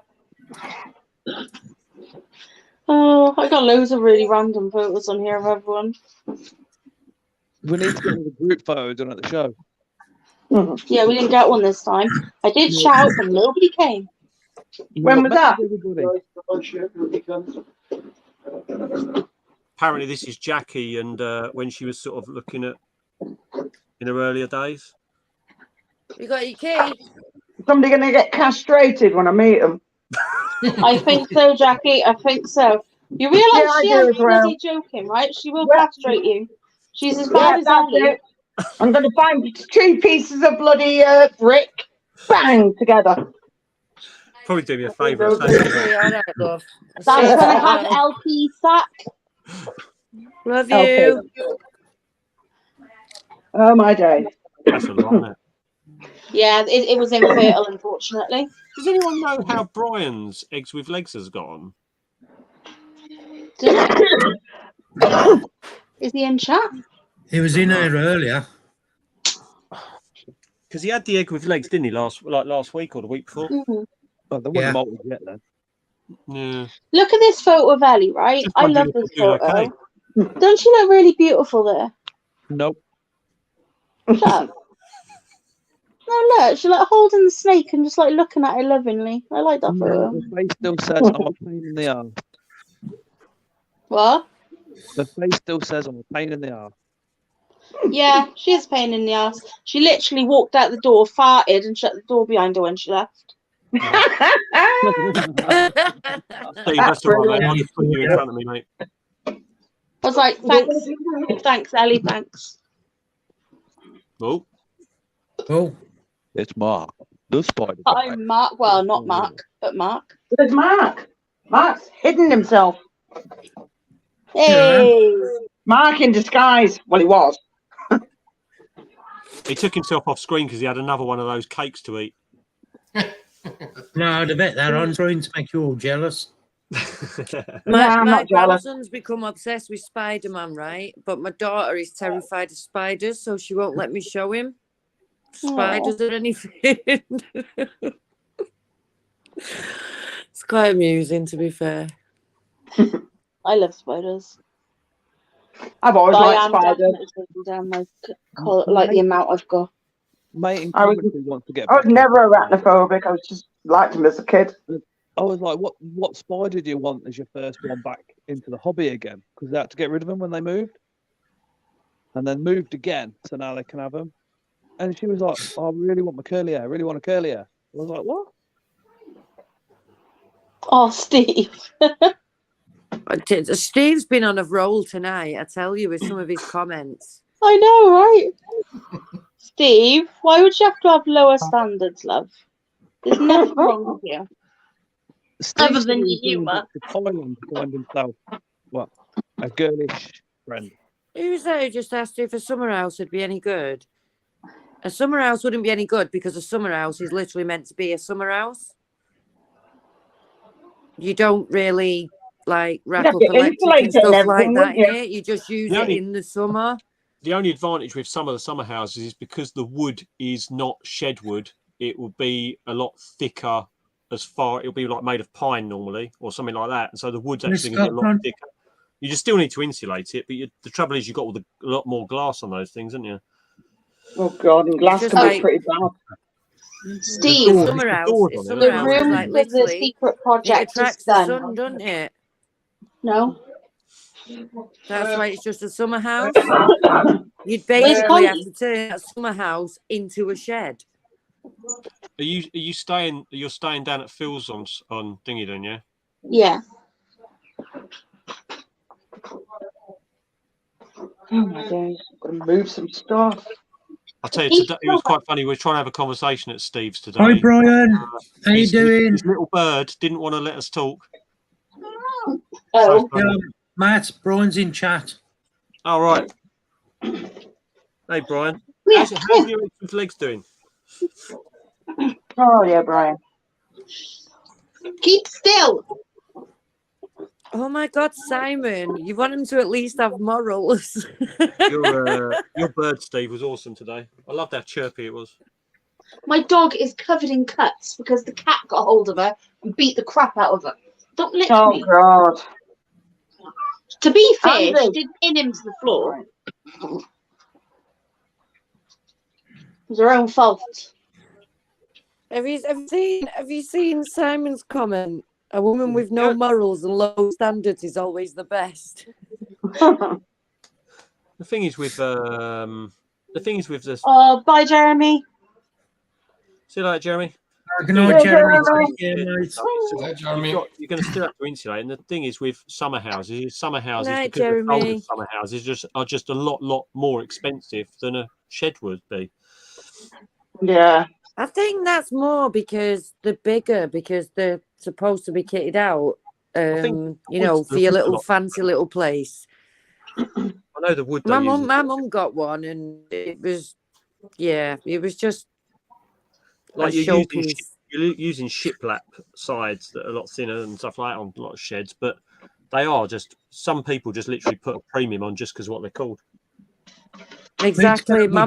G: Oh, I got loads of really random photos on here of everyone.
K: We need to get a group photo done at the show.
G: Yeah, we didn't get one this time. I did shout, but nobody came.
H: When was that?
B: Apparently, this is Jackie, and when she was sort of looking at in her earlier days.
F: You got your key?
H: Somebody going to get castrated when I meet them.
G: I think so, Jackie. I think so. You realise she is bloody joking, right? She will castrate you. She's as bad as Ellie.
H: I'm going to find 2 pieces of bloody brick, bang, together.
B: Probably do me a favour.
F: Okay, all right, love.
G: That's when I have LP sack.
F: Love
H: LP.
F: you.
H: Oh my day.
B: That's a lot, isn't it?
G: Yeah, it was infertile, unfortunately.
B: Does anyone know how Brian's eggs with legs has gone?
G: Is he in chat?
A: He was in here earlier.
B: Because he had the egg with legs, didn't he? Last week or the week before.
G: Mm-hmm.
K: Oh, they weren't molted yet then.
B: Yeah.
G: Look at this photo of Ellie, right?
B: Just
G: I
B: wondering
G: love
B: if
G: this
B: you're doing
G: photo.
B: okay.
G: Don't she look really beautiful there?
K: Nope.
G: Shut up. No, look, she's like holding the snake and just like looking at it lovingly. I like that photo.
K: The face still says I'm a pain in the arse.
G: What?
K: The face still says I'm a pain in the arse.
G: Yeah, she is a pain in the ass. She literally walked out the door, farted, and shut the door behind her when she left.
B: Steve, that's all right, mate. I'll just put you in front of me, mate.
G: I was like, thanks, Ellie, thanks.
B: Oh.
A: Oh.
K: It's Mark, the spider.
G: I'm Mark. Well, not Mark, but Mark.
H: There's Mark. Mark's hidden himself.
G: Hey.
H: Mark in disguise. Well, he was.
B: He took himself off screen because he had another one of those cakes to eat.
A: No, I bet that on trying to make you all jealous.
F: My grandson's become obsessed with Spidermom, right? But my daughter is terrified of spiders, so she won't let me show him spiders or anything. It's quite amusing, to be fair.
G: I love spiders.
H: I've always liked spiders.
G: Down like the amount I've got.
K: Mate,
H: I was never arachnophobic. I was just liked him as a kid.
K: I was like, what spider do you want as your first one back into the hobby again? Because they had to get rid of them when they moved. And then moved again, so now they can have them. And she was like, oh, I really want my curly hair. I really want a curly hair. I was like, what?
G: Oh, Steve.
F: Steve's been on a roll tonight, I tell you, with some of his comments.
G: I know, right? Steve, why would you have to have lower standards, love? There's nothing wrong with you. Other than your humour.
K: Thailand to find himself, what, a girlish friend.
F: Who's that who just asked if a summer house would be any good? A summer house wouldn't be any good because a summer house is literally meant to be a summer house. You don't really like wrap up electric and stuff like that in it. You just use it in the summer.
B: The only advantage with some of the summer houses is because the wood is not shed wood, it will be a lot thicker it'll be like made of pine normally or something like that. And so the wood's actually going to get a lot thicker. You just still need to insulate it, but the trouble is you've got a lot more glass on those things, haven't you?
H: Oh, God, and glass can be pretty bad.
G: Steve,
F: the summer house is like
G: the secret project
F: it attracts the sun, doesn't it?
G: No.
F: That's why it's just a summer house. You'd basically have to turn that summer house into a shed.
B: You're staying down at Phil's on Dingy then, yeah?
G: Yeah.
H: Oh my days, I've got to move some stuff.
B: I'll tell you, today, it was quite funny. We were trying to have a conversation at Steve's today.
A: Hi, Brian. How you doing?
B: His little bird didn't want to let us talk.
G: Oh.
A: Matt, Brian's in chat.
B: All right. Hey, Brian.
G: Yeah.
B: How's your legs doing?
H: Oh, yeah, Brian.
G: Keep still.
F: Oh my God, Simon! You want him to at least have morals.
B: Your bird, Steve, was awesome today. I loved how chirpy it was.
G: My dog is covered in cuts because the cat got hold of her and beat the crap out of her. Don't lick me.
H: Oh, God.
G: To be fair, she did pin him to the floor. It was her own fault.
F: Have you seen Simon's comment? A woman with no morals and low standards is always the best.
B: The thing is with this.
G: Oh, bye, Jeremy.
B: See you later, Jeremy.
A: Good night, Jeremy.
B: You're going to still have to insulate, and the thing is with summer houses,
F: Night,
B: because they're
F: Jeremy.
B: older summer houses are just a lot more expensive than a shed would be.
H: Yeah.
F: I think that's more because they're bigger, because they're supposed to be kitted out. You know, for your little fancy little place.
B: I know the wood.
F: My mum got one, and it was just
B: like
F: you're
B: using shiplap sides that are a lot thinner and stuff like that on a lot of sheds, but they are just, some people just literally put a premium on just because what they're called.
F: Exactly. My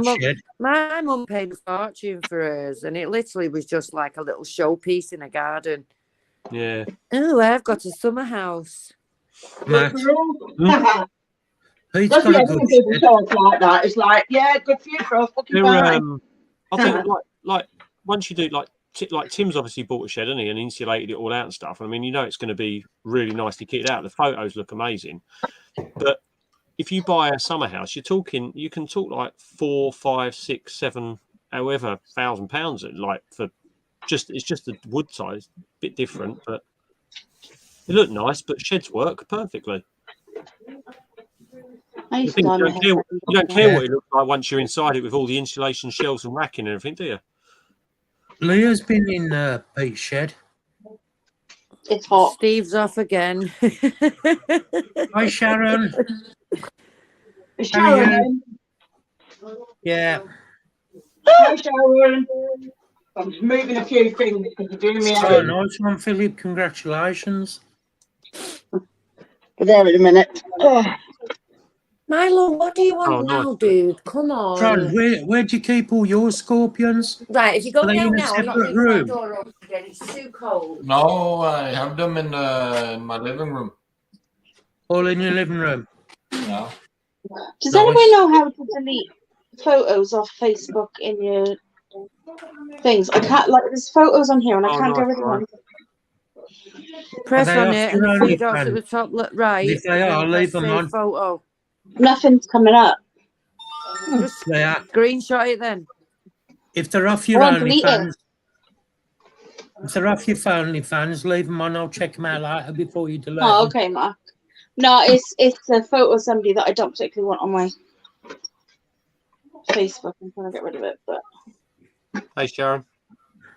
F: mum paid a fortune for hers, and it literally was just like a little showpiece in a garden.
B: Yeah.
F: Oh, I've got a summer house.
A: Matt.
H: People talk like that. It's like, yeah, good for you, bro. Fucking fine.
B: I think like once you do like Tim's obviously bought a shed, hasn't he, and insulated it all out and stuff. I mean, you know, it's going to be really nicely kitted out. The photos look amazing, but if you buy a summer house, you can talk like 4, 5, 6, 7, however £1,000, like for it's just the wood size, a bit different, but it look nice. But sheds work perfectly. You don't care what it looks like once you're inside it with all the insulation shelves and racking and everything, do you?
A: Leah's been in Pete's shed.
G: It's hot.
F: Steve's off again.
A: Hi, Sharon.
H: Sharon.
A: Yeah.
H: Hi, Sharon. I'm just moving a few things because you're doing me out.
A: Oh, nice one, Philip. Congratulations.
H: Be there in a minute.
F: Milo, what do you want now, dude? Come on.
A: John, where do you keep all your scorpions?
F: Right, if you go down now, I'm not leaving my
A: room?
F: door open again. It's too cold.
E: No, I have them in my living room.
A: All in your living room?
E: Yeah.
G: Does anyone know how to delete photos off Facebook in your things? I can't, like, there's photos on here and I can't get rid of them.
F: Press on it and the three dots at the top right.
A: If they are, leave them on.
F: Photo.
G: Nothing's coming up.
F: Just screenshot it then.
A: If they're off your OnlyFans, leave them on. I'll check them out later before you delete them.
G: Oh, okay, Mark. No, it's a photo of somebody that I don't particularly want on my Facebook. I'm trying to get rid of it, but
B: Hey, Sharon.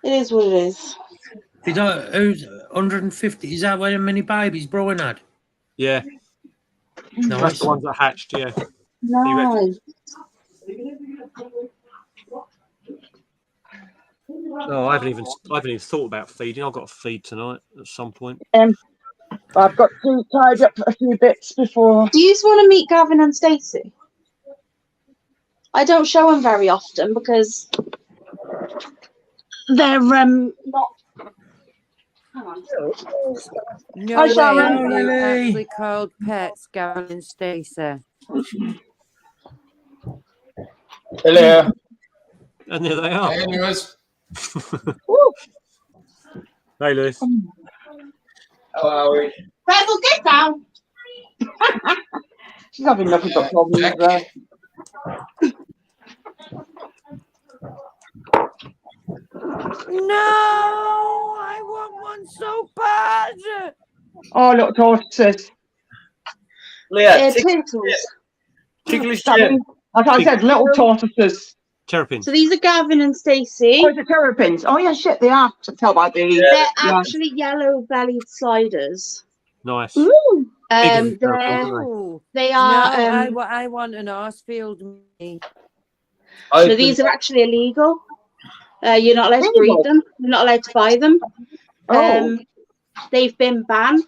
G: it is what it is.
A: Who's 150? Is that how many babies Brian had?
B: Yeah.
A: Nice.
B: That's the ones that hatched, yeah.
G: Nice.
B: No, I haven't even thought about feeding. I've got to feed tonight at some point.
H: I've got to tidy up a few bits before.
G: Do you just want to meet Gavin and Stacey? I don't show them very often because they're not. Hang on.
F: No
G: Hi,
F: way.
G: Sharon.
F: You actually called pets, Gavin and Stacey.
E: Hello.
B: And there they are.
E: Hey, Lewis.
B: Hey, Lewis.
E: How are we?
G: Rebel, get down.
H: She's having nothing but problems there.
F: No, I want one so bad.
H: Oh, look, tortoises.
E: Leah,
G: Turtles.
H: Like I said, little tortoises.
B: Terrapins.
G: So these are Gavin and Stacey.
H: Oh, the terrapins. Oh, yeah, shit, they are. To tell by the.
G: They're actually yellow-bellied sliders.
B: Nice.
G: They are.
F: No, I want an Arsefield.
G: So these are actually illegal. You're not allowed to breed them. You're not allowed to buy them. They've been banned.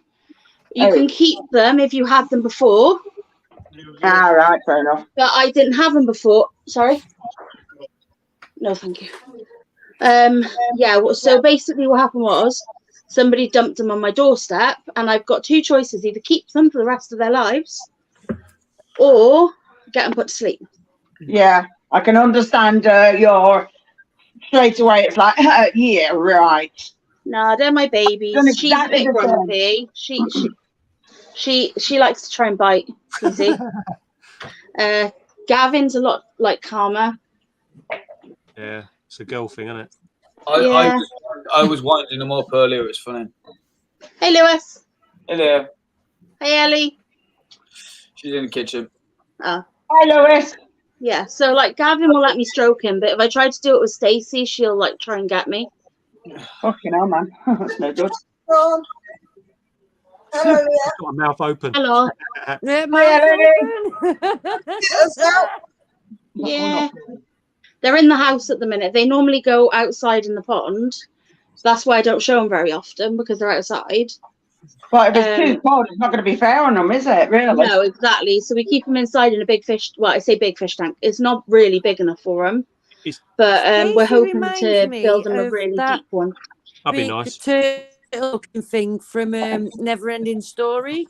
G: You can keep them if you had them before.
H: All right, fair enough.
G: But I didn't have them before. Sorry. No, thank you. So basically what happened was somebody dumped them on my doorstep and I've got two choices: either keep them for the rest of their lives or get them put to sleep.
H: Yeah, I can understand your straight away. It's like, yeah, right.
G: No, they're my babies. She's a bit grumpy. She likes to try and bite. Easy. Gavin's a lot like calmer.
B: Yeah, it's a girl thing, isn't it?
E: I
L: I was winding them up earlier. It was funny.
G: Hey, Lewis.
L: Hello.
G: Hey, Ellie.
L: She's in the kitchen.
G: Oh.
H: Hi, Lewis.
G: Yeah, so like Gavin will let me stroke him, but if I try to do it with Stacey, she'll like try and get me.
H: Fucking hell, man. That's no good.
M: Hello,
B: Got my mouth open.
G: Hello.
F: Yeah,
G: Yeah. They're in the house at the minute. They normally go outside in the pond. So that's why I don't show them very often, because they're outside.
H: But if it's too cold, it's not going to be fair on them, is it, really?
G: No, exactly. So we keep them inside in a big fish. Well, I say big fish tank. It's not really big enough for them. But we're hoping to build them a really deep one.
B: That'd be nice.
F: The turtle-looking thing from Never-Ending Story.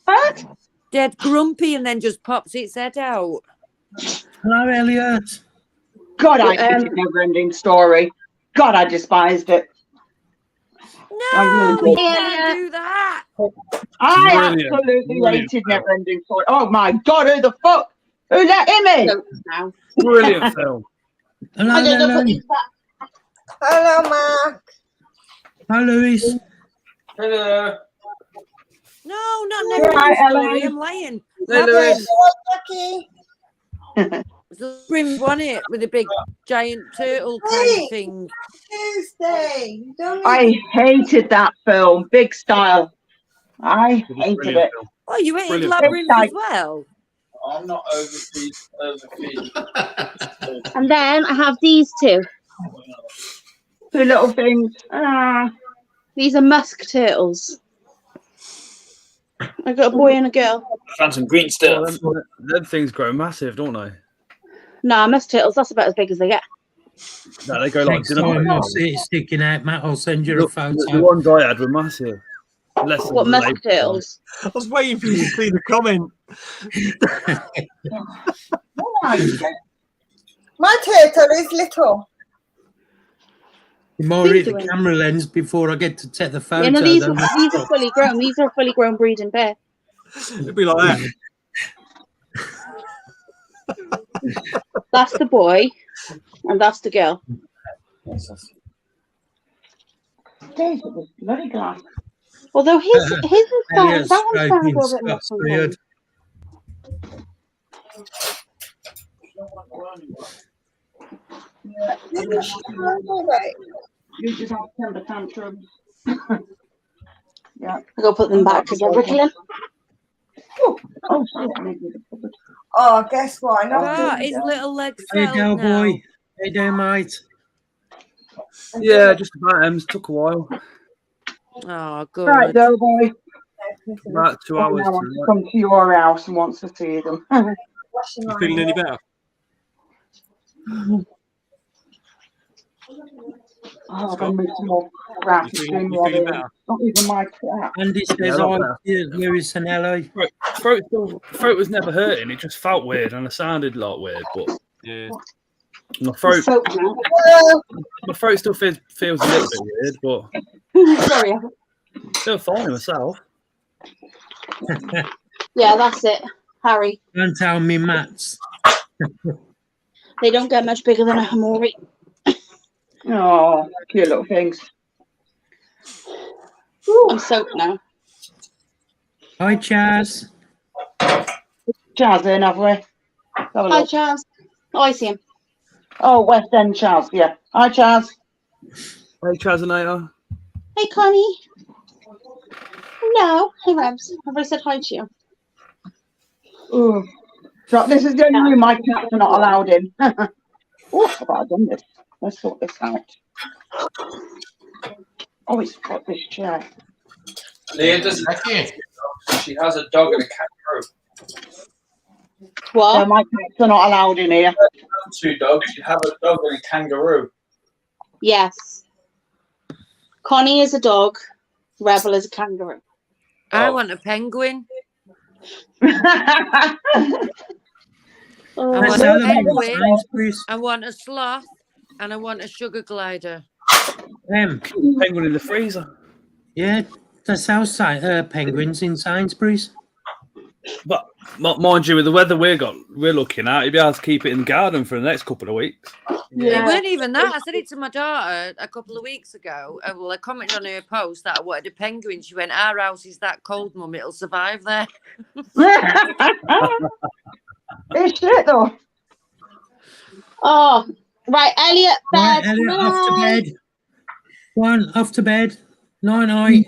H: What?
F: Dead grumpy and then just pops its head out.
A: Hello, Elliot.
H: God, I hated Never-Ending Story. God, I despised it.
F: No, you can't do that.
H: I
B: Brilliant.
H: absolutely
B: Brilliant.
H: hated Never-Ending Story. Oh my God, who the fuck? Who let him in?
L: Brilliant film.
A: Hello,
M: Hello, Mark.
A: Hi, Louise.
L: Hello.
F: No, not
H: You're right,
F: Never-Ending Story.
H: Ellie.
F: I'm lying.
L: Hey, Lewis.
F: It's the grim one, it with a big giant turtle kind of thing.
M: Tuesday. You don't
H: I
M: need
H: hated that film, big style. I hated it.
F: Oh, you hated
B: Brilliant.
F: Labyrinth as well?
L: I'm not overfeed.
G: And then I have these two.
H: Two little things.
G: These are musk turtles. I got a boy and a girl.
L: Found some green stuff.
I: Them things grow massive, don't they?
G: Nah, musk turtles, that's about as big as they get.
I: No, they go like
A: Next time I see it sticking out, Matt, I'll send you a photo.
I: The ones I had were massive. Less than
G: What
I: the
G: musk
I: label
G: turtles?
B: I was waiting for you to see the comment.
M: My turtle is little.
A: You might read the camera lens before I get to take the photo.
G: Yeah, no, these
A: then.
G: are fully grown. These are a fully grown breeding pair.
B: It'd be like that.
G: That's the boy, and that's the girl.
H: There's a bloody glass.
G: Although his is
A: Elliot's
G: that one's
A: stroking
G: found a bit more
A: Scott's beard.
H: You just have temper tantrums. Yeah.
G: I gotta put them back because they're wriggling.
H: Oh, sorry, I need to put it.
M: Oh, guess what?
F: His little legs
A: Hey,
F: fell
A: girl
F: now.
A: boy. Hey, there, mate.
I: Yeah, just about. It took a while.
F: Oh, good.
H: Right, go boy.
I: About 2 hours.
H: I want to come to your house and wants to see them.
B: You feeling any better?
H: Oh, I've got to move some more crap.
B: You feeling better?
H: Not even my crap.
A: Andy says,
I: Yeah,
A: "Oh,
I: better.
A: Lewis and Ellie."
I: Throat was never hurting. It just felt weird and it sounded like weird. But
B: Yeah.
I: my throat still feels a little bit weird, but
G: Sorry.
I: still fine myself.
G: Yeah, that's it. Harry.
A: Don't tell me, Matt's.
G: They don't get much bigger than a Hamori.
H: Oh, cute little things.
G: I'm soaked now.
A: Hi, Chaz.
H: Chaz in, have we? Have a
G: Hi,
H: look.
G: Chaz. Oh, I see him.
H: Oh, West End Chaz, yeah. Hi, Chaz.
I: Hey, Chazanator.
G: Hey, Connie. No. Hey, Rebs. Have I said hi to you?
H: Ooh. So this is the only room my cats are not allowed in. Oh, have I done this? Let's sort this out. Oh, it's got this chair.
L: Leah doesn't have kids. She has a dog and a kangaroo.
G: What?
H: So my cats are not allowed in here.
L: 2 dogs. You have a dog and a kangaroo.
G: Yes. Connie is a dog. Rebel is a kangaroo.
F: I want a penguin.
G: Oh,
F: I
A: Let's
F: want
A: sell
F: a
A: them in
F: penguin.
A: Sainsbury's.
F: I want a sloth. And I want a sugar glider.
I: Penguin in the freezer.
A: Yeah, they sell penguins in Sainsbury's.
I: But Mind you, with the weather we're looking at, you'd be able to keep it in the garden for the next couple of weeks.
F: It weren't even that. I said it to my daughter a couple of weeks ago. Well, I commented on her post that I wanted a penguin. She went, "Our house is that cold, Mum. It'll survive there."
H: It's shit though.
G: Oh, right, Elliot, bed.
A: Right, Elliot, off to bed. One, off to bed. Night.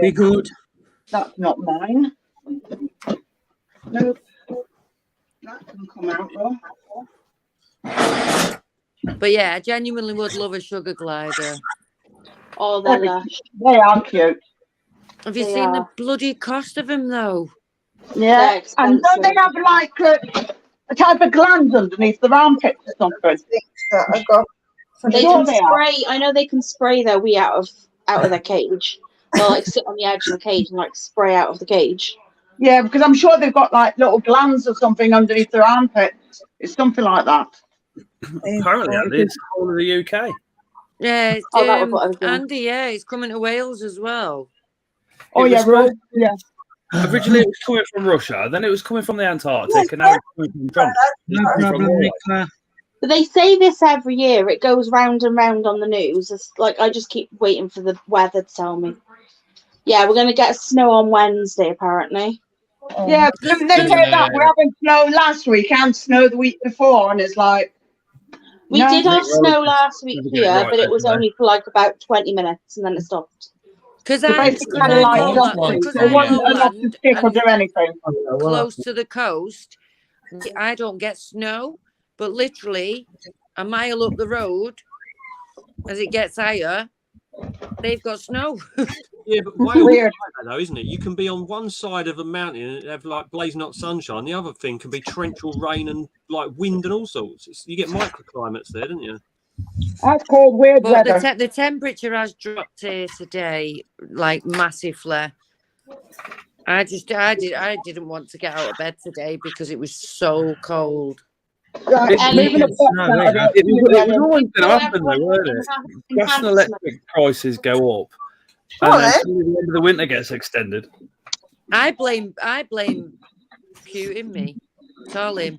A: Be good.
H: That's not mine. Nope. That can come out though.
F: But yeah, I genuinely would love a sugar glider.
G: Oh, they're lush.
H: They are cute.
F: Have you seen the bloody cost of them though?
H: Yeah, and don't they have like a type of gland underneath their armpits or something?
M: I got.
G: They can spray. I know they can spray their wee out of their cage. They'll like sit on the edge of the cage and like spray out of the cage.
H: Yeah, because I'm sure they've got like little glands or something underneath their armpits. It's something like that.
I: Apparently, it's the whole of the UK.
F: Yeah,
G: that was what I was doing.
F: Andy, yeah, he's coming to Wales as well.
H: Oh yeah, right. Yeah.
I: Originally, it was coming from Russia, then it was coming from the Antarctic, and now it's coming from France.
A: No problem, Nicola.
G: But they say this every year. It goes round and round on the news. It's like I just keep waiting for the weather to tell me. Yeah, we're going to get snow on Wednesday, apparently.
H: Yeah, they said that we're having snow last week and snow the week before, and it's like
G: we did have snow last week here, but it was only for like about 20 minutes, and then it stopped.
F: Because
H: close
F: to the coast, I don't get snow, but literally a mile up the road, as it gets higher, they've got snow.
B: Yeah, but Wales is like that, though, isn't it? You can be on one side of a mountain and have like blazing hot sunshine. The other thing can be torrential rain and like wind and all sorts. You get microclimates there, don't you?
H: That's called weird weather.
F: The temperature has dropped here today, like massively. I didn't want to get out of bed today because it was so cold.
I: It was always going to happen, though, weren't it? Gas and electric prices go up, and then the end of the winter gets extended.
F: I blame Putin. Me, it's all him.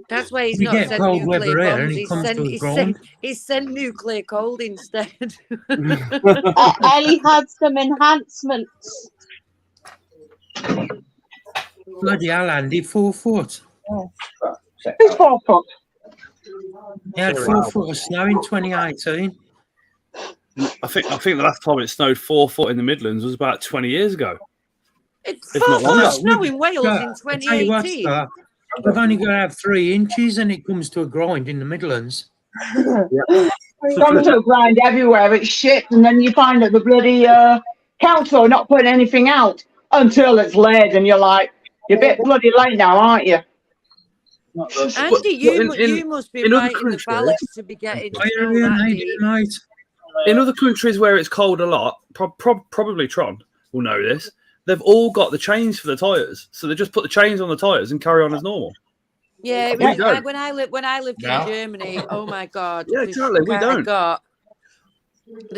F: That's why he's not sent nuclear bombs. He's sent nuclear cold instead.
G: Ellie had some enhancements.
A: Bloody hell, Andy, 4 foot.
H: Who's 4 foot?
A: He had 4 foot of snow in 2018.
I: I think the last time it snowed 4 foot in the Midlands was about 20 years ago.
F: It's 4 foot of snow in Wales in 2018.
A: We've only got to have 3 inches and it comes to a grind in the Midlands.
H: It comes to a grind everywhere. It's shit. And then you find that the bloody council are not putting anything out until it's laid. And you're like, you're a bit bloody late now, aren't you?
F: Andy, you must be right in the ballots to be getting
I: in other countries where it's cold a lot, probably Tron will know this. They've all got the chains for the tyres, so they just put the chains on the tyres and carry on as normal.
F: Yeah, when I lived in Germany, oh my god!
I: Yeah, exactly. We don't.
F: The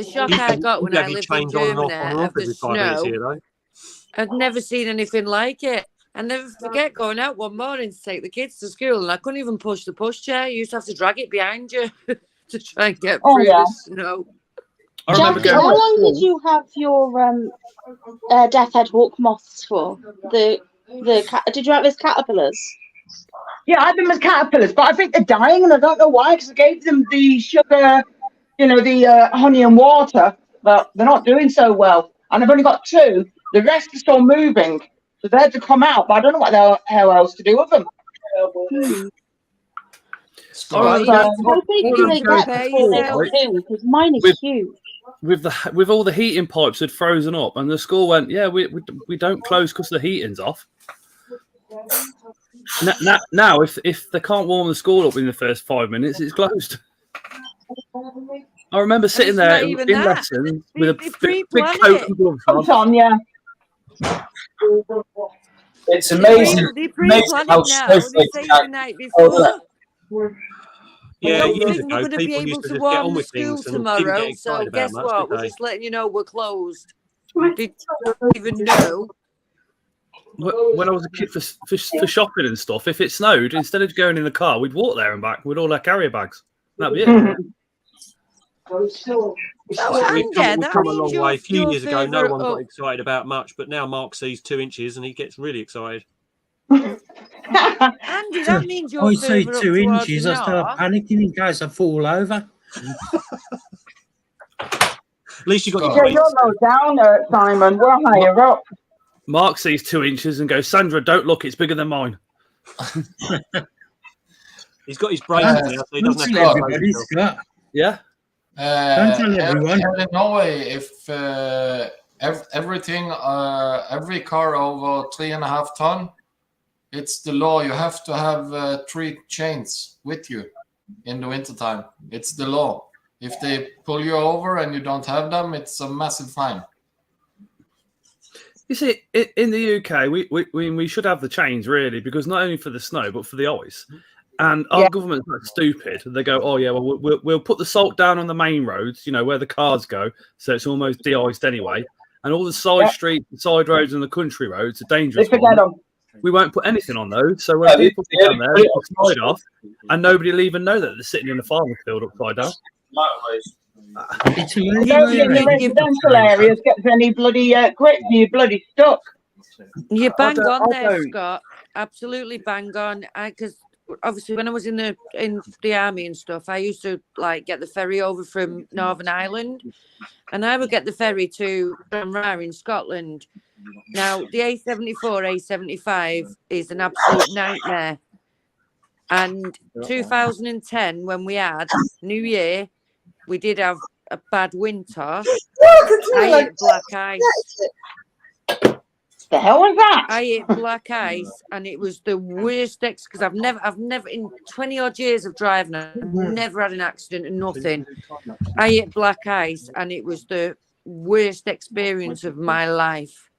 F: shock I got when I lived in Germany of the snow. I've never seen anything like it. I never forget going out one morning to take the kids to school, and I couldn't even push the pushchair. You used to have to drag it behind you to try and get through the snow.
G: Jackie, how long did you have your death head hawk moths for? Did you have those caterpillars?
H: Yeah, I had them as caterpillars, but I think they're dying, and I don't know why, because I gave them the sugar, the honey and water, but they're not doing so well. And I've only got 2. The rest are still moving, so they're to come out, but I don't know what the hell else to do with them.
G: How big do they get before they go too? Because mine is huge.
I: With all the heating pipes had frozen up, and the school went, yeah, we don't close because the heating's off. Now, if they can't warm the school up in the first 5 minutes, it's closed. I remember sitting there in lessons with a big coat and gloves on.
H: Yeah.
N: It's amazing.
F: They pre-planned it now. They say the night before.
B: Yeah,
F: don't
B: years
F: think we're
B: ago,
F: going to be
B: people
F: able
B: used to
F: to
B: just get on
F: warm the
B: with
F: school
B: things and didn't get
F: tomorrow.
B: excited
F: So
B: about
F: guess
B: much,
F: what?
B: did
F: We're
B: they?
F: just letting you know we're closed. Did you even know?
I: When I was a kid for shopping and stuff, if it snowed, instead of going in the car, we'd walk there and back with all our carrier bags. That'd be it.
B: We've come a long way. A few
F: your
B: years ago, no
F: favourite
B: one got
F: up-
B: excited about much, but now Mark sees 2 inches and he gets really excited.
F: Andy, that means you're
A: I see
F: further up
A: 2
F: towards
A: inches,
F: the
A: I start
F: north.
A: panicking in case I fall over.
B: At least you got
H: Yeah, you're low down, Simon. We're higher up.
I: Mark sees 2 inches and goes, Sandra, don't look, it's bigger than mine.
B: He's got his braces now, so he doesn't have to
A: everybody, Scott.
I: Yeah.
A: Don't tell everyone.
E: Here in Norway, if everything, every car over 3.5 ton, it's the law. You have to have 3 chains with you in the wintertime. It's the law. If they pull you over and you don't have them, it's a massive fine.
I: You see, in the UK, we should have the chains, really, because not only for the snow, but for the ice. And our government's not stupid. They go, oh, yeah, well, we'll put the salt down on the main roads, where the cars go, so it's almost de-iced anyway. And all the side streets, the side roads and the country roads are dangerous ones. We won't put anything on those. So when people get down there, they'll slide off, and nobody will even know that they're sitting in the farmer's field upside down.
A: It's
H: Don't be in the residential areas get any bloody grip, you bloody stuck.
F: You bang on there, Scott. Absolutely bang on. Because obviously, when I was in the army and stuff, I used to get the ferry over from Northern Ireland, and I would get the ferry to Dunrar in Scotland. Now, the A74, A75 is an absolute nightmare. And 2010, when we had New Year, we did have a bad winter. I hit black ice.
H: The hell was that?
F: I hit black ice, and it was the worst because I've never in 20 odd years of driving, I've never had an accident and nothing. I hit black ice, and it was the worst experience of my life.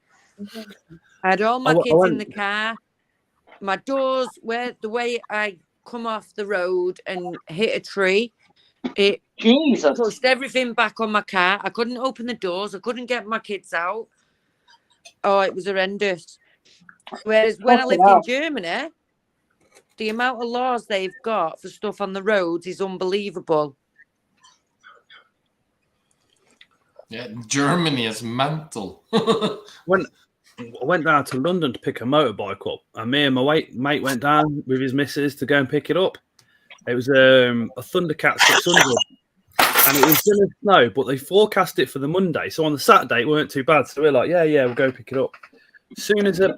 F: I had all my kids in the car. My doors the way I come off the road and hit a tree. It pushed everything back on my car. I couldn't open the doors. I couldn't get my kids out. Oh, it was horrendous. Whereas when I lived in Germany, the amount of laws they've got for stuff on the roads is unbelievable.
E: Yeah, Germany is mental.
I: When I went down to London to pick a motorbike up, and me and my mate went down with his missus to go and pick it up. It was a Thundercat 600, and it was going to snow, but they forecast it for the Monday. So on the Saturday, it weren't too bad. So we're like, yeah, we'll go pick it up. As soon as I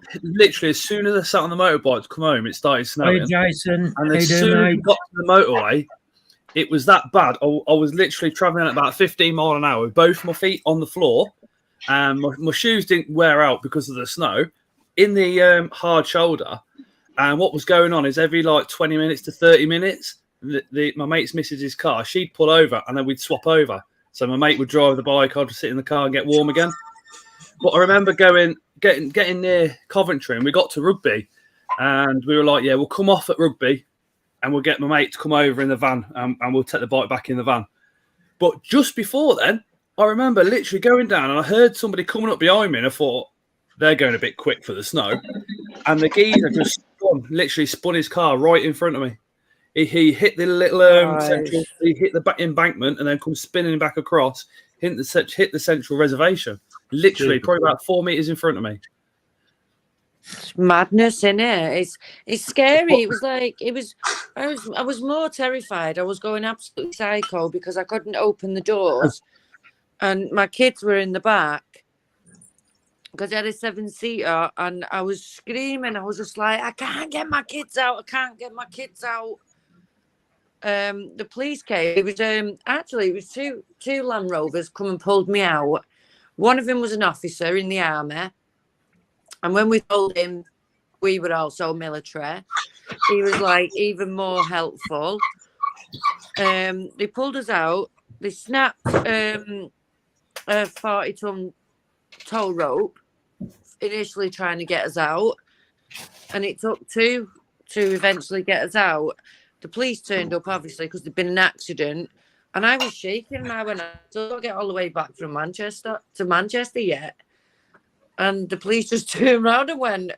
I: sat on the motorbike to come home, it started snowing.
A: Hey, Jason.
I: And as soon as we got to the motorway, it was that bad. I was literally traveling at about 15 miles an hour with both my feet on the floor, and my shoes didn't wear out because of the snow in the hard shoulder. And what was going on is every 20 minutes to 30 minutes, my mate's missus' car, she'd pull over and then we'd swap over. So my mate would drive the bike, I'd sit in the car and get warm again. But I remember getting near Coventry, and we got to Rugby, and we were like, yeah, we'll come off at Rugby and we'll get my mate to come over in the van, and we'll take the bike back in the van. But just before then, I remember literally going down and I heard somebody coming up behind me, and I thought, they're going a bit quick for the snow. And the geezer just literally spun his car right in front of me. He hit the little central, he hit the embankment and then come spinning back across, hit the central reservation. Literally, probably about 4 meters in front of me.
F: It's madness, isn't it? It's scary. It was I was more terrified. I was going absolutely psycho because I couldn't open the doors, and my kids were in the back. Because I had a 7-seater, and I was screaming. I was just like, I can't get my kids out. I can't get my kids out. The police came. It was actually it was two Land Rovers come and pulled me out. One of them was an officer in the army, and when we told him we were also military, he was even more helpful. They pulled us out. They snapped a 40-ton tow rope, initially trying to get us out, and it took two to eventually get us out. The police turned up, obviously, because there'd been an accident. And I was shaking, and I went, I still don't get all the way back from Manchester yet. And the police just turned around and went,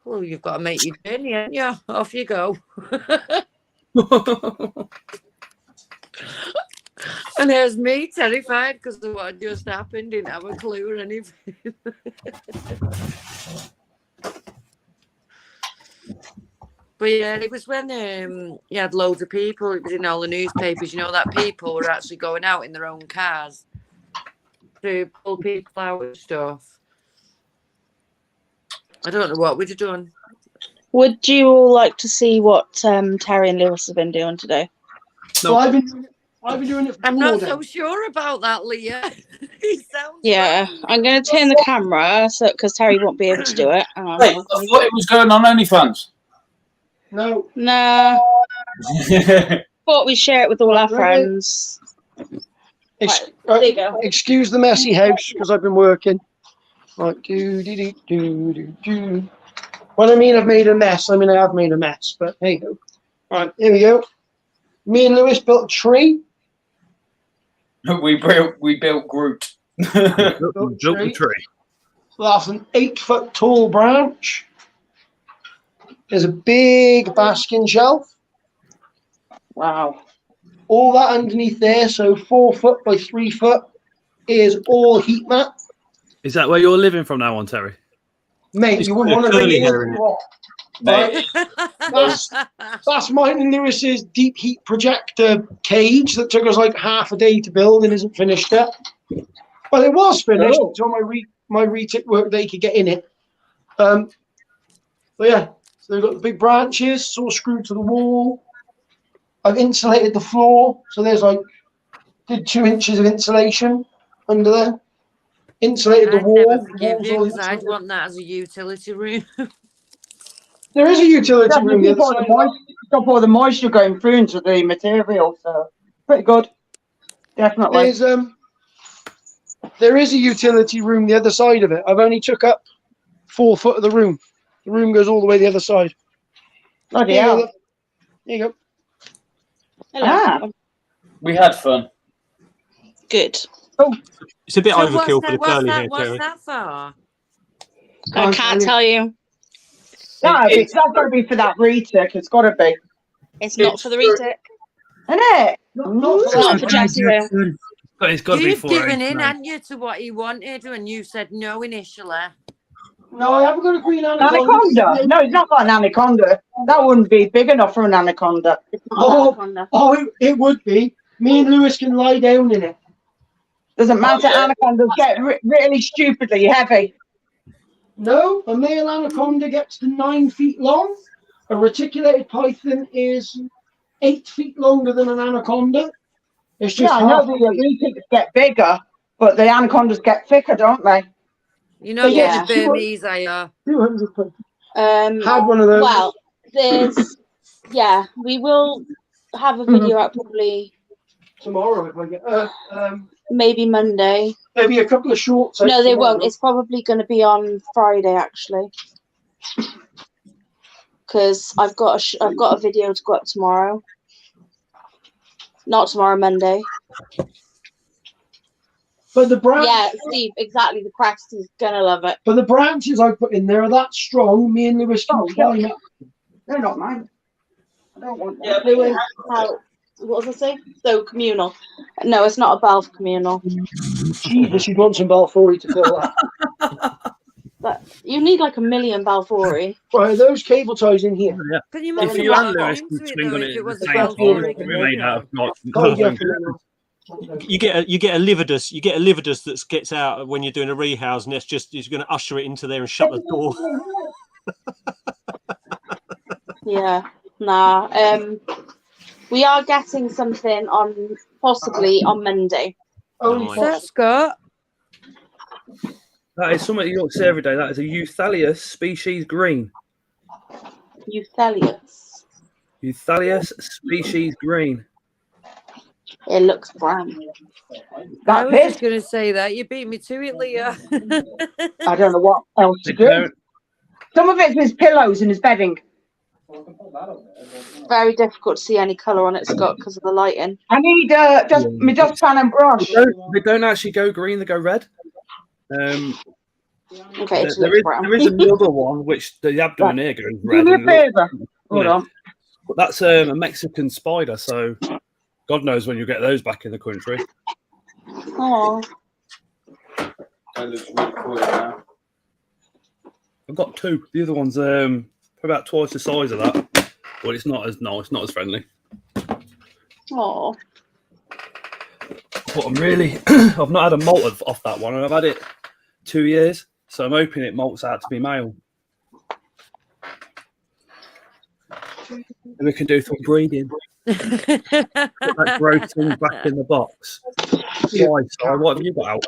F: well, you've got to make your journey, haven't you? Off you go. And there's me, terrified because of what had just happened, didn't have a clue or anything. But yeah, it was when you had loads of people, it was in all the newspapers, you know, that people were actually going out in their own cars to pull people out and stuff. I don't know what we'd have done.
G: Would you all like to see what Terry and Lewis have been doing today?
J: No. Well, I've been doing it.
F: I'm not so sure about that, Leah.
G: Yeah, I'm going to turn the camera because Terry won't be able to do it.
E: Wait, I thought it was going on OnlyFans.
J: No.
G: Nah. Thought we'd share it with all our friends.
J: Right, there you go. Excuse the messy house because I've been working. Right, do. When I mean I've made a mess, I mean I have made a mess. But there you go. Right, here we go. Me and Lewis built a tree.
E: We built Groot.
J: Built the tree. Well, that's an 8-foot tall branch. There's a big basking shelf.
G: Wow.
J: All that underneath there, so 4 foot by 3 foot, is all heat mat.
I: Is that where you're living from now on, Terry?
J: Mate, you wouldn't want to really hear it. Right. That's mine and Lewis's deep heat projector cage that took us like half a day to build and isn't finished yet. Well, it was finished until my retic work they could get in it. But yeah, so they've got the big branches, it's all screwed to the wall. I've insulated the floor, so there's did 2 inches of insulation under there. Insulated the wall.
F: I'd want that as a utility room.
J: There is a utility room.
H: Stop all the moisture going through into the material, so pretty good. Definitely.
J: There is a utility room the other side of it. I've only took up 4 foot of the room. The room goes all the way the other side.
H: Bloody hell.
J: There you go.
G: Hello.
E: We had fun.
G: Good.
H: Oh,
B: it's a bit overkill for the curly hair, Terry.
F: What's that for?
G: I can't tell you.
H: No, it's not going to be for that retic. It's got to be.
G: It's not for the retic.
H: Isn't it?
G: It's not for Jesse.
I: It's got to be
F: You've
I: for
F: given in, hadn't you, to what he wanted, and you said no initially.
J: No, I haven't got a green
H: anaconda. No, it's not got an anaconda. That wouldn't be big enough for an anaconda.
J: It would be. Me and Lewis can lie down in it.
H: Doesn't matter. Anacondas get really stupidly heavy.
J: No, a male anaconda gets to 9 feet long. A reticulated python is 8 feet longer than an anaconda. It's just
H: I know the retics get bigger, but the anacondas get thicker, don't they?
F: You know, you're the Burmese, I are.
J: 200.
G: Had
J: one of those.
G: Well, we will have a video out probably
J: tomorrow if I get
G: maybe Monday.
J: Maybe a couple of shorts.
G: No, they won't. It's probably going to be on Friday actually, because I've got a video to go up tomorrow. Not tomorrow, Monday.
J: But the branch.
G: Yeah, Steve, exactly. The crest is gonna love it.
J: But the branches I put in there are that strong. Me and Lewis can climb up.
H: They're not mine. I don't want them.
G: Yeah, Lewis, what was I saying? So communal. No, it's not a Balf communal.
J: Jesus, you'd want some Balfouri to fill that.
G: But you need like 1 million Balfouri.
J: Right, those cable ties in here.
I: Yeah.
F: Can you
I: If you and Lewis can swing on it,
B: you get a lividus. You get a lividus that gets out when you're doing a rehouse, and that's just you're going to usher it into there and shut the door.
G: Yeah, nah. We are getting something on possibly on Monday.
F: Oh, that's good.
I: That is something you don't see every day. That is a Euthalius species green.
G: Euthalius.
I: Euthalius species green.
G: It looks brown.
F: I was just going to say that. You beat me to it, Leah.
H: I don't know what else to do. Some of it's his pillows and his bedding.
G: Very difficult to see any colour on its gut because of the lighting.
H: I need just my dustpan and brush.
I: They don't actually go green; they go red.
G: Okay,
I: there is another one which the abdomen here goes red.
H: Do me a favour. Hold on.
I: But that's a Mexican spider, so God knows when you get those back in the country.
G: Oh.
L: That looks really cool now.
I: I've got two. The other one's about twice the size of that, but it's not as not as friendly.
G: Oh.
I: But I'm really, I've not had a molt off that one, and I've had it 2 years, so I'm hoping it molts out to be male. And we can do some breeding. Put that growth thing back in the box. Why? So what have you got out?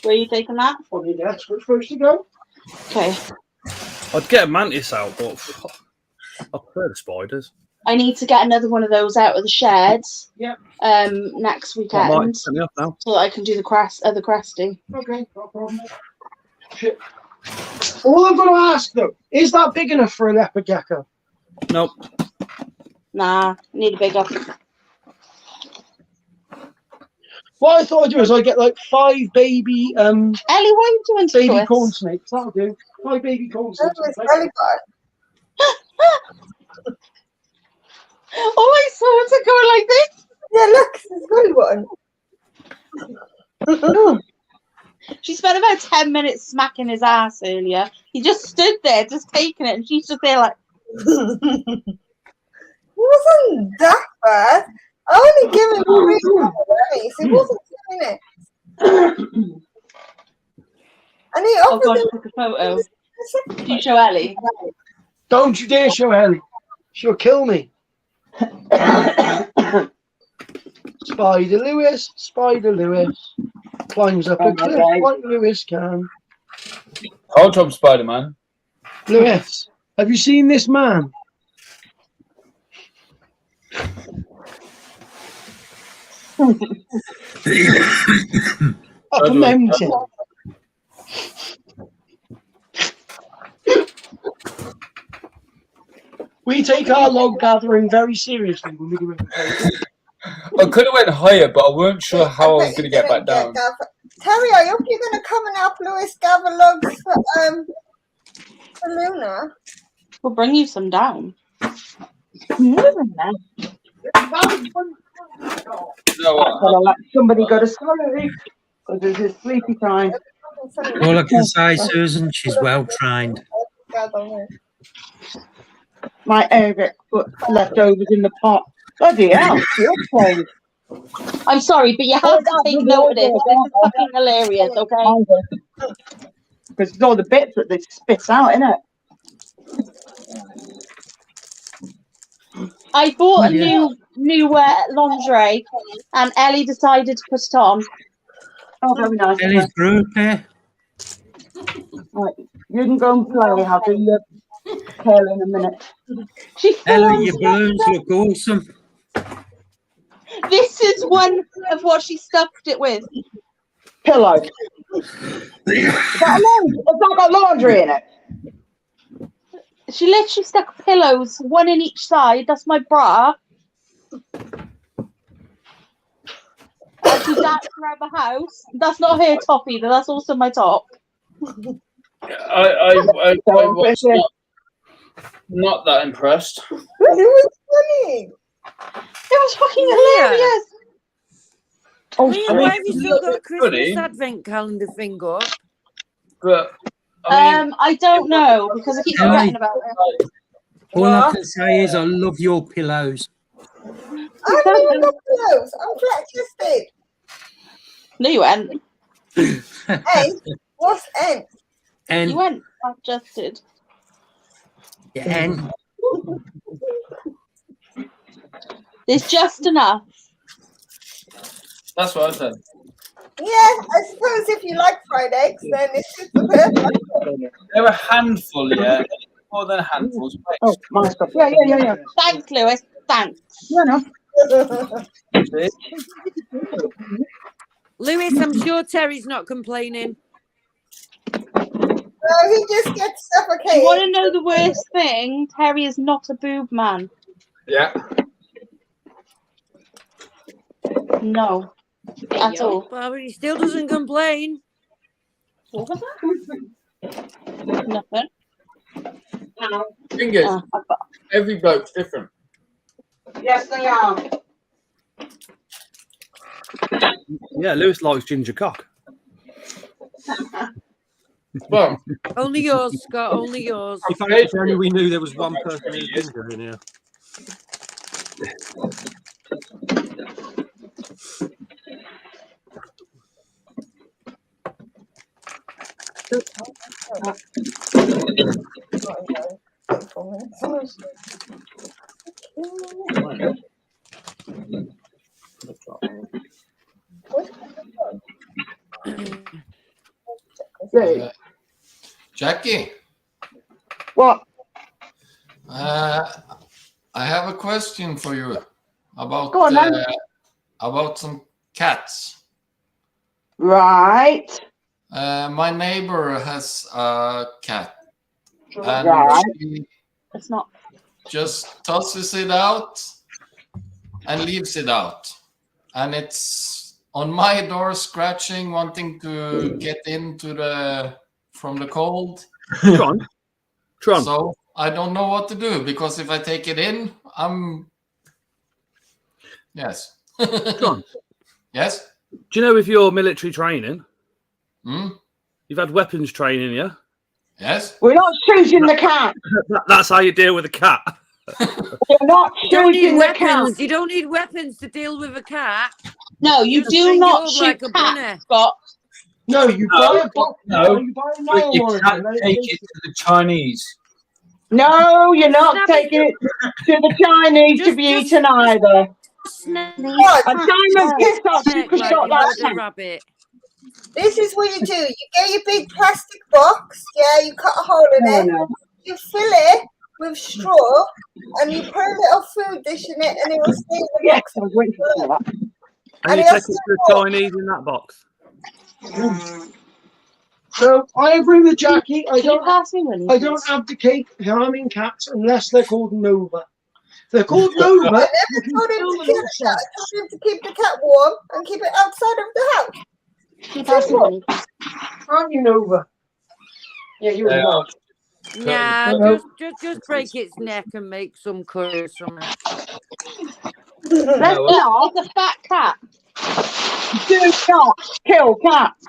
G: Where are you taking that?
J: On your desk, we're supposed to go.
G: Okay.
I: I'd get a mantis out, but I prefer the spiders.
G: I need to get another one of those out of the sheds.
J: Yep.
G: Next weekend, so that I can do the cresting.
J: Okay, no problem. Shit. All I'm going to ask though, is that big enough for a leopard gecko?
I: Nope.
G: Nah, need a bigger.
J: What I thought I'd do is I'd get like 5 baby
G: Ellie, what are you doing to
J: baby
G: us?
J: corn snakes. That'll do. 5 baby corn snakes.
G: All I saw was it going like this.
M: Yeah, look, there's a good one.
G: She spent about 10 minutes smacking his ass earlier. He just stood there, just taking it, and she's just there like.
M: It wasn't that bad. I only gave him 3 minutes. He wasn't 2 minutes. And he
G: Oh God, I took a photo. Do you show Ellie?
J: Don't you dare show Ellie. She'll kill me. Spider Lewis climbs up a cliff like Lewis can.
L: Hold up, Spider-Man.
J: Lewis, have you seen this man? Up a mountain. We take our log gathering very seriously when we do it.
L: I could have went higher, but I weren't sure how I was going to get back down.
M: Terry, I hope you're going to come and help Lewis gather logs for Luna.
G: We'll bring you some down.
H: I'll let somebody go to sleep because it's his sleepy time.
A: All I can say, Susan, she's well trained.
H: My egg put leftovers in the pot. Bloody hell, you're playing.
G: I'm sorry, but you have to take note of this. This is fucking hilarious, okay?
H: Because it's all the bits that they spit out, isn't it?
G: I bought a new lingerie, and Ellie decided to put it on.
H: Oh, very nice.
A: Ellie's group here.
H: Right, you can go and play. I'll do your tail in a minute.
A: Ellie, your balloons look awesome.
G: This is one of what she stuffed it with.
H: Pillow. Has that got laundry in it?
G: She literally stuck pillows, one in each side. That's my bra. And she danced around the house. That's not her top either. That's also my top.
L: I was not that impressed.
M: It was funny.
G: It was fucking hilarious.
F: Oh, why have you still got a Christmas advent calendar thing up?
L: But
G: I don't know because I keep forgetting about it.
A: All I can say is I love your pillows.
M: I don't even got pillows. I'm flat-chested.
G: No, you went.
M: N? What's N?
A: N.
G: You went flat-chested.
A: Yeah, N.
G: There's just enough.
L: That's what I said.
M: Yeah, I suppose if you like fried eggs, then it's just the perfect.
L: They're a handful, yeah. More than a handful.
H: Oh, my stuff. Yeah.
G: Thanks, Lewis. Thanks.
H: Yeah, no.
F: Lewis, I'm sure Terry's not complaining.
M: No, he just gets suffocated.
G: You want to know the worst thing? Terry is not a boob man.
L: Yeah.
G: No. At all.
F: But he still doesn't complain.
G: What was that? Nothing.
L: Thing is, every bloke's different.
H: Yes, they are.
I: Yeah, Lewis likes ginger cock.
L: Well,
F: only yours, Scott. Only yours.
B: If only we knew there was one person who's ginger in here.
E: Jackie.
H: What?
E: I have a question for you about
H: Go on, then.
E: about some cats.
H: Right.
E: My neighbor has a cat, and
H: Right.
E: she
G: It's not.
E: just tosses it out and leaves it out, and it's on my door scratching, wanting to get into from the cold.
I: Tron.
E: So I don't know what to do, because if I take it in, yes.
I: Tron.
E: Yes.
I: Do you know with your military training,
E: Hmm?
I: you've had weapons training, yeah?
E: Yes.
H: We're not shooting the cat.
I: That's how you deal with a cat.
H: We're not
F: You don't need
H: shooting the cat.
F: weapons. You don't need weapons to deal with a cat.
G: No, you
F: Just
G: do
F: bring
G: not
F: it up
G: shoot
F: like a bunny.
G: cats, Scott.
J: No, you buy a box.
L: No,
J: You buy a
L: but
J: nail
L: you
J: monitor.
L: can't take it to the Chinese.
H: No, you're not
F: Snap
H: taking it to the Chinese to be eaten either.
F: Snap
H: And Simon pissed off you could
F: like
H: stop
F: you
H: that.
F: would a rabbit.
M: This is what you do. You get your big plastic box. Yeah, you cut a hole in it.
H: No.
M: You fill it with straw, and you put a little food dish in it, and it will stay in the
H: Yes,
M: box.
H: I was waiting for that.
I: And you
M: it'll
I: take it to the
M: stay
I: Chinese in that box.
J: So I agree with Jackie. I
G: Can you
J: don't
G: pass me one?
J: I don't abdicate harming cats unless they're called Nova. If they're called Nova,
M: I never told him to kill the cat. I told him to keep the cat warm and keep it outside of the house.
G: Can you pass me one?
J: aren't you Nova? Yeah, you
L: They
J: are.
L: are.
F: Nah,
J: No.
F: just break its neck and make some curry or something.
H: Let's not.
G: It's a fat cat.
H: Do not kill cats.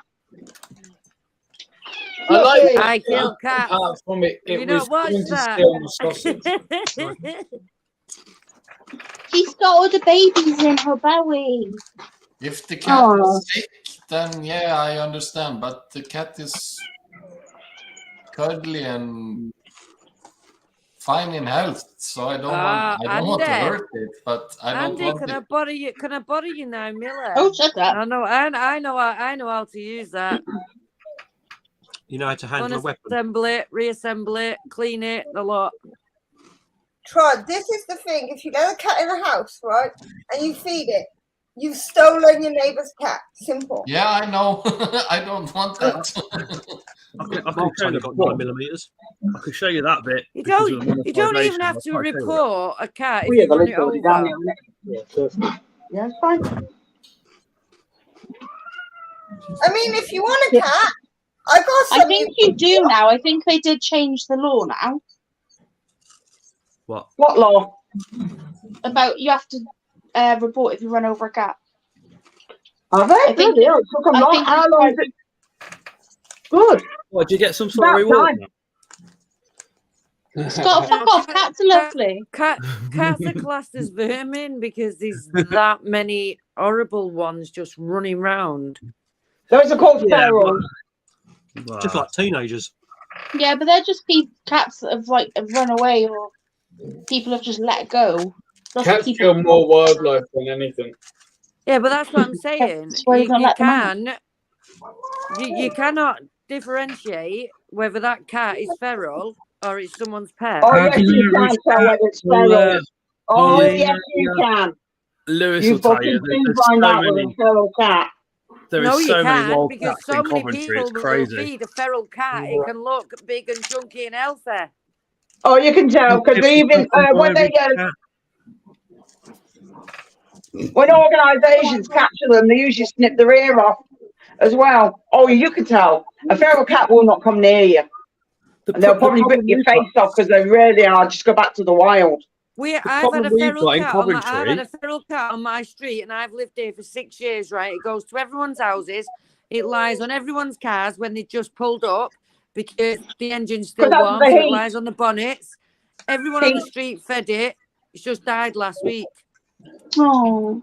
L: I like
F: I kill cats.
L: apart from it,
F: Have you
L: it
F: not
L: was
F: watched
L: going to
F: that?
L: steal my sausage.
G: She's got all the babies in her belly.
E: If the cat
H: Oh.
E: is sick, then yeah, I understand. But the cat is cuddly and fine in health, so I don't want to
F: Andy.
E: hurt it. But I don't
F: Andy,
E: want
F: can
E: it.
F: I bother you? Can I bother you now, Miller?
G: Oh, shut up.
F: I know how to use that.
B: You know how to handle a weapon.
F: Unassemble it, reassemble it, clean it, the lot.
M: Trod, this is the thing. If you let a cat in a house, right, and you feed it, you've stolen your neighbour's cat. Simple.
E: Yeah, I know. I don't want that.
I: I can
B: Mark's
I: show
B: only
I: you
B: got
I: the
B: 9 millimeters.
I: I can show you that bit.
F: You
I: because
F: don't.
I: of the
F: You don't even
I: monetization.
F: have
I: I'll
F: to
I: try show you it.
F: report a cat if
H: We
F: you
H: have a
F: run it
H: little down
F: over.
H: here. Yeah, it's fine.
M: I mean, if you want a cat, I got
G: I
M: some.
G: think you do now. I think they did change the law now.
I: What?
H: What law?
G: About you have to report if you run over a cat.
H: Are they?
G: I think-
H: Bloody hell, it took 'em
G: I
H: long.
G: think
H: How
G: it's
H: long is
G: like-
H: it? Good.
I: What, did you get some sort of
H: About
I: reward?
H: time.
I: now?
G: Scott, fuck off. Cats are lovely.
F: Cats are classed as vermin because there's that many horrible ones just running round.
H: Those are called
I: Yeah,
H: feral.
I: Wow.
B: Just like teenagers.
G: Yeah, but they're just cats that have run away or people have just let go. That's
L: Cats
G: people-
L: kill more wildlife than anything.
F: Yeah, but that's what I'm saying.
G: That's why you don't let them out.
F: You cannot differentiate whether that cat is feral or it's someone's pet.
H: Oh, yes, you can tell whether it's feral. Oh,
I: yeah,
H: yes, you can.
I: Lewis
H: You
I: will tell
H: fucking
I: you.
H: do find out with a feral cat.
I: There
F: No,
I: is
F: you
I: so many
F: can't
I: wild
F: because
I: cats
F: so
I: in
F: many
I: Coventry.
F: people
I: It's
F: will
I: crazy.
F: feed a feral cat. It can look big and chunky and healthy.
H: Oh, you can tell because even when organisations capture them, they usually snip their ear off as well. Oh, you can tell. A feral cat will not come near you. And they'll probably rip your face off because they really are. Just go back to the wild.
F: I've had a feral cat on my street, and I've lived here for 6 years. Right, it goes to everyone's houses. It lies on everyone's cars when they just pulled up because the engine's still warm. So it lies on the bonnets. Everyone on the street fed it. It's just died last week.
H: Oh.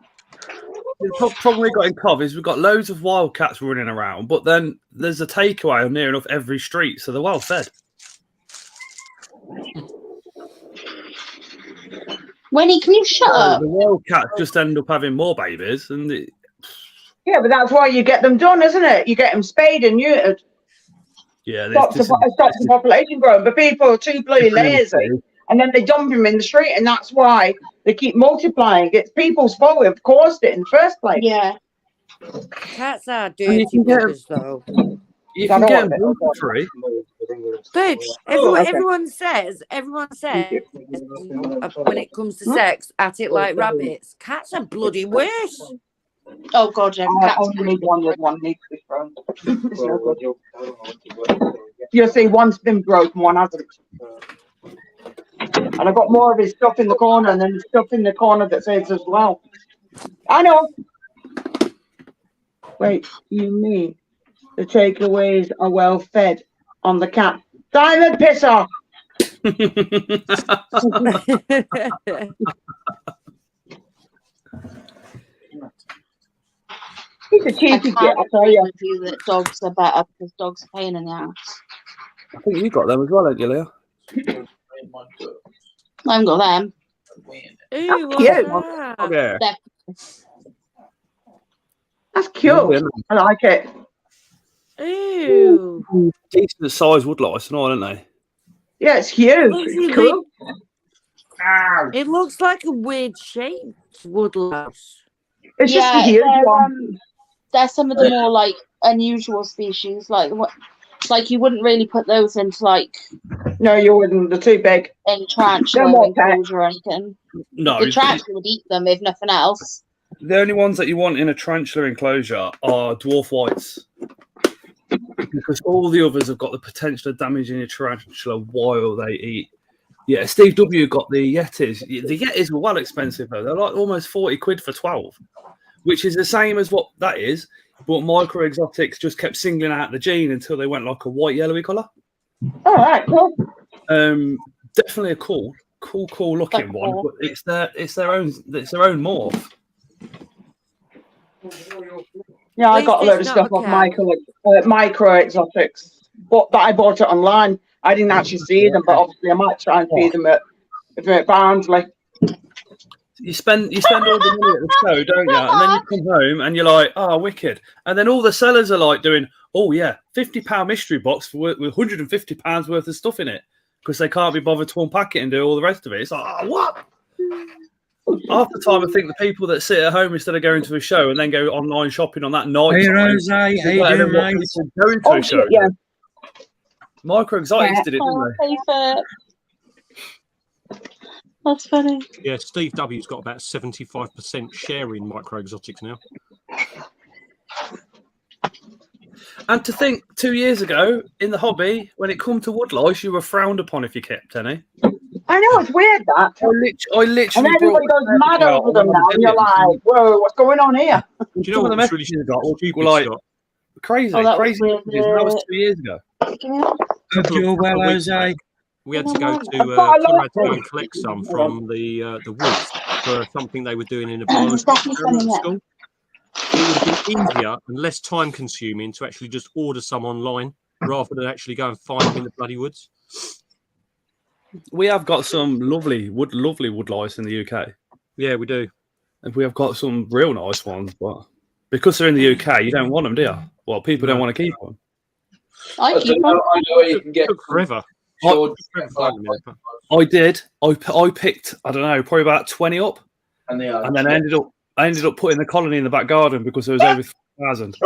I: The problem we got in Cov is we've got loads of wild cats running around, but then there's a takeaway on near enough every street, so they're well fed.
G: Winnie, can you shut up?
I: The wild cats just end up having more babies, and
H: yeah, but that's why you get them done, isn't it? You get them spayed and neutered.
I: Yeah,
H: stops the population growing. But people are too bloody lazy, and then they dump them in the street, and that's why they keep multiplying. It's people's fault who've caused it in the first place.
G: Yeah.
F: Cats are dirty buggers, though.
I: You can get them for free.
F: But everyone says when it comes to sex, at it like rabbits. Cats are bloody worse.
G: Oh God, yeah.
H: I only need one. There's one needs to be thrown. It's no good. You'll see one's been broken, one hasn't. And I've got more of his stuff in the corner, and then stuff in the corner that says as well. I know. Wait, you mean the takeaways are well fed on the cat? Diamond, piss off! He's a cheeky kid, I'll tell you.
G: That dogs are better because dogs are pain in the ass.
I: I think you got them as well, haven't you, Leah?
G: I haven't got them.
F: Ooh,
H: that's cute.
I: Yeah.
H: That's cute. I like it.
F: Ooh.
I: Decent size woodlice and all, aren't they?
H: Yeah, it's huge. It's cool.
F: It looks like a weird shaped woodlouse.
H: It's just a huge one.
G: They're some of the more like unusual species. Like you wouldn't really put those into like.
H: No, you wouldn't. They're too big.
G: In tarantula enclosure or anything.
I: No,
G: the tarantula would eat them if nothing else.
I: The only ones that you want in a tarantula enclosure are dwarf whites. Because all the others have got the potential of damaging your tarantula while they eat. Yeah, Steve W got the Yetis. The Yetis were well expensive though. They're like almost 40 quid for 12, which is the same as what that is. But Micro Exotics just kept singling out the gene until they went like a white yellowy colour.
H: All right, cool.
I: Definitely a cool looking one. But it's their own morph.
H: Yeah, I got a load of stuff off Micro Exotics, but I bought it online. I didn't actually see them, but obviously I might try and see them at Barnsley.
I: You spend all the money at the show, don't you? And then you come home and you're like, oh, wicked. And then all the sellers are like doing, oh yeah, £50 mystery box with £150 worth of stuff in it because they can't be bothered to unpack it and do all the rest of it. It's like, oh, what? Half the time, I think the people that sit at home instead of going to a show and then go online shopping on that night.
A: Hey, Rose, how you doing, mate?
I: Going to a show.
H: Yeah.
I: Micro Exotics did it, didn't
G: they? That's funny.
B: Yeah, Steve W's got about 75% share in Micro Exotics now.
I: And to think 2 years ago in the hobby, when it come to woodlice, you were frowned upon if you kept any.
H: I know, it's weird that.
I: I literally.
H: And everybody goes mad over them now, and you're like, whoa, what's going on here?
I: Do you know what the messages really got? People like crazy. That was 2 years ago.
A: Hope you're well, Jose.
B: We had to go to and collect some from the woods for something they were doing in a biology school. It would have been easier and less time consuming to actually just order some online rather than actually go and find them in the bloody woods.
I: We have got some lovely woodlice in the UK.
B: Yeah, we do.
I: And we have got some real nice ones, but because they're in the UK, you don't want them, do you? Well, people don't want to keep them.
G: I keep them.
L: I know where you can get
B: forever.
I: I did. I picked, I don't know, probably about 20 up.
L: And then
I: I ended up putting the colony in the back garden because there was over 1,000.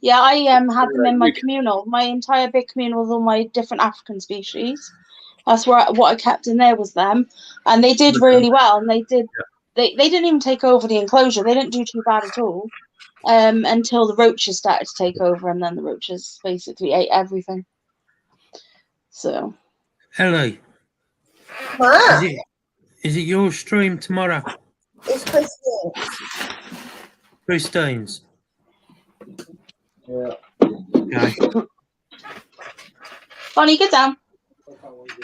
G: Yeah, I had them in my communal. My entire big communal with all my different African species. That's what I kept in there was them, and they did really well. And they did. They didn't even take over the enclosure. They didn't do too bad at all. Until the roaches started to take over, and then the roaches basically ate everything. So,
A: Ellie,
M: Ma,
A: is it your stream tomorrow?
M: it's
A: Christine's.
L: Yeah.
A: Okay.
G: Bonnie, get down.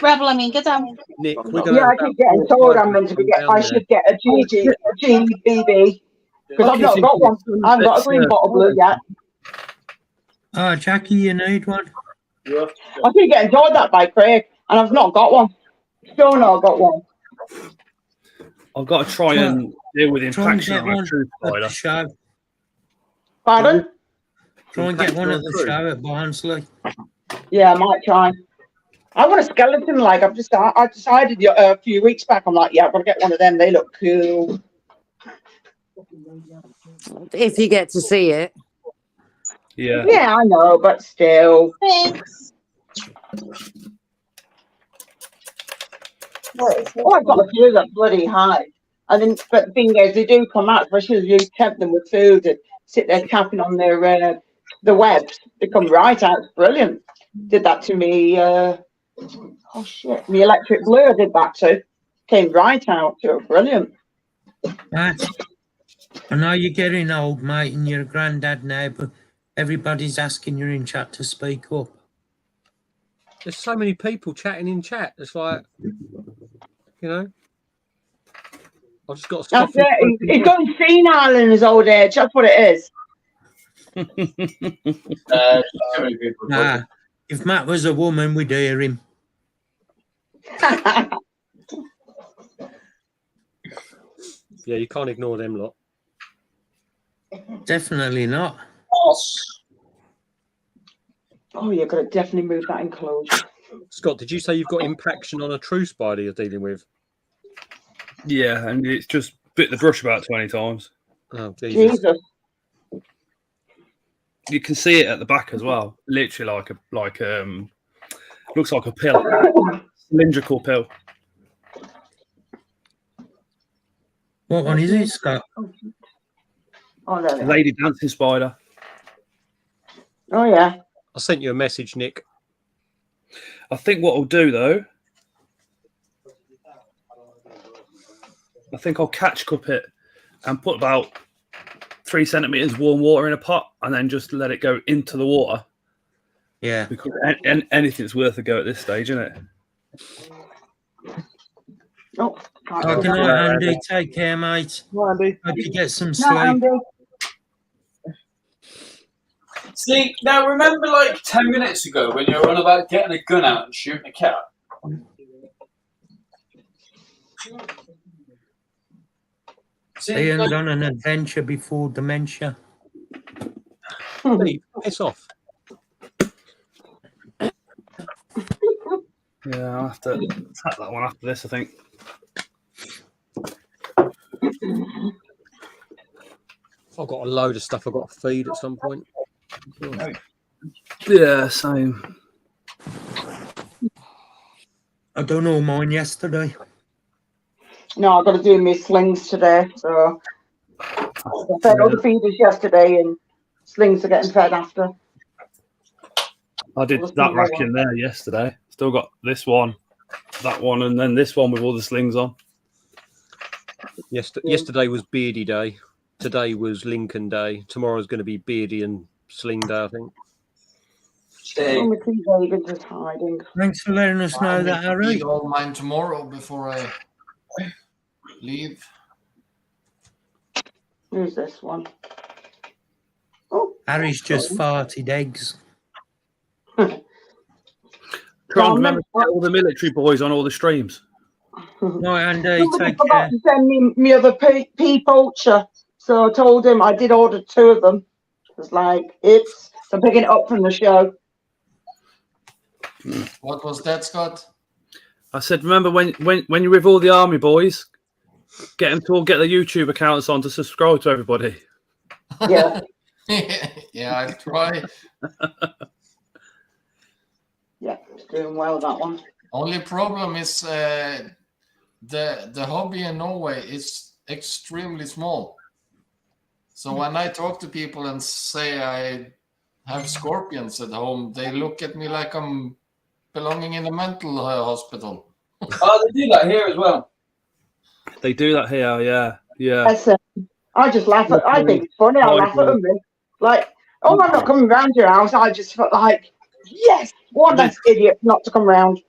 G: Rebel, I mean, get down.
B: Nick,
H: I keep getting told I'm meant to be I should get a GBB because I've not got one. I haven't got a green bottle blue yet.
A: Oh, Jackie, you need one?
H: I keep getting told that by Craig, and I've not got one. Still not got one.
I: I've got to try and deal with infection on a true spider.
H: Pardon?
A: Try and get one at the show at Barnsley.
H: Yeah, I might try. I want a skeleton. Like I decided a few weeks back. I'm like, yeah, I've got to get one of them. They look cool.
F: If you get to see it.
I: Yeah.
H: Yeah, I know, but still. Thanks. Oh, I've got a few that bloody hide. I think, but the thing is, they do come out, especially if you tempt them with food and sit there tapping on their the webs. They come right out. It's brilliant. Did that to me. Oh shit! The electric blue did that too. Came right out. It was brilliant.
A: Matt, I know you're getting old, mate, and you're a granddad now, but everybody's asking you in chat to speak up.
B: There's so many people chatting in chat. It's like, I've just got to stop.
H: He's gone senile in his old age. That's what it is.
A: Nah, if Matt was a woman, we'd hear him.
B: Yeah, you can't ignore them lot.
A: Definitely not.
H: Oh, you're going to definitely move that enclosure.
B: Scott, did you say you've got impaction on a true spider you're dealing with?
I: Yeah, and it's just bit the brush about 20 times.
B: Oh, Jesus.
I: You can see it at the back as well. Literally looks like a pill. Cylindrical pill.
A: What one is it, Scott?
H: Oh, no.
I: Lady dancing spider.
H: Oh, yeah.
B: I sent you a message, Nick.
I: I think what I'll do, though, I think I'll catch cup it and put about 3 centimeters warm water in a pot and then just let it go into the water.
A: Yeah.
I: Because anything's worth a go at this stage, isn't it?
H: Oh,
A: good night, Andy. Take care, mate.
I: Andy.
A: Hope you get some sleep.
L: See, now remember like 10 minutes ago when you were on about getting a gun out and shooting a cat?
A: Ian's on an adventure before dementia.
B: Piss off.
I: Yeah, I'll have to tap that one after this, I think.
B: I've got a load of stuff I've got to feed at some point.
I: Yeah, same.
A: I done all mine yesterday.
H: No, I've got to do my slings today. So I fed all the feeders yesterday, and slings are getting fed after.
I: I did that rack in there yesterday. Still got this one, that one, and then this one with all the slings on.
B: Yesterday was Beardy Day. Today was Lincoln Day. Tomorrow's going to be Beardy and Sling Day, I think.
H: David's hiding.
A: Thanks for letting us know that, Harry.
E: Eat all mine tomorrow before I leave.
H: Who's this one?
A: Harry's just farted eggs.
I: Try and remember to get all the military boys on all the streams.
A: No, Andy,
H: Somebody
A: take
H: forgot
A: care.
H: to send me other pea poacher, so I told him I did order 2 of them. It was like, so I'm picking it up from the show.
E: What was that, Scott?
I: I said, remember when you're with all the army boys, get them to all get their YouTube accounts on to subscribe to everybody.
H: Yeah.
E: Yeah, I'll try.
H: Yeah, it's doing well, that one.
E: Only problem is the hobby in Norway is extremely small. So when I talk to people and say I have scorpions at home, they look at me like I'm belonging in a mental hospital.
L: Oh, they do that here as well.
I: They do that here, yeah.
H: Yes, I just laugh at. I think it's funny. I laugh at them. Like, oh, I'm not coming round your house. I just felt like, yes, one less idiot not to come round.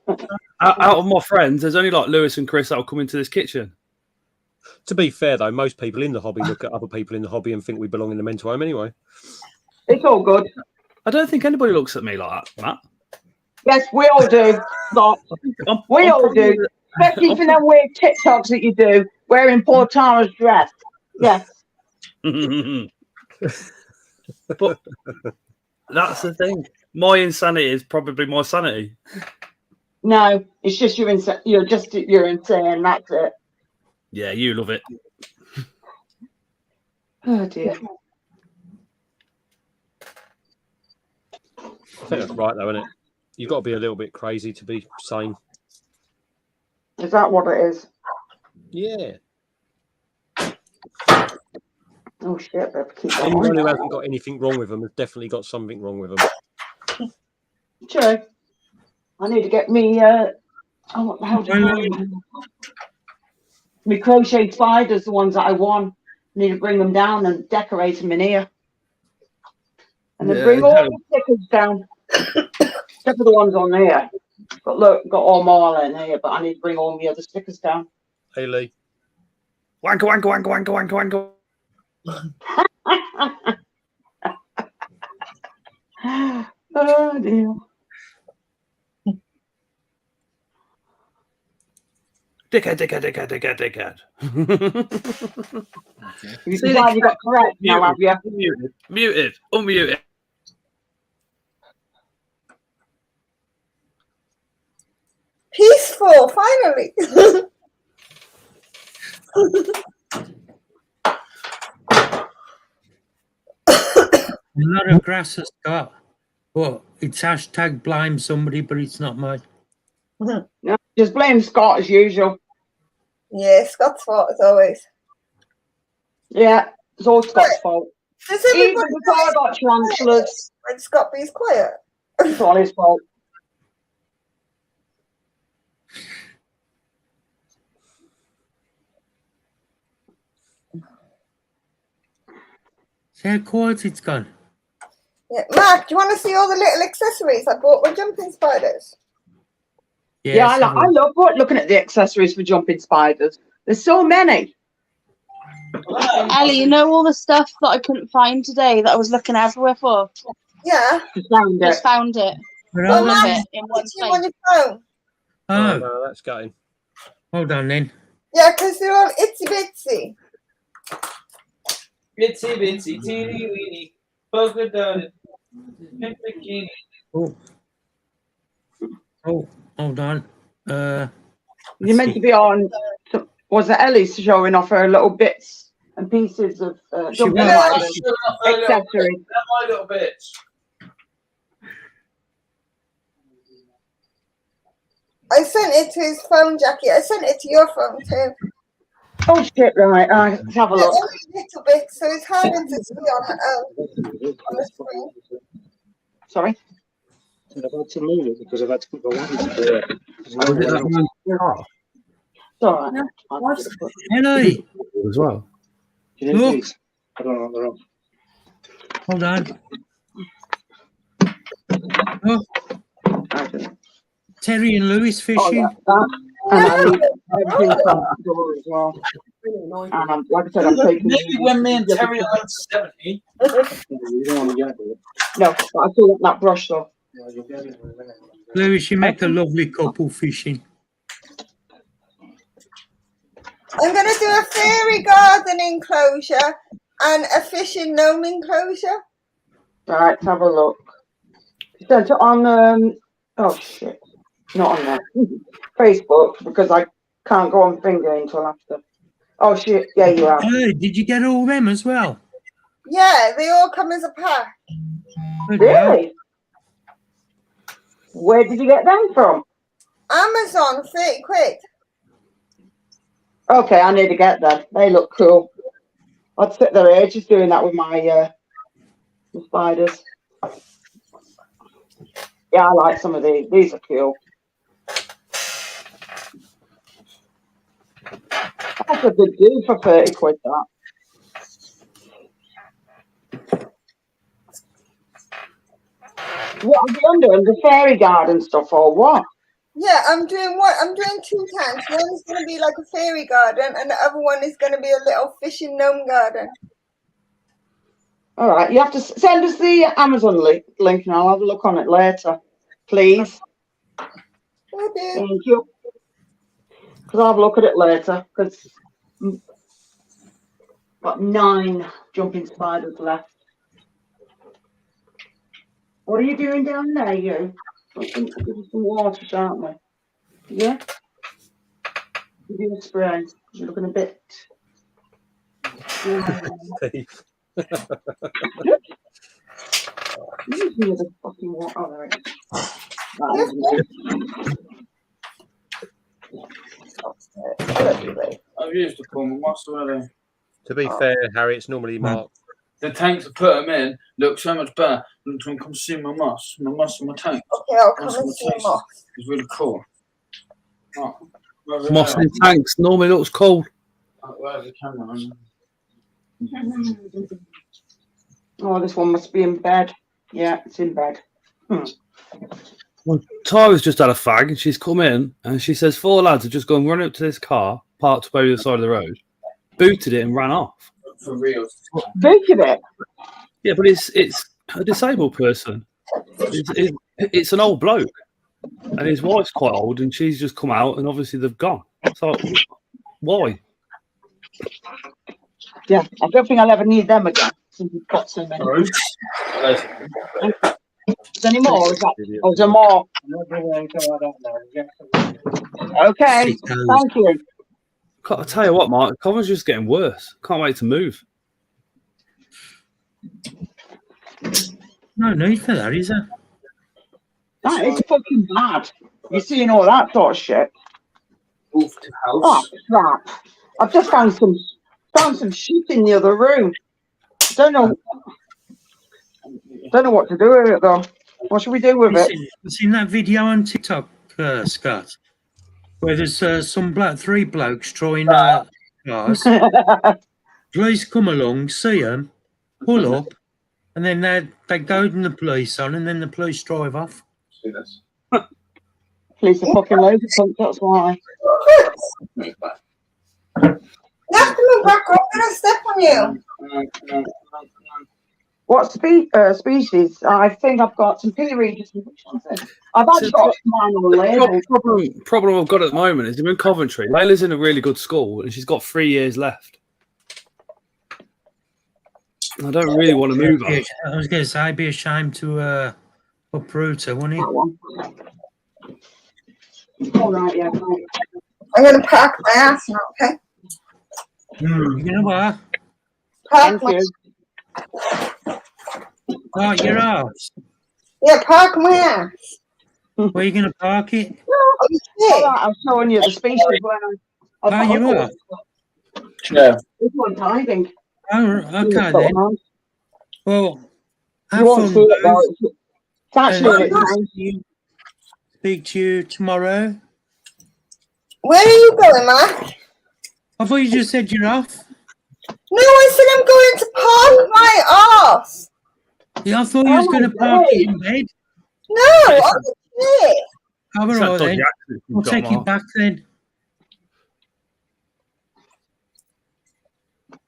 I: Out of my friends, there's only like Lewis and Chris that'll come into this kitchen.
B: To be fair, though, most people in the hobby look at other people in the hobby and think we belong in the mental home anyway.
H: It's all good.
I: I don't think anybody looks at me like that, Matt.
H: Yes, we all do. We all do. Especially for them weird TikToks that you do, wearing poor Tara's dress. Yes.
I: But that's the thing. My insanity is probably my sanity.
H: No, it's just you're insane. You're insane. That's it.
I: Yeah, you love it.
H: Oh dear.
B: I think that's right, though, isn't it? You've got to be a little bit crazy to be sane.
H: Is that what it is?
B: Yeah.
H: Oh shit! Better keep that
B: Anyone who
H: on.
B: hasn't got anything wrong with them has definitely got something wrong with them.
H: True. I need to get me. Oh, what the hell do you call them? Me crochet spiders, the ones that I won. Need to bring them down and decorate them in here. And then bring all the stickers down. Except for the ones on there. But look, got all more in here, but I need to bring all the other stickers down.
B: Hey, Lee.
I: Wanker, wanker, wanker, wanker, wanker, wanker.
H: Oh dear.
I: Dickhead.
E: Okay.
H: You finally got correct now, have you?
I: Unmuted.
M: Peaceful, finally.
A: A lot of grass has got, but it's hashtag blame somebody, but it's not mine.
H: No, just blame Scott as usual.
M: Yeah, Scott's fault as always.
H: Yeah, it's all Scott's fault.
M: Does
H: Even
M: everybody
H: before I got chancellors,
M: when Scott be's quiet?
H: it's all his fault.
A: See how quiet it's gone.
M: Yeah. Mark, do you want to see all the little accessories I bought with jumping spiders?
H: Yeah, I love looking at the accessories for jumping spiders. There's so many.
G: Ellie, you know all the stuff that I couldn't find today that I was looking everywhere for?
M: Yeah.
G: Just found it.
M: Well,
G: All of
M: Mark,
G: it in one
M: it's on your phone.
A: Oh,
B: no, that's going.
A: Hold on then.
M: Yeah, because they're all itsy bitsy.
L: Itsy bitsy teeny weeny polka dotted pink bikini.
A: Oh, hold on.
H: You're meant to be on. Was it Ellie's showing off her little bits and pieces of jumping spiders accessories?
L: My little bits.
M: I sent it to his phone, Jackie. I sent it to your phone too.
H: Oh shit! Right, let's have a look.
M: Only a little bit, so it's harder to see on the screen.
H: Sorry.
N: I've had to move it because I've had to put the lights to it.
H: All right.
A: Ellie.
I: As well.
A: Look.
N: I don't know what they're on.
A: Hold on. Look. Terry and Lewis fishing.
H: Everything's on that door as well. And like I said, I'm taking.
L: Maybe when me and Terry are 70.
N: You don't want to get it.
H: No, but I still want that brush though.
A: Lewis, you make a lovely couple fishing.
M: I'm going to do a fairy garden enclosure and a fishing gnome enclosure.
H: Right, let's have a look. Sent it on. Oh shit. Not on there. Facebook, because I can't go on Finger until after. Oh shit, yeah, you are.
A: Hey, did you get all them as well?
M: Yeah, they all come as a pack.
H: Really? Where did you get them from?
M: Amazon, 30 quid.
H: Okay, I need to get them. They look cool. I'd sit there ages doing that with my spiders. Yeah, I like some of these. These are cool. That's a good deal for 30 quid, that. What are you doing? The fairy garden stuff or what?
M: Yeah, I'm doing 2 tanks. One's going to be like a fairy garden, and the other one is going to be a little fishing gnome garden.
H: All right, you have to send us the Amazon link and I'll have a look on it later, please.
M: Okay.
H: Thank you. Because I'll have a look at it later, because got 9 jumping spiders left. What are you doing down there, you? Give us some water, shan't we? Yeah? Give you a spray. You're looking a bit...
B: Steve.
H: The fucking water. Oh, there it is.
L: I've used the pump. What's already?
B: To be fair, Harry, it's normally marked.
L: The tanks I put them in look so much better than to come see my moss and my tanks.
M: Okay, I'll come and see your moss.
L: It's really cool. Oh,
I: Moss in tanks normally looks cool.
L: Where's the camera?
H: Oh, this one must be in bed. Yeah, it's in bed.
I: Well, Tyra's just had a fag and she's come in and she says 4 lads have just gone run up to this car, parked by the other side of the road, booted it and ran off.
L: For real.
H: Booted it?
I: Yeah, but it's a disabled person. It's an old bloke. And his wife's quite old and she's just come out and obviously they've gone. So, why?
H: Yeah, I don't think I'll ever need them again since we've got so many. Is there any more? Is there more? Okay, thank you.
I: I'll tell you what, Mark, Cover's just getting worse. Can't wait to move.
A: No need for that, is there?
H: That is fucking bad. You're seeing all that sort of shit. Oh, crap. I've just found some shit in the other room. Don't know what to do with it, though. What should we do with it?
A: You seen that video on TikTok, Scott? Where there's 3 blokes trying cars. Police come along, see them, pull up, and then they goading the police on, and then the police drive off.
L: See this?
H: Police are fucking loads of punks, that's why.
M: You have to move back. I'm going to step on you.
H: What species? I think I've got some pili regis. I've actually got mine on label.
I: Problem I've got at the moment is I'm in Coventry. Layla's in a really good school and she's got 3 years left. I don't really want to move her.
A: I was going to say, I'd be ashamed to uproot her, wouldn't
H: All right, yeah.
M: I'm going to park my ass now, okay?
A: You know what?
M: Park my
A: Oh, your ass.
M: Yeah, park my ass.
A: Where are you going to park it?
H: I'm showing you the species when
A: you are?
L: Yeah.
H: This one's hiding.
A: Oh, okay then. Well, have
H: You won't
A: fun,
H: see it, though.
A: both.
H: It's actually
A: Speak to you tomorrow.
M: Where are you going, Matt?
A: I thought you just said you're off.
M: No, I said I'm going to park my ass.
A: Yeah, I thought you was going to park it in bed.
M: No, I'm here.
A: All right then. We'll take it back then.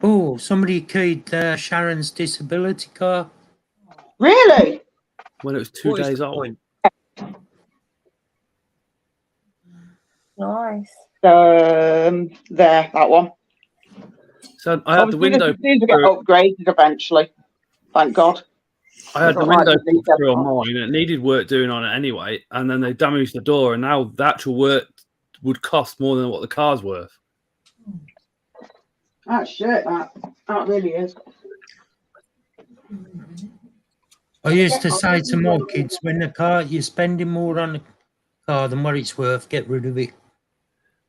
A: Oh, somebody keyed Sharon's disability car.
H: Really?
I: When it was 2 days old.
M: Nice.
H: There, that one.
I: So I had the window.
H: These will get upgraded eventually. Thank God.
I: I had the window put through on mine, and it needed work doing on it anyway. And then they damaged the door, and now the actual work would cost more than what the car's worth.
H: That's shit. That really is.
A: I used to say to my kids, when the car, you're spending more on the car than what it's worth, get rid of it.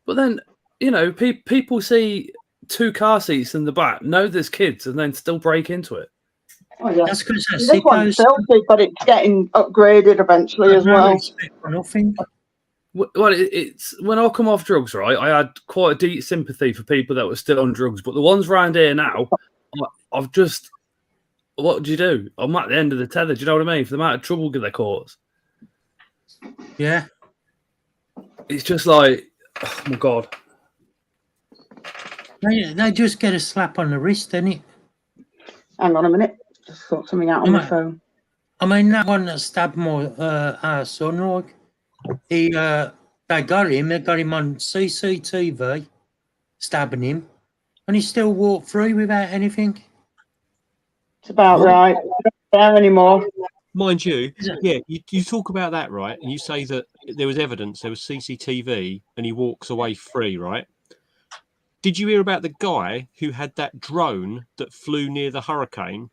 I: But then, you know, people see 2 car seats in the back, know there's kids, and then still break into it.
H: Oh, yeah.
A: That's because
H: This one's filthy, but it's getting upgraded eventually as well.
A: Nothing.
I: Well, it's when I come off drugs, right? I had quite a deep sympathy for people that were still on drugs, but the ones around here now, I've just, what do you do? I'm at the end of the tether. Do you know what I mean? For the amount of trouble they cause.
A: Yeah.
I: It's just like, oh my God.
A: They just get a slap on the wrist, innit? Hang
H: on a minute. Just sort something out on my phone.
A: I mean, that one that stabbed our son, like, they got him on CCTV, stabbing him, and he still walked through without anything.
H: It's about right. Not there anymore.
B: Mind you, yeah, you talk about that, right? And you say that there was evidence, there was CCTV, and he walks away free, right? Did you hear about the guy who had that drone that flew near the hurricane,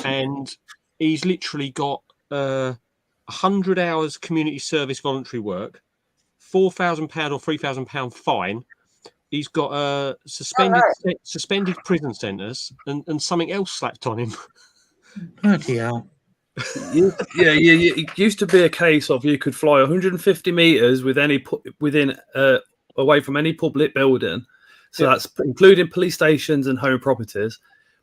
B: and he's literally got 100 hours community service voluntary work, £4,000 or £3,000 fine. He's got suspended prison sentence and something else slapped on him.
A: Bloody hell.
I: Yeah. It used to be a case of you could fly 150 meters within away from any public building. So that's including police stations and home properties.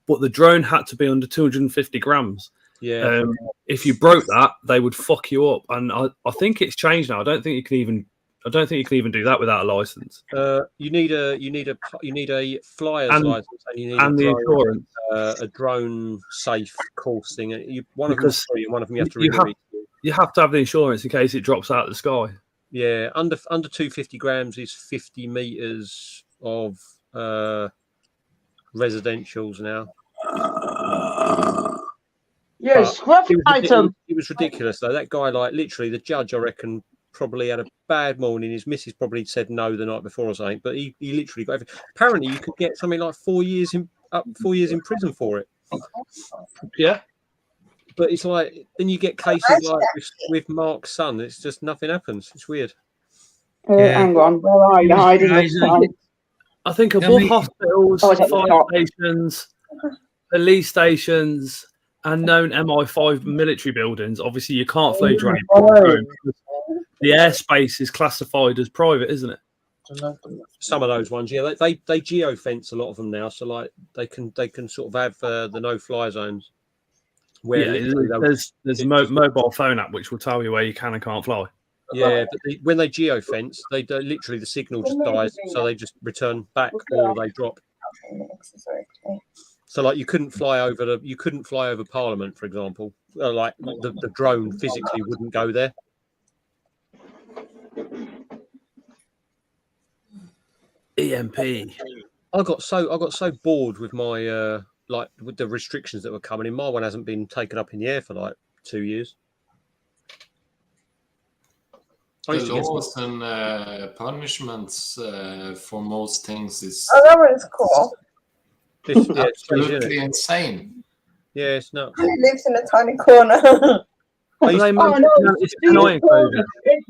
I: But the drone had to be under 250 grams.
B: Yeah.
I: If you broke that, they would fuck you up. And I think it's changed now. I don't think you can even do that without a license.
B: You need a flyer's license, and you need a drone safe course thing. One of them is free, and one of them you have to renew.
I: You have to have the insurance in case it drops out of the sky.
B: Yeah, under 250 grams is 50 meters of residentials now.
H: Yes,
B: it was ridiculous though. That guy, like, literally, the judge, I reckon, probably had a bad morning. His missus probably said no the night before or something. But he literally got everything. Apparently, you could get something like 4 years in prison for it.
I: Yeah.
B: But it's like, then you get cases like with Mark's son. It's just nothing happens. It's weird.
H: Hang on, where are you hiding this time?
I: I think above hospitals, fire stations, police stations, and known MI5 military buildings, obviously you can't fly drone. The airspace is classified as private, isn't it?
B: Some of those ones, yeah, they geofence a lot of them now, so like they can sort of have the no-fly zones. Where
I: there's a mobile phone app which will tell you where you can and can't fly.
B: Yeah, but when they geofence, they literally the signal just dies, so they just return back or they drop. So like you couldn't fly over Parliament, for example. Like the drone physically wouldn't go there.
I: EMP.
B: I got so bored with my with the restrictions that were coming in. My one hasn't been taken up in the air for like 2 years.
E: The laws and punishments for most things is
M: that one's cool.
E: Absolutely insane.
B: Yeah, it's not.
M: He lives in a tiny corner.
H: It's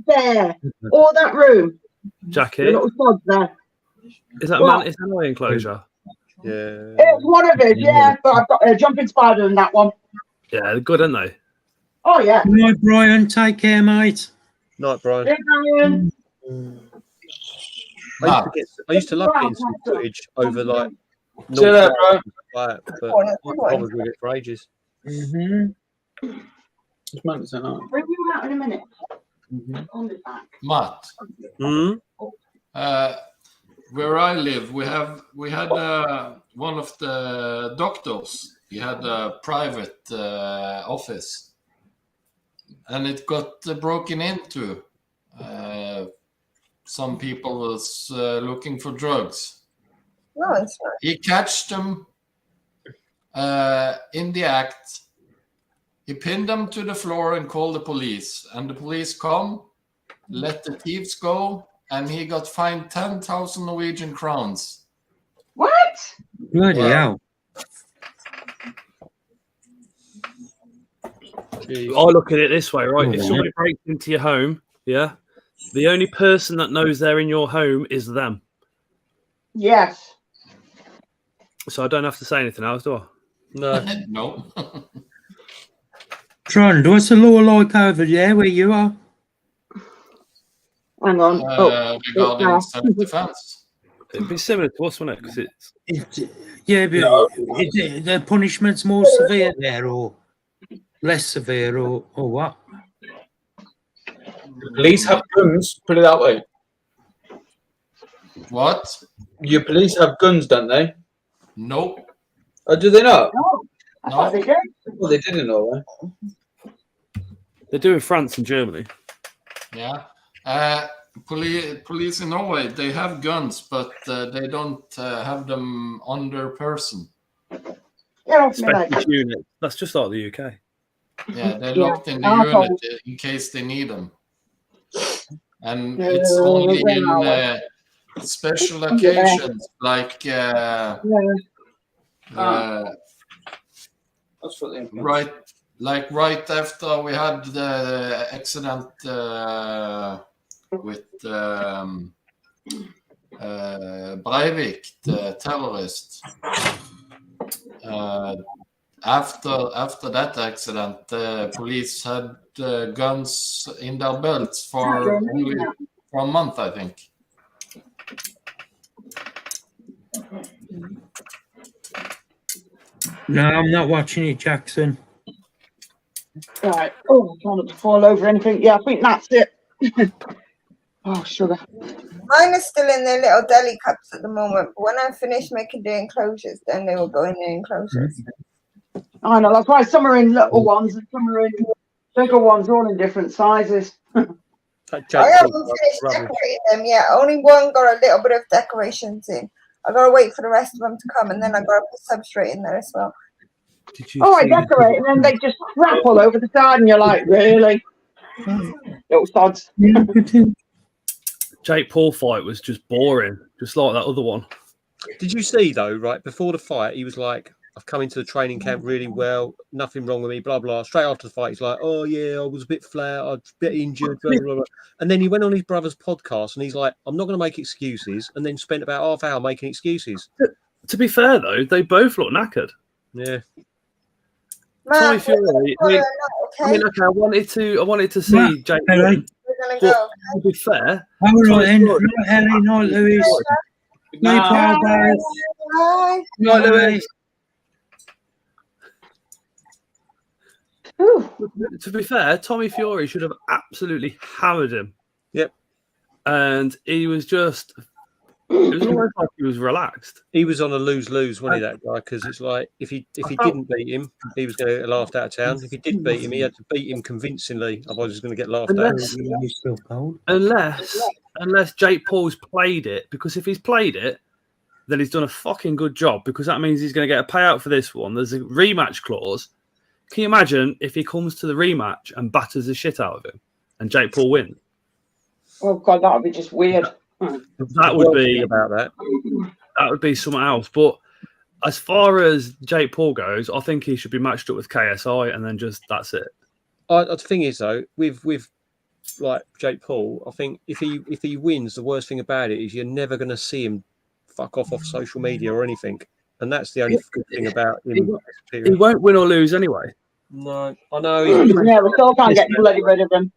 H: there. All that room.
I: Jackie. Is that it's an eye enclosure?
B: Yeah.
H: It's one of it, yeah. But I've got a jumping spider in that one.
I: Yeah, they're good, aren't they?
H: Oh yeah.
A: Good night, Brian. Take care, mate.
B: Night, Brian.
H: Hey, Brian.
B: I used to love getting some footage over like.
L: See you later, bro.
B: But I was with it for ages.
L: Mm-hmm.
H: Bring you out in a minute.
E: Matt. Where I live, we had one of the doctors. He had a private office, and it got broken into. Some people was looking for drugs.
M: No,
E: he catched them in the act. He pinned them to the floor and called the police. And the police come, let the thieves go, and he got fined 10,000 Norwegian crowns.
H: What?
A: Bloody hell.
I: I look at it this way, right? If somebody breaks into your home, yeah, the only person that knows they're in your home is them.
H: Yes.
I: So I don't have to say anything else, do I?
B: No.
E: No.
A: Trond, what's the law like over there where you are?
H: Hang on.
E: Regarding self-defense.
I: It'd be similar to us, wouldn't it? Because
A: yeah, but is the punishment's more severe there, or less severe, or what?
L: Police have guns, put it that way.
E: What?
L: Your police have guns, don't they?
E: Nope.
L: Oh, do they not?
H: No. I thought they did.
L: Well, they didn't know.
I: They do in France and Germany.
E: Yeah. Police in Norway, they have guns, but they don't have them on their person.
H: Yeah,
I: Special unit. That's just like the UK.
E: Yeah, they're locked in the unit in case they need them. And it's only in special occasions, like right after we had the accident with Breivik, the terrorist. After that accident, the police had guns in their belts for a month, I think.
A: No, I'm not watching it, Jackson.
H: Right. Oh, I'm trying not to fall over anything. Yeah, I think that's it. Oh, sugar.
M: Mine are still in their little deli cups at the moment. But when I finish making the enclosures, then they will go in the enclosures.
H: I know. That's why some are in little ones and some are in bigger ones, all in different sizes.
M: I haven't finished decorating them yet. Only one got a little bit of decorations in. I gotta wait for the rest of them to come, and then I gotta put substrate in there as well.
H: I decorate, and then they just crap all over the side, and you're like, really? Little sods.
I: Jake Paul fight was just boring, just like that other one.
B: Did you see though? Right before the fight, he was like, "I've come into the training camp really well. Nothing wrong with me." Blah blah. Straight after the fight, he's like, "Oh yeah, I was a bit flat. I was a bit injured." Blah, blah, blah. And then he went on his brother's podcast, and he's like, "I'm not going to make excuses." And then spent about half hour making excuses.
I: To be fair though, they both look knackered.
B: Yeah.
I: Tommy Fury. I mean, okay, I wanted to see Jake. But to be fair,
A: Ellie, not Lewis.
M: Bye.
A: Not Lewis.
I: To be fair, Tommy Fury should have absolutely hammered him.
B: Yep.
I: And he was just. It was almost like he was relaxed.
B: He was on a lose-lose, wasn't he, that guy? Because it's like if he didn't beat him, he was going to get laughed out of town. If he did beat him, he had to beat him convincingly, otherwise he's going to get laughed
I: out. Unless Jake Paul's played it, because if he's played it, then he's done a fucking good job, because that means he's going to get a payout for this one. There's a rematch clause. Can you imagine if he comes to the rematch and batters the shit out of him and Jake Paul wins?
H: Oh God, that would be just weird.
I: That would be about that. That would be something else. But as far as Jake Paul goes, I think he should be matched up with KSI, and then just that's it.
B: The thing is, though, with like Jake Paul, I think if he wins, the worst thing about it is you're never going to see him fuck off social media or anything, and that's the only good thing about him.
I: He won't win or lose anyway.
B: No, I know.
H: Yeah, we still can't get bloody rid of him.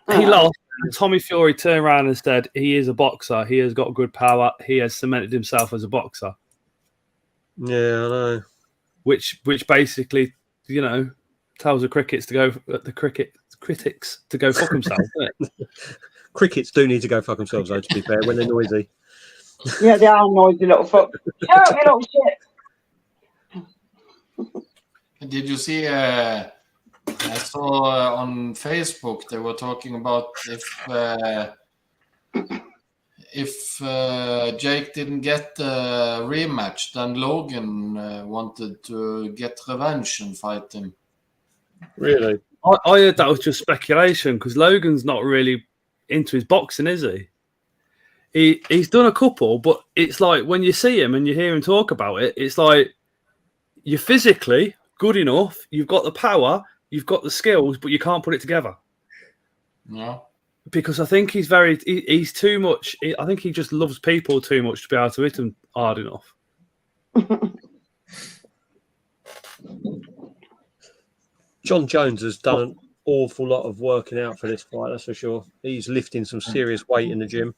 I: He lost. And Tommy Fury turned around and said, he is a boxer. He has got good power. He has cemented himself as a boxer.
B: Yeah, I know.
I: Which basically, you know, tells the critics to go fuck themselves, doesn't it?
B: Crickets do need to go fuck themselves, though, to be fair, when they're noisy.
H: Yeah, they are noisy little fuck. Shut up, you little shit.
E: Did you see? I saw on Facebook they were talking about if Jake didn't get the rematch, then Logan wanted to get revenge and fight him.
B: Really?
I: I heard that was just speculation, because Logan's not really into his boxing, is he? He's done a couple, but it's like when you see him and you hear him talk about it, it's like you're physically good enough, you've got the power, you've got the skills, but you can't put it together.
E: No.
I: Because I think he's he's too much. I think he just loves people too much to be able to hit them hard enough.
B: John Jones has done an awful lot of working out for this fight, that's for sure. He's lifting some serious weight in the gym.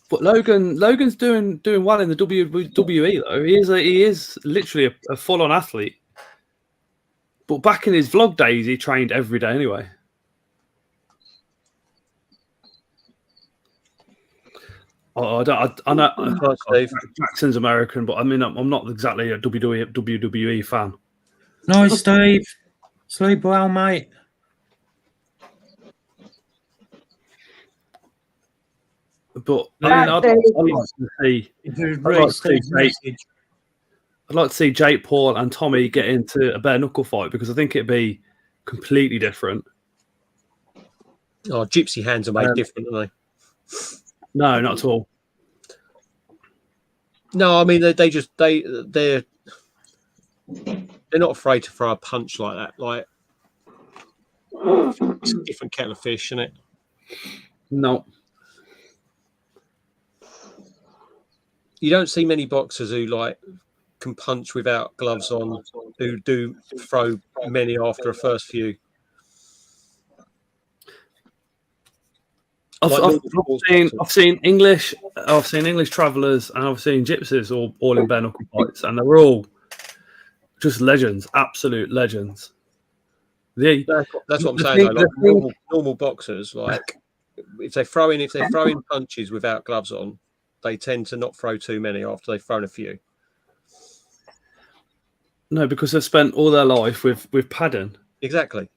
I: But Logan's doing well in the WWE though. He is literally a full-on athlete. But back in his vlog days, he trained every day anyway. I know Jackson's American, but I mean, I'm not exactly a WWE fan.
A: Nice, Steve. Sleep well, mate.
I: But I mean, I'd like to see Jake Paul and Tommy get into a bare knuckle fight because I think it'd be completely different.
B: Oh, gypsy hands are made different, aren't they?
I: No, not at all.
B: No, I mean they're not afraid to throw a punch like that. Like it's a different kettle of fish, isn't it?
I: No.
B: You don't see many boxers who can punch without gloves on, who do throw many after a first few.
I: I've seen English travellers and I've seen gypsies all in bare knuckle fights, and they're all just legends, absolute legends.
B: That's what I'm saying. Like normal boxers, if they throw in punches without gloves on, they tend to not throw too many after they've thrown a few.
I: No, because they've spent all their life with padding.
B: Exactly.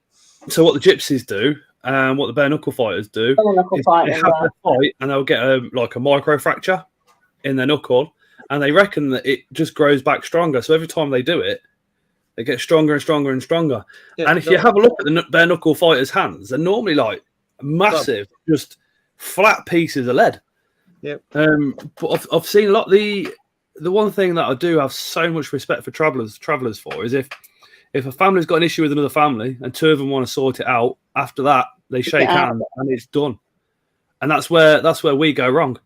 I: So what the gypsies do, and what the bare knuckle fighters do, is they have their fight and they'll get a micro fracture in their knuckle, and they reckon that it just grows back stronger. So every time they do it, they get stronger and stronger and stronger. Yeah, and if you have a look at the bare knuckle fighters' hands, they're normally like massive, just flat pieces of lead.
B: Yep.
I: But I've seen a lot. The one thing that I do have so much respect for travellers for is if a family's got an issue with another family and two of them want to sort it out, after that they shake hands and it's done. And that's where we go wrong.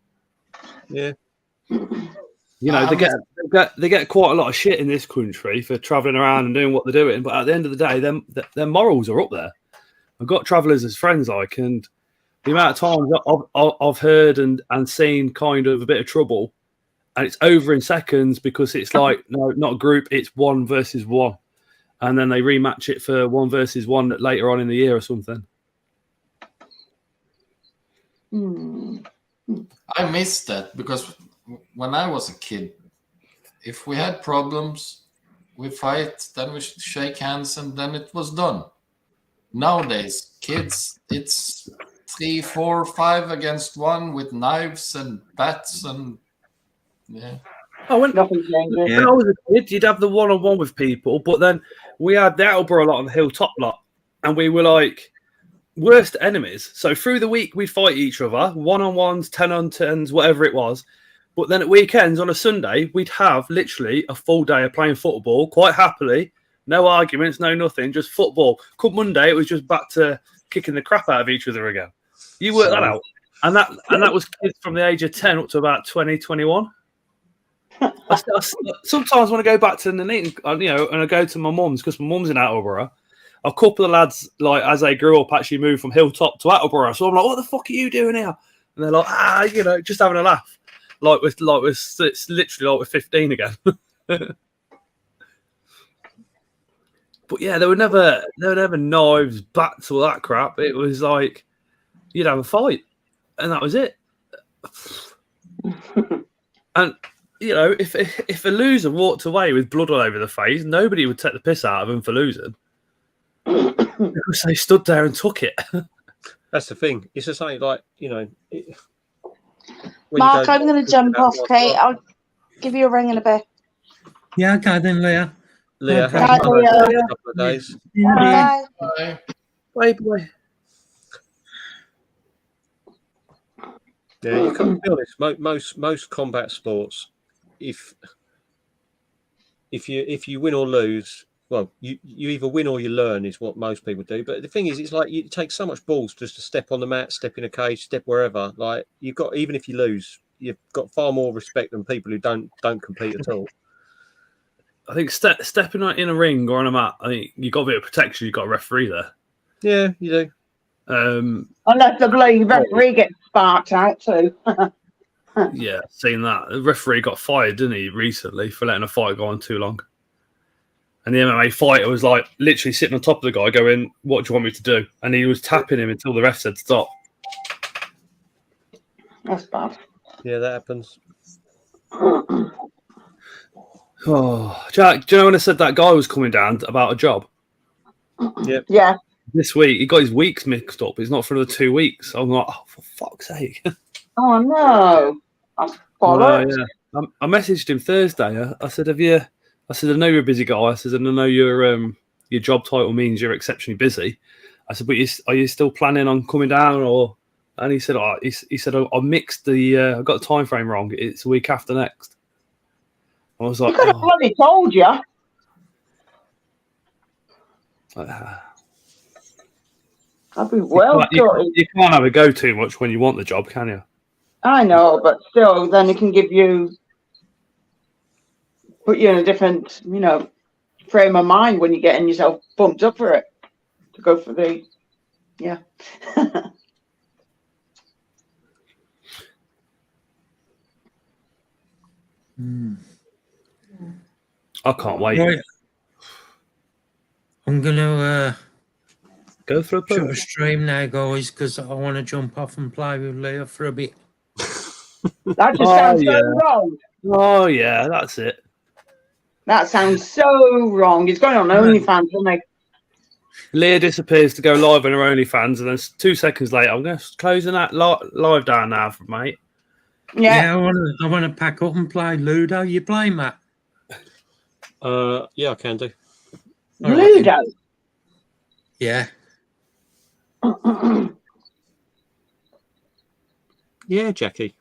B: Yeah.
I: You know, they get quite a lot of shit in this country for travelling around and doing what they're doing, but at the end of the day, their morals are up there. I've got travellers as friends, and the amount of times I've heard and seen kind of a bit of trouble, and it's over in seconds because it's like, no, not a group, it's 1 versus 1. And then they rematch it for 1 versus 1 later on in the year or something.
E: I missed that because when I was a kid, if we had problems, we fight, then we shake hands, and then it was done. Nowadays, kids, it's 3, 4, 5 against 1 with knives and bats and yeah.
I: Oh, when I was a kid, you'd have the one-on-one with people, but then we had the Attleborough lot and the Hilltop lot, and we were like worst enemies. So through the week, we'd fight each other, one-on-ones, 10-on-10s, whatever it was. But then at weekends, on a Sunday, we'd have literally a full day of playing football, quite happily. No arguments, no nothing, just football. Come Monday, it was just back to kicking the crap out of each other again. You work that out. And that was kids from the age of 10 up to about 20, 21. I sometimes when I go back to Nuneaton, and I go to my mum's, because my mum's in Attleborough, a couple of lads, as they grew up, actually moved from Hilltop to Attleborough. So I'm like, what the fuck are you doing here? And they're like, just having a laugh. It's literally like we're 15 again. But yeah, there were never knives, bats, all that crap. It was like you'd have a fight, and that was it. And if a loser walked away with blood all over the face, nobody would take the piss out of them for losing because they stood there and took it.
B: That's the thing. It's just like
G: Mark, I'm going to jump off, okay? I'll give you a ring in a bit.
A: Yeah, okay then, Leah.
B: Leah,
G: Bye,
B: have a
G: Leah.
B: couple of days.
G: Bye.
I: Bye. Bye.
B: Yeah, you can't be honest. Most combat sports, if you win or lose, well, you either win or you learn is what most people do. But the thing is, it's like it takes so much balls just to step on the mat, step in a cage, step wherever. Like you've got, even if you lose, you've got far more respect than people who don't compete at all.
I: I think stepping in a ring or on a mat, I think you got a bit of protection. You got a referee there.
B: Yeah, you do.
H: Unless the bloody referee gets sparked out too.
I: Yeah, seen that. The referee got fired, didn't he, recently for letting a fight go on too long. And the MMA fighter was like literally sitting on top of the guy going, "What do you want me to do?" And he was tapping him until the ref said stop.
H: That's bad.
B: Yeah, that happens.
I: Oh, Jack, do you know when I said that guy was coming down about a job?
B: Yep.
H: Yeah.
I: This week, he got his weeks mixed up. It's not for another 2 weeks. I'm like, oh, for fuck's sake.
H: Oh, no. That's bollocks.
I: Yeah. I messaged him Thursday. I said, I said, I know you're a busy guy. I said, and I know your job title means you're exceptionally busy. I said, but are you still planning on coming down? Or? And he said, he said, I mixed I got the time frame wrong. It's a week after next. I was like,
H: he could have bloody told you. I'd be well
I: you can't have a go too much when you want the job, can you?
H: I know, but still, then it can put you in a different, frame of mind when you're getting yourself bumped up for it to go for the, yeah.
I: I can't wait.
A: Right. I'm gonna
I: go for
A: a stream now, guys, because I want to jump off and play with Leah for a bit.
H: That just sounds so wrong.
I: Oh yeah, that's it.
H: That sounds so wrong. He's going on OnlyFans, isn't he?
I: Leah disappears to go live on her OnlyFans, and then 2 seconds later, I'm going to closing that live down now, mate.
H: Yeah,
A: I want to pack up and play Ludo. You play, Matt?
B: Yeah, I can do.
H: Ludo.
A: Yeah.
B: Yeah, Jackie.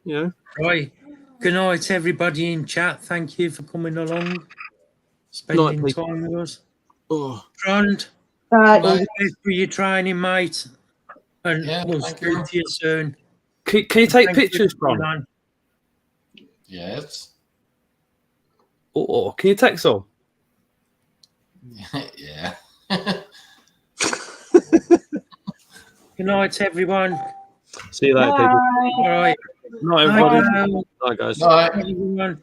A: Right. Good night, everybody in chat. Thank you for coming along, spending time with us.
B: Oh,
A: Trond, all the best for your training, mate. And we'll speak to you soon.
I: Can you take pictures, Bron?
E: Yes.
I: Or can you text them?
E: Yeah.
A: Good night, everyone.
B: See you later, people.
A: All right.
I: Night, everybody.
B: Bye, guys.
E: Bye.
A: Everyone.